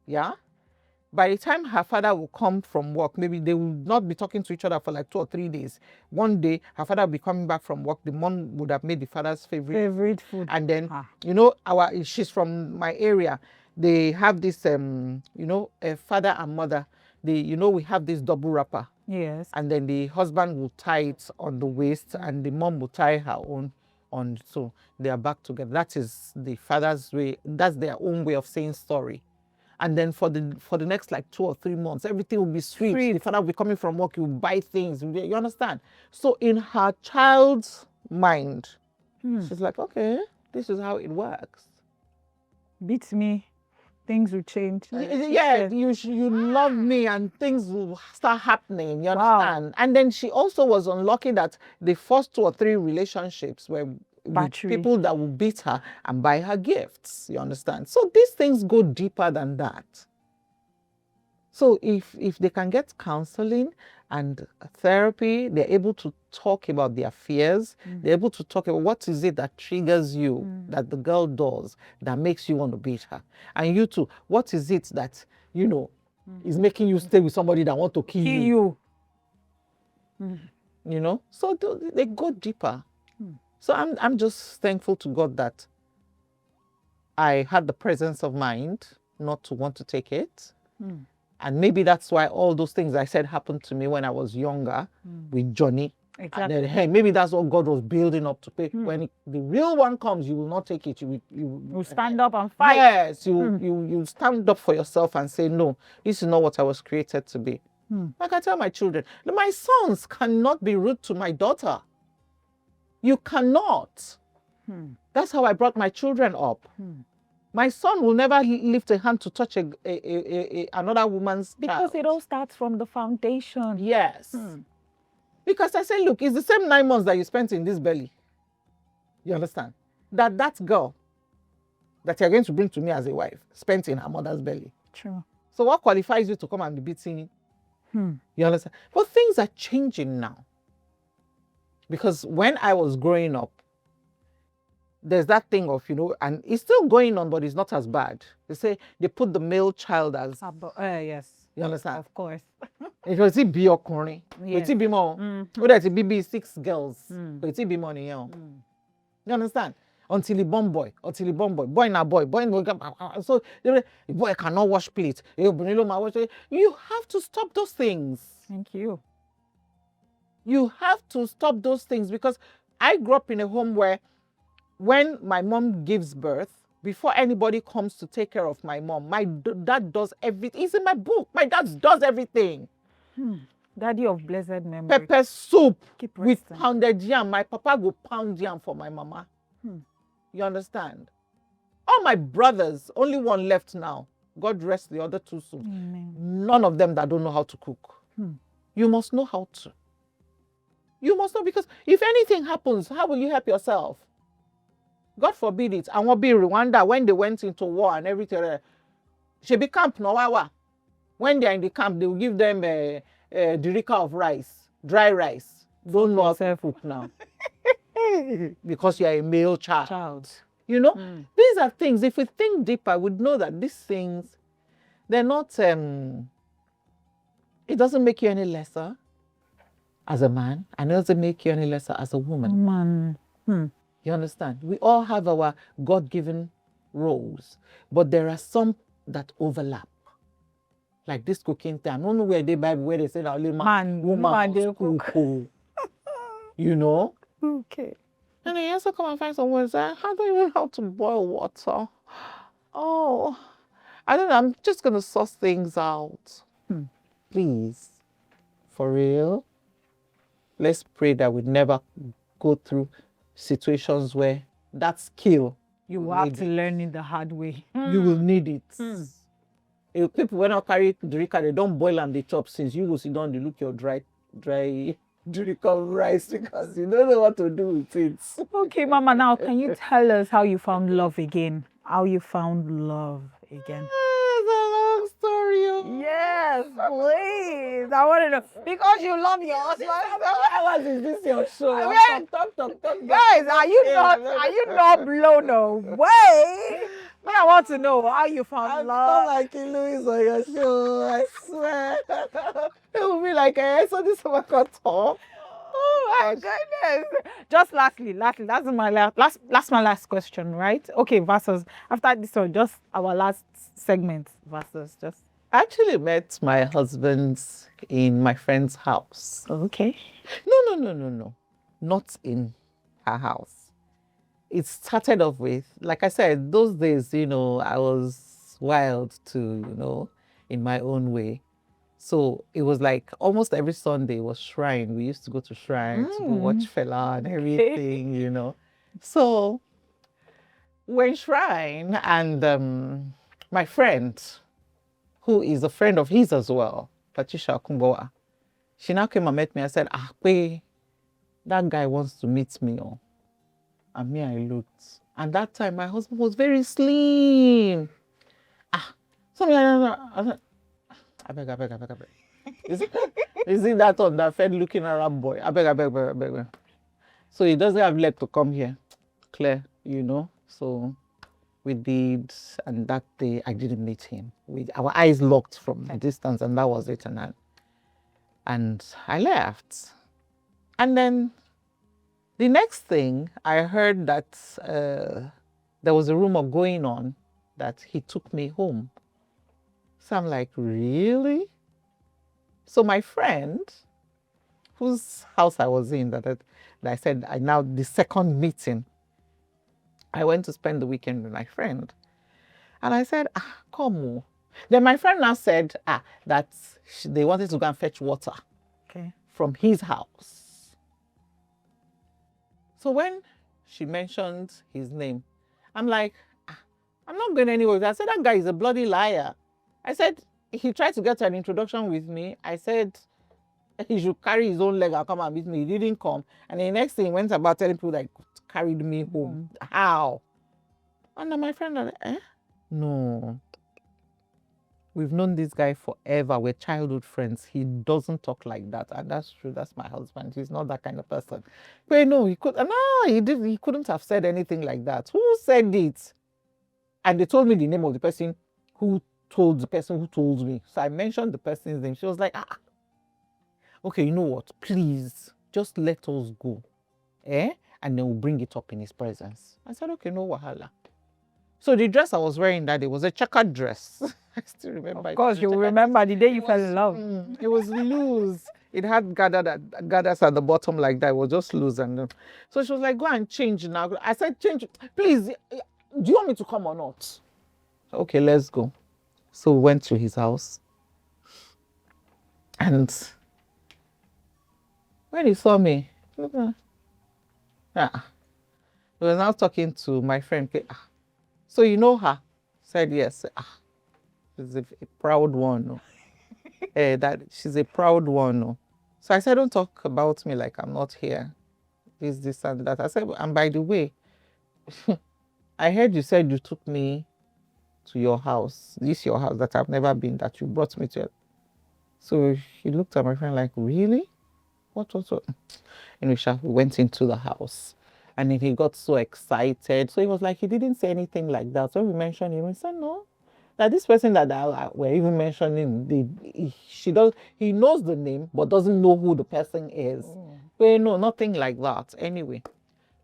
yeah, by the time her father will come from work, maybe they will not be talking to each other for like 2 or 3 days. One day, her father will be coming back from work. The mom would have made the father's favorite food. And then, you know, she's from my area. They have this, you know, a father and mother. We have this double wrapper. Yes. And then the husband will tie it on the waist, and the mom will tie her own on. So they are back together. That is the father's way. That's their own way of saying sorry. And then for the next like 2 or 3 months, everything will be sweet. The father will be coming from work, he will buy things. You understand? So in her child's mind, she's like, okay, this is how it works. Beats me, things will change. Yeah, you love me and things will start happening. You understand? Wow. And then she also was unlucky that the first 2 or 3 relationships were with people that will beat her and buy her gifts. You understand? So these things go deeper than that. So if they can get counseling and therapy, they're able to talk about their fears. They're able to talk about what is it that triggers you, that the girl does, that makes you want to beat her. And you too, what is it that, you know, is making you stay with somebody that want to kill you? You know? So they go deeper. So I'm just thankful to God that I had the presence of mind not to want to take it. And maybe that's why all those things I said happened to me when I was younger with Johnny. Exactly. And then, hey, maybe that's what God was building up to pay. When the real one comes, you will not take it. You will stand up and fight. Yes, you stand up for yourself and say, no, this is not what I was created to be. Like I tell my children, my sons cannot be rude to my daughter. You cannot. That's how I brought my children up. My son will never lift a hand to touch another woman's child. Because it all starts from the foundation. Yes. Because I say, look, it's the same 9 months that you spent in this belly. You understand? That girl that you're going to bring to me as a wife spent in her mother's belly. True. So what qualifies you to come and be beating? You understand? But things are changing now. Because when I was growing up, there's that thing of, you know, and it's still going on, but it's not as bad. They say they put the male child as... yes. You understand? Of course. It was it be okunrin. Yes. It be more. It be 6 girls. It be money. You understand? Until he born boy. Boy na boy. So the boy cannot wash plates. You have to stop those things. Thank you. You have to stop those things, because I grew up in a home where when my mom gives birth, before anybody comes to take care of my mom, my dad does everything. It's in my book. My dad does everything. Daddy of blessed memory. Pepper soup with pounded yam. My papa will pound yam for my mama. You understand? All my brothers, only one left now. God rest the other 2 souls. None of them that don't know how to cook. You must know how to. You must know, because if anything happens, how will you help yourself? God forbid it. And what be Rwanda, when they went into war and everything, she be camp no. When they're in the camp, they will give them a dirika of rice, dry rice. Don't know how to cook now. Because you are a male child. You know, these are things, if we think deeper, we'd know that these things, they're not, it doesn't make you any lesser as a man, and it doesn't make you any lesser as a woman. You understand? We all have our God-given roles, but there are some that overlap. Like this cooking thing. I don't know where they Bible where they say that only woman cook. You know? Okay. And they also come and find someone and say, how do you know how to boil water? Oh, I don't know. I'm just gonna suss things out. Please, for real. Let's pray that we never go through situations where that skill you have to learn it the hard way. You will need it. If people when I carry Durika, they don't boil and they chop since you go sit down, they look your dry Durika rice because you don't know what to do with it. Okay, Mama, now can you tell us how you found love again? How you found love again? It's a long story. Oh. Yes, please. I want to know because you love your husband. How hours is this your show? Talk. Guys, are you not blown away? I want to know how you found I'm love. not like Louis on your show, I swear. It will be like, so this one got top. Oh my goodness. Just lastly, that's my last question, right? Okay, versus after this one, just our last segment versus just I actually met my husband in my friend's house. okay. No. Not in her house. It started off with, like I said, those days, I was wild to, in my own way. So it was like almost every Sunday was shrine. We used to go to shrine to go watch fella and everything. So when shrine and my friend, who is a friend of his as well, Patricia Kumboa, she now came and met me and said, wait, that guy wants to meet me. Oh. And me, I looked. And that time, my husband was very slim. So I beg. Is it that on that fed looking Arab boy? I beg. So he doesn't have leg to come here. Clear, So we did, and that day I didn't meet him. Our eyes locked from a distance, and that was it. And I left. And then the next thing, I heard that there was a rumor going on that he took me home. So I'm like, really? So my friend, whose house I was in, that I said, the second meeting, I went to spend the weekend with my friend. And I said, come on. Then my friend now said that they wanted to go and fetch water from his house. So when she mentioned his name, I'm like, I'm not going anywhere. I said, that guy is a bloody liar. I said, he tried to get an introduction with me. I said, he should carry his own leg and come and meet me. He didn't come. And the next thing, he went about telling people that he carried me home. How? And then my friend was like, no. We've known this guy forever. We're childhood friends. He doesn't talk like that. And that's true. That's my husband. He's not that kind of person. But no, he couldn't have said anything like that. Who said it? And they told me the name of the person who told the person who told me. So I mentioned the person's name. She was like, okay, you know what? Please, just let us go. And then we'll bring it up in his presence. I said, okay, no wahala. So the dress I was wearing that day was a checkered dress. I still remember. Of course, you remember the day you fell in love. It was loose. It had gathers at the bottom like that. It was just loose. And so she was like, go and change now. I said, change. Please, do you want me to come or not? Okay, let's go. So we went to his house. And when he saw me, he was now talking to my friend. So you know her? Said yes. She's a proud one. No? That she's a proud one. No? So I said, don't talk about me like I'm not here. This and that. I said, and by the way, I heard you said you took me to your house. This your house that I've never been, that you brought me to. So he looked at my friend like, really? What? And we went into the house. And then he got so excited. So he was like, he didn't say anything like that. So we mentioned him. He said, no. That this person that we're even mentioning, he knows the name, but doesn't know who the person is. But no, nothing like that. Anyway,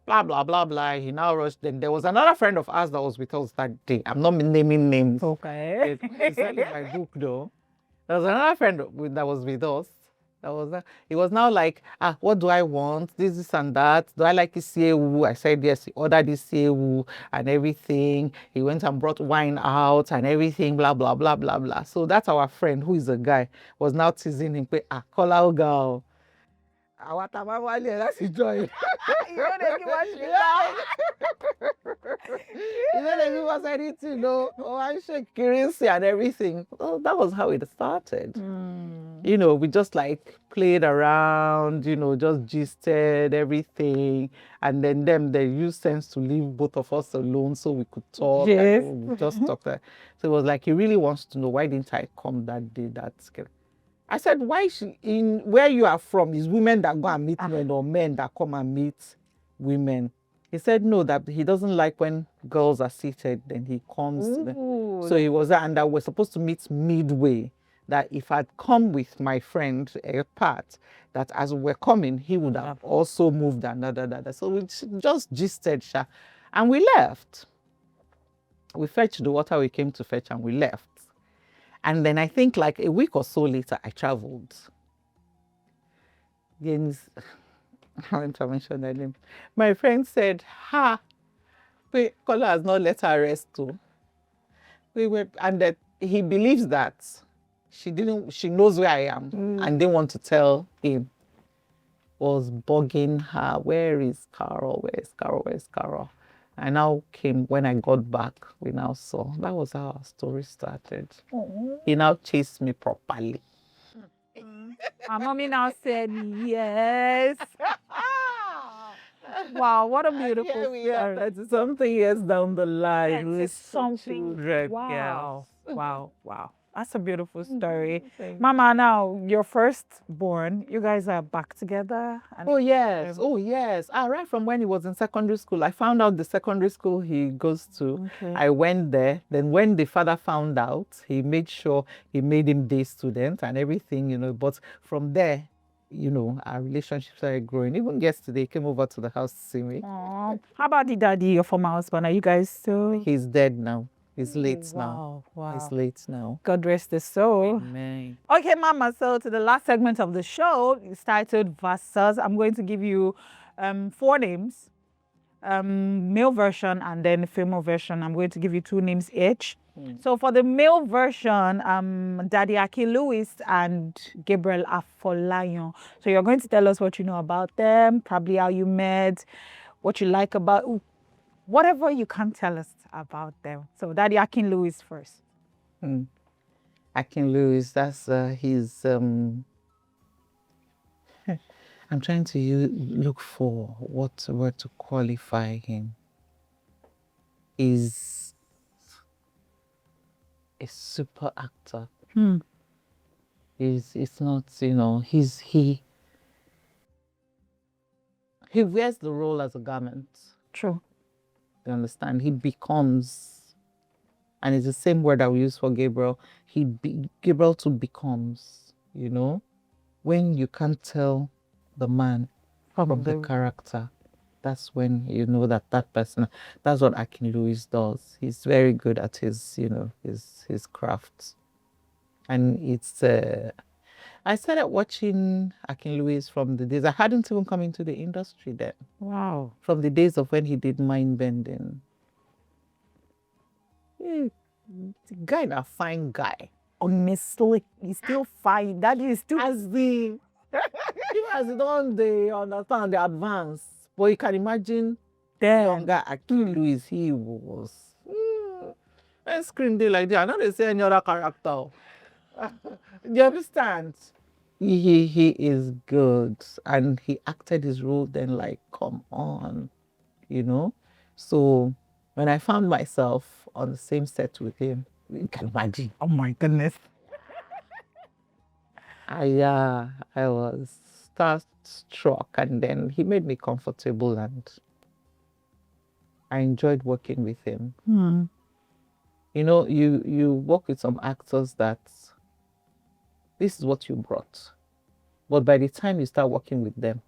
blah, blah, blah, blah. He now rushed. Then there was another friend of ours that was with us that day. I'm not naming names. Okay. It's in my book, though. There was another friend that was with us. He was now like, what do I want? This and that. Do I like this sewu? I said yes. He ordered this sewu and everything. He went and brought wine out and everything, blah, blah, blah, blah, blah. So that's our friend, who is a guy, was now teasing him, call out girl. Our Tamawali, that's a joy. You know they give us Yeah. You know, they give us anything, no. Oh, I shake currency and everything. Oh, that was how it started. You know, we just like played around, you know, just gisted everything. And then they used sense to leave both of us alone so we could talk. Yes. And we just talked. So it was like, he really wants to know, why didn't I come that day? I said, why in where you are from is women that go and meet men or men that come and meet women? He said no, that he doesn't like when girls are seated, then he comes. So he was, and that we're supposed to meet midway. That if I'd come with my friend part, that as we're coming, he would have also moved and So we just gisted, and we left. We fetched the water we came to fetch, and we left. And then I think like a week or so later, I traveled. Then, I want to mention that name. My friend said, Kola has not let her rest too. And that he believes that she knows where I am and didn't want to tell him. Was bugging her, where is Carol? Where is Carol? Where is Carol? I now came, when I got back, we now saw. That was how our story started. He now chased me properly. My mommy now said yes. Wow, what a beautiful story. That's something years down the line. That's something. Children. Wow. Yes. Wow. That's a beautiful story. Mama, now your firstborn, you guys are back together. Oh yes. Right from when he was in secondary school, I found out the secondary school he goes to. Okay. I went there. Then when the father found out, he made sure he made him day student and everything, you know. But from there, you know, our relationship started growing. Even yesterday, he came over to the house to see me. Aww. How about the daddy, your former husband? Are you guys still? He's dead now. He's late now. Wow. He's late now. God rest his soul. Amen. Okay, Mama, so to the last segment of the show, it's titled Versus. I'm going to give you 4 names, male version and then female version. I'm going to give you 2 names each. So for the male version, Daddy Aki Lewis and Gabriel Afolayan. So you're going to tell us what you know about them, probably how you met, what you like about, whatever you can tell us about them. So Daddy Akin Lewis first. Akin Lewis, that's his. I'm trying to look for what word to qualify him. Is a super actor. It's not, you know, he wears the role as a garment. True. You understand? He becomes, and it's the same word that we use for Gabriel. Gabriel too becomes, you know, when you can't tell the man from the character, that's when you know that person. That's what Akin Lewis does. He's very good at his, you know, his craft, and it's. I started watching Akin Lewis from the days I hadn't even come into the industry then. Wow. From the days of when he did Mind Bending. The guy, a fine guy. Honestly, he's still fine. That is still As the as the don't they understand the advance. But you can imagine there. younger Akin Lewis, he was. When screen day like that, I know they say any other character. Do you understand? He is good, and he acted his role then like, come on, you know. So when I found myself on the same set with him, you can imagine. Oh my goodness. I was starstruck, and then he made me comfortable, and I enjoyed working with him. You know, you work with some actors that this is what you brought. But by the time you start working with them,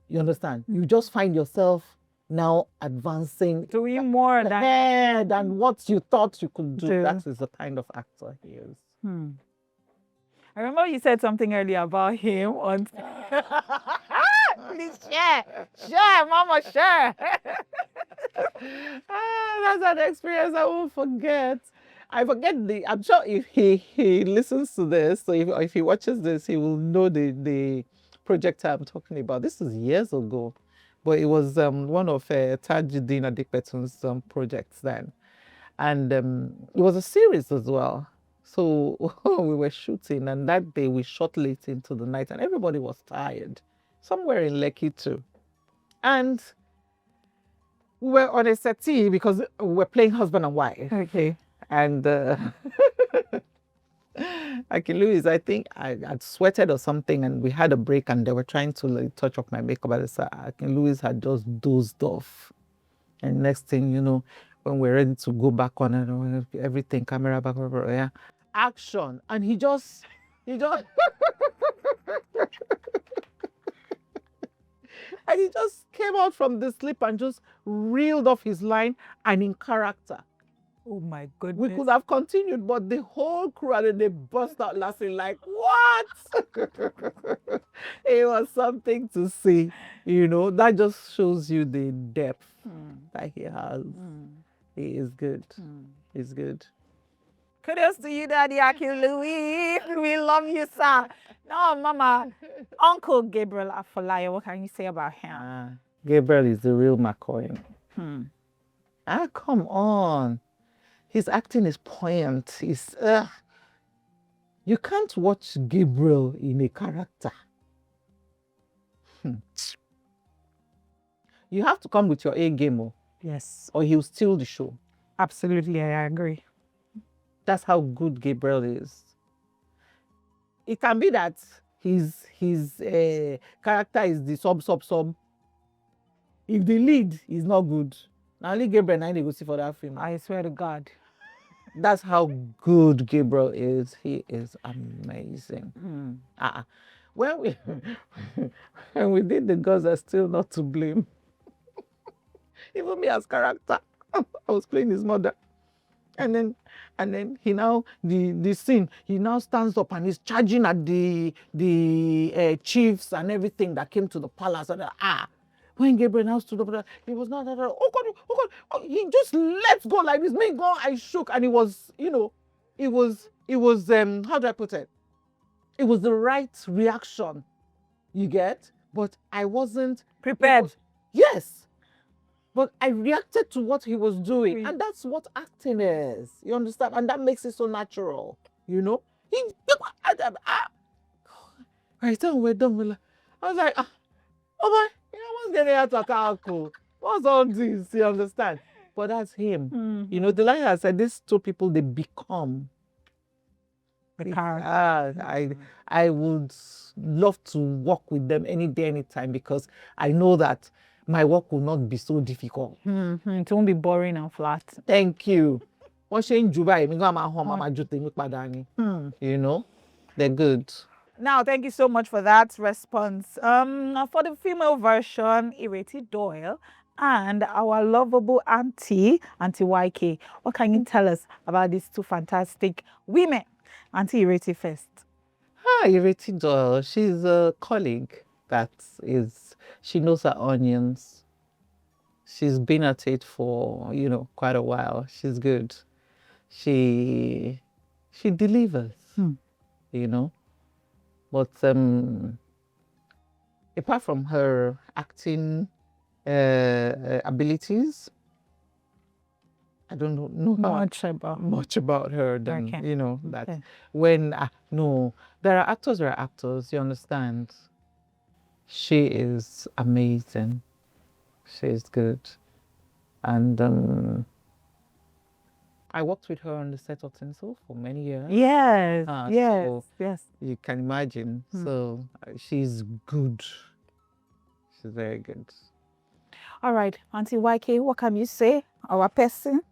you understand? You just find yourself now advancing. Doing more than what you thought you could do. That is the kind of actor he is. I remember you said something earlier about him on... Please share, Mama, share. That's an experience I won't forget. I forget I'm sure if he listens to this, so if he watches this, he will know the project I'm talking about. This is years ago, but it was one of Tajuddin Adikbetun's projects then. And it was a series as well. So we were shooting, and that day we shot late into the night, and everybody was tired, somewhere in Lekki too. And we were on a settee because we were playing husband and wife. Okay. And Akin Louis, I think I had sweated or something, and we had a break, and they were trying to like, touch up my makeup. And Akin Louis had just dozed off. And next thing you know, when we're ready to go back on and everything, camera back, yeah, action. And he just and he just came out from the sleep and just reeled off his line and in character. Oh my goodness. We could have continued, but the whole crew and they burst out laughing like, what? It was something to see, you know. That just shows you the depth that he has. He is good. He's good. Kudos to you, Daddy Akin Louis. We love you, sir. No, Mama. Uncle Gabriel Afolayo, what can you say about him? Gabriel is the real McCoy. Come on. His acting is poignant. You can't watch Gabriel in a character. You have to come with your A game, Yes. or he'll steal the show. Absolutely, I agree. That's how good Gabriel is. It can be that his character is the sub. If the lead is not good, now only Gabriel and I go see for that film. I swear to God. That's how good Gabriel is. He is amazing. When we did The Girls Are Still Not to Blame, even me as character, I was playing his mother. And then he now, the scene, he now stands up and he's charging at the chiefs and everything that came to the palace. And when Gabriel now stood up, he was not, oh God, he just let go like this. Me go, I shook, and it was, you know, it was how do I put it? It was the right reaction, you get, but I wasn't prepared. Yes. But I reacted to what he was doing. And that's what acting is. You understand? And that makes it so natural. You know? By the time we're done, I was like, oh my, you know, what's getting out of Kako? What's all this? You understand? But that's him. You know, like I said, these two people, they become the character. I would love to work with them any day, anytime, because I know that my work will not be so difficult. It won't be boring and flat. Thank you. You know, they're good. Now, thank you so much for that response. For the female version, Ireti Doyle and our lovable Auntie YK. What can you tell us about these two fantastic women? Auntie Ireti first. Ireti Doyle, she's a colleague she knows her onions. She's been at it for, you know, quite a while. She's good. She delivers, you know. But apart from her acting abilities, I don't know much about her. Then okay. You know that when no, there are actors. You understand? She is amazing. She is good, and I worked with her on the set of Tinsel for many years. Yes, so yes. You can imagine. So she's good. She's very good. All right, Auntie YK, what can you say? Our person.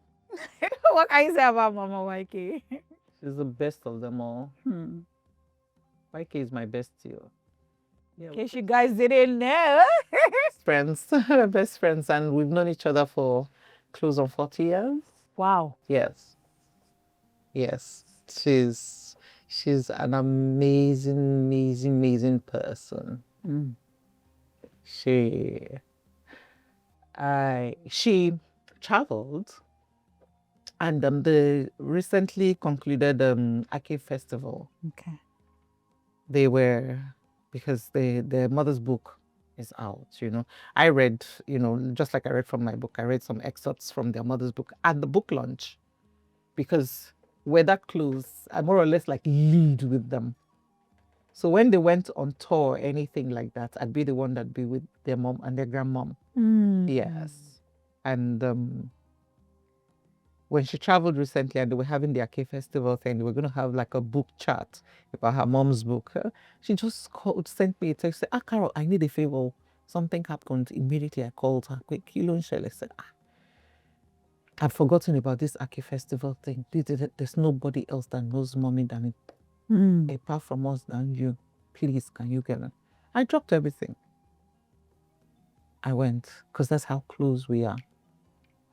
What can you say about Mama YK? She's the best of them all. YK is my bestie. In case you guys didn't know. Best friends, and we've known each other for close on 40 years. Wow. Yes. She's an amazing person. She traveled, and the recently concluded Ake Festival. Okay. They were because their mother's book is out, I read, just like I read from my book, I read some excerpts from their mother's book at the book launch, because we're that close. I more or less like lead with them. So when they went on tour or anything like that, I'd be the one that'd be with their mom and their grandmom. Yes. And when she traveled recently and they were having their K festival thing, they were going to have like a book chat about her mom's book. She just sent me a text, said, Carol, I need a favor. Something happened. Immediately I called her. Quick, I said, I've forgotten about this Aki festival thing. There's nobody else that knows mommy than it. Apart from us than you. Please, can you get her? I dropped everything. I went, because that's how close we are.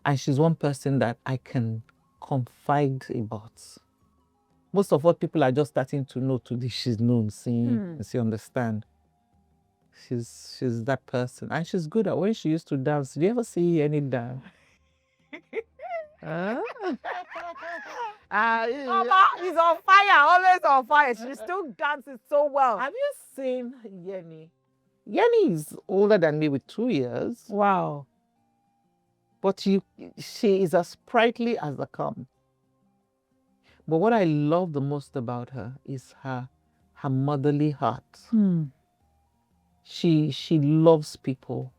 And she's one person that I can confide about. Most of what people are just starting to know today, she's known, she understand. She's that person. And she's good at when she used to dance. Do you ever see any dance? Mama is on fire, always on fire. She still dances so well. Have you seen Yenny? Yenny is older than me with 2 years. Wow. But she is as sprightly as they come. But what I love the most about her is her motherly heart. She loves people.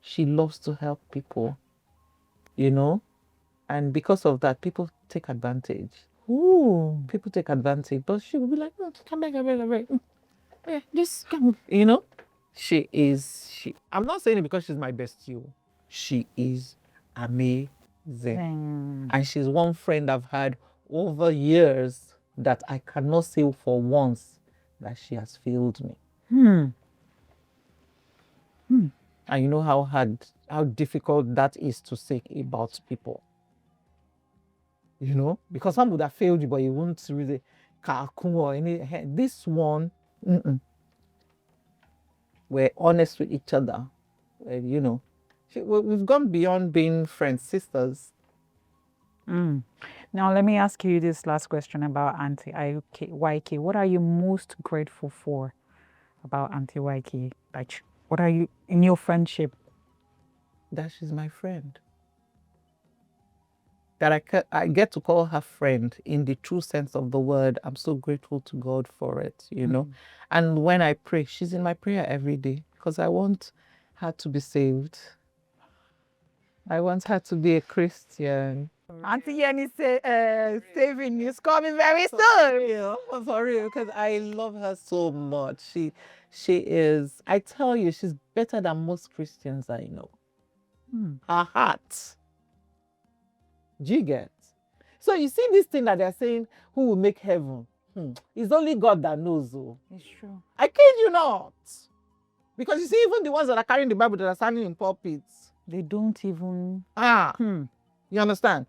She loves to help people, and because of that, people take advantage. People take advantage, but she will be like, come back. Yeah, just come. I'm not saying it because she's my bestie. She is amazing. And she's one friend I've had over years that I cannot say for once that she has failed me. And you know how difficult that is to say about people. Because some would have failed you, but you won't really or any. This one, we're honest with each other. We've gone beyond being friends, sisters. Now, let me ask you this last question about Auntie YK. What are you most grateful for about Auntie YK? Like, what are you in your friendship? That she's my friend. That I get to call her friend in the true sense of the word. I'm so grateful to God for it, And when I pray, she's in my prayer every day because I want her to be saved. I want her to be a Christian. Auntie Yenny saving is coming very soon. For real, because I love her so much. She is, I tell you, she's better than most Christians I know. Her heart. Do you get? So you see this thing that they're saying, who will make heaven? It's only God that knows. It's true. I kid you not. Because you see, even the ones that are carrying the Bible that are standing in pulpits, they don't even... You understand?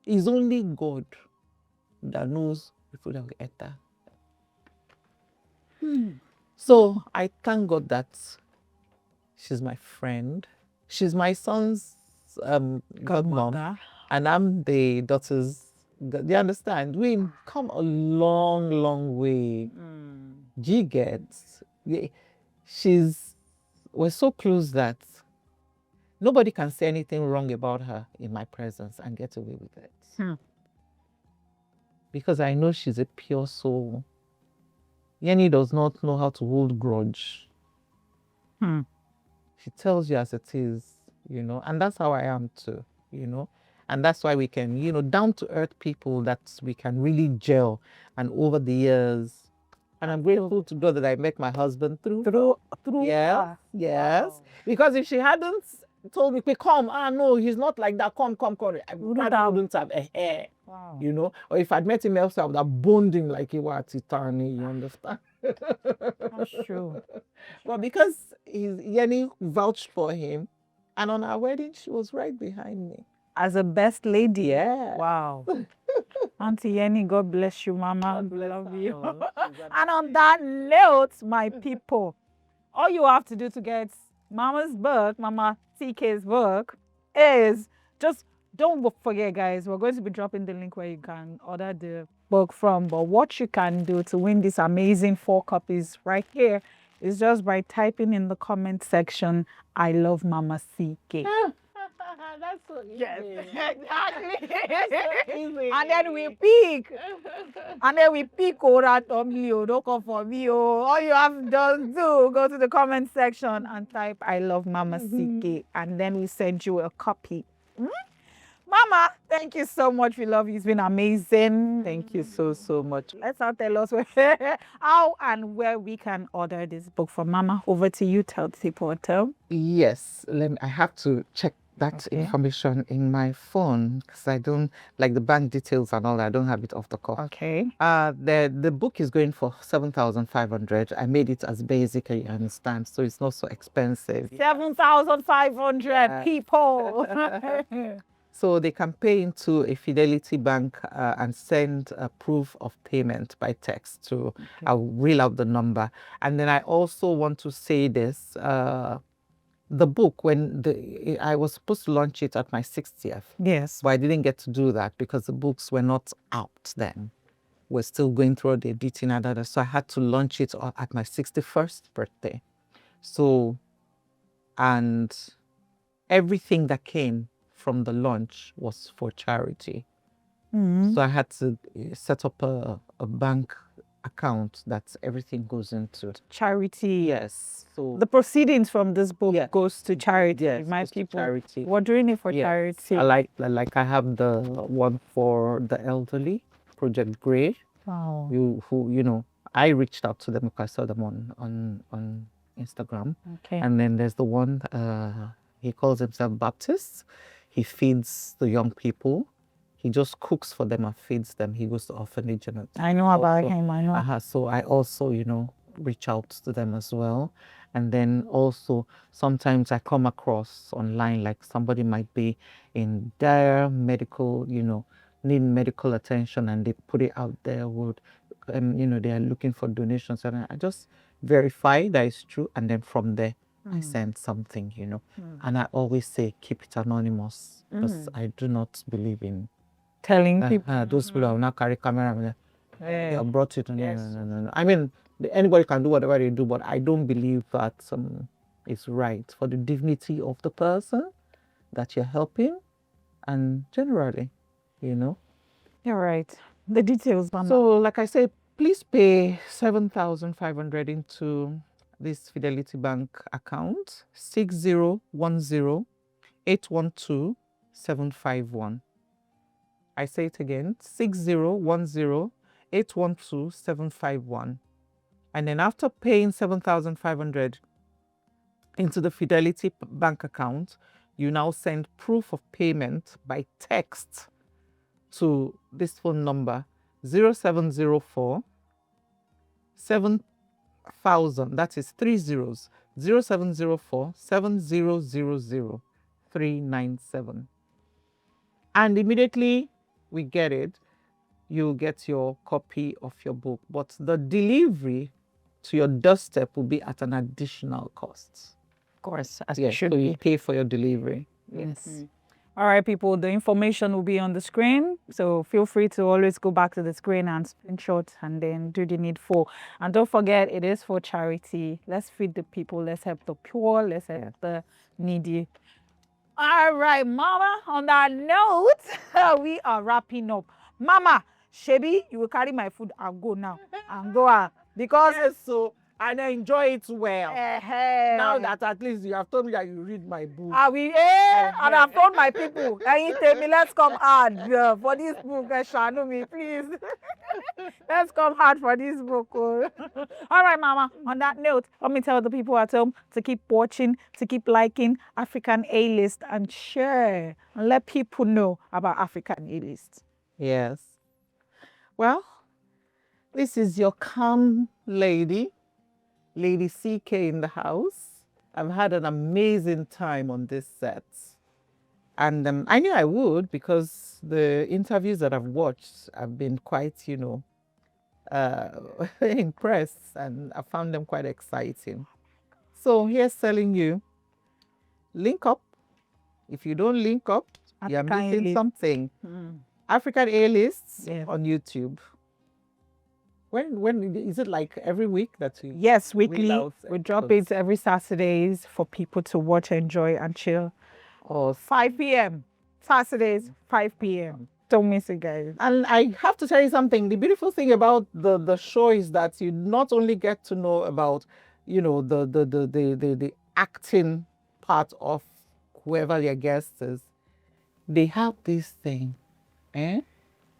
It's only God that knows people that will enter. So I thank God that she's my friend. She's my son's godmom. And I'm the daughter's. Do you understand? We've come a long, long way. G gets. We're so close that nobody can say anything wrong about her in my presence and get away with it. Because I know she's a pure soul. Yenny does not know how to hold grudge. She tells you as it is, and that's how I am too, And that's why we can, down to earth people that we can really gel. And over the years, and I'm grateful to God that I met my husband through. Yes. Wow. Because if she hadn't told me, come, no, he's not like that, come. I wouldn't have a hair. Wow. Or if I'd met him else, I would have boned him like he was Titani, you understand? That's true. But because Yenny vouched for him, and on our wedding, she was right behind me. As a best lady. Yeah. Wow. Auntie Yenny, God bless you, Mama. God love you. And on that note, my people, all you have to do to get Mama's book, Mama TK's book, is just don't forget, guys, we're going to be dropping the link where you can order the book from. But what you can do to win these amazing 4 copies right here is just by typing in the comment section, I love Mama CK. That's so easy. Yes, exactly. So easy. And then we pick. And then we pick randomly. Don't come for me. All you have to just do, go to the comment section and type I love Mama CK. And then we send you a copy. Mama, thank you so much. We love you. It's been amazing. Thank you so much. Let's now tell us where, how and where we can order this book from Mama. Over to you. Tell the people what to. Yes, I have to check that information in my phone because I don't like the bank details and all that. I don't have it off the cuff. Okay. The book is going for 7,500. I made it as basic, you understand, so it's not so expensive. 7,500 people. So they can pay into a Fidelity Bank and send a proof of payment by text to, I'll reel out the number. And then I also want to say this, the book, I was supposed to launch it at my 60th. Yes. But I didn't get to do that because the books were not out then. We're still going through the editing and other. So I had to launch it at my 61st birthday. So, and everything that came from the launch was for charity. So I had to set up a bank account that everything goes into. Charity. Yes. So the proceedings from this book goes to charity. Yes, My goes to people, charity. we're doing it for charity. I have the one for the elderly, Project Grey. Wow. Who I reached out to them because I saw them on Instagram. Okay. And then there's the one he calls himself Baptist. He feeds the young people. He just cooks for them and feeds them. He goes to orphanage and I know about him. I know. So I also, reach out to them as well. And then also sometimes I come across online, like somebody might be in dire medical, need medical attention, and they put it out there. They are looking for donations, and I just verify that it's true, and then from there I send something, and I always say keep it anonymous because I do not believe in telling people. Those people will now carry camera and they brought it. No. I mean, anybody can do whatever they do, but I don't believe that it's right for the dignity of the person that you're helping, and generally, You're right. The details, Mama. So, like I said, please pay 7,500 into this Fidelity Bank account, 6010-812-751. I say it again, 6010-812-751. And then after paying 7,500 into the Fidelity Bank account, you now send proof of payment by text to this phone number, 0704 7000, that is 3 zeros, 0704 7000 397. And immediately we get it, you'll get your copy of your book. But the delivery to your doorstep will be at an additional cost. Of course, as yes, should so be. you pay for your delivery. Yes. All right, people, the information will be on the screen. So feel free to always go back to the screen and screenshot and then do the needful. And don't forget, it is for charity. Let's feed the people. Let's help the poor. Let's help the needy. All right, Mama, on that note, we are wrapping up. Mama, Shebi, you will carry my food and go now. And go out. Because... Yes, so... and I enjoy it well. Now that at least you have told me that you read my book. And I've told my people, let's come hard for this book. Me, please. Let's come hard for this book. All right, Mama. On that note, let me tell the people at home to keep watching, to keep liking African A-List and share and let people know about African A-List. Yes. Well, this is your calm lady. Lady CK in the house. I've had an amazing time on this set. And I knew I would because the interviews that I've watched have been quite, impressed, and I found them quite exciting. So here's telling you, link up. If you don't link up, you're missing something. African A-Lists on YouTube. When is it like every week that you Yes, wheel weekly. out We drop episodes? it every Saturdays for people to watch, enjoy, and chill. Or 5 p.m. Saturdays, 5 p.m. Don't miss it, guys. and I have to tell you something. The beautiful thing about the show is that you not only get to know about, the acting part of whoever their guest is. They have this thing, eh?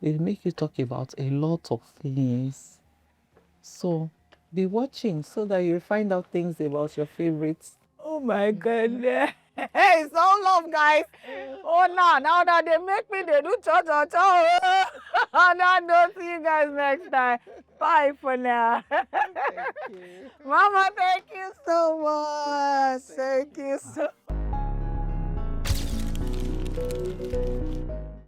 They make you talk about a lot of things. So be watching so that you find out things about your favorites. Oh my goodness. Hey, so love, guys. Oh, now that they make me, they do cha. And I don't see you guys next time. Bye for now. Thank you. Mama, thank you so much. Thank you so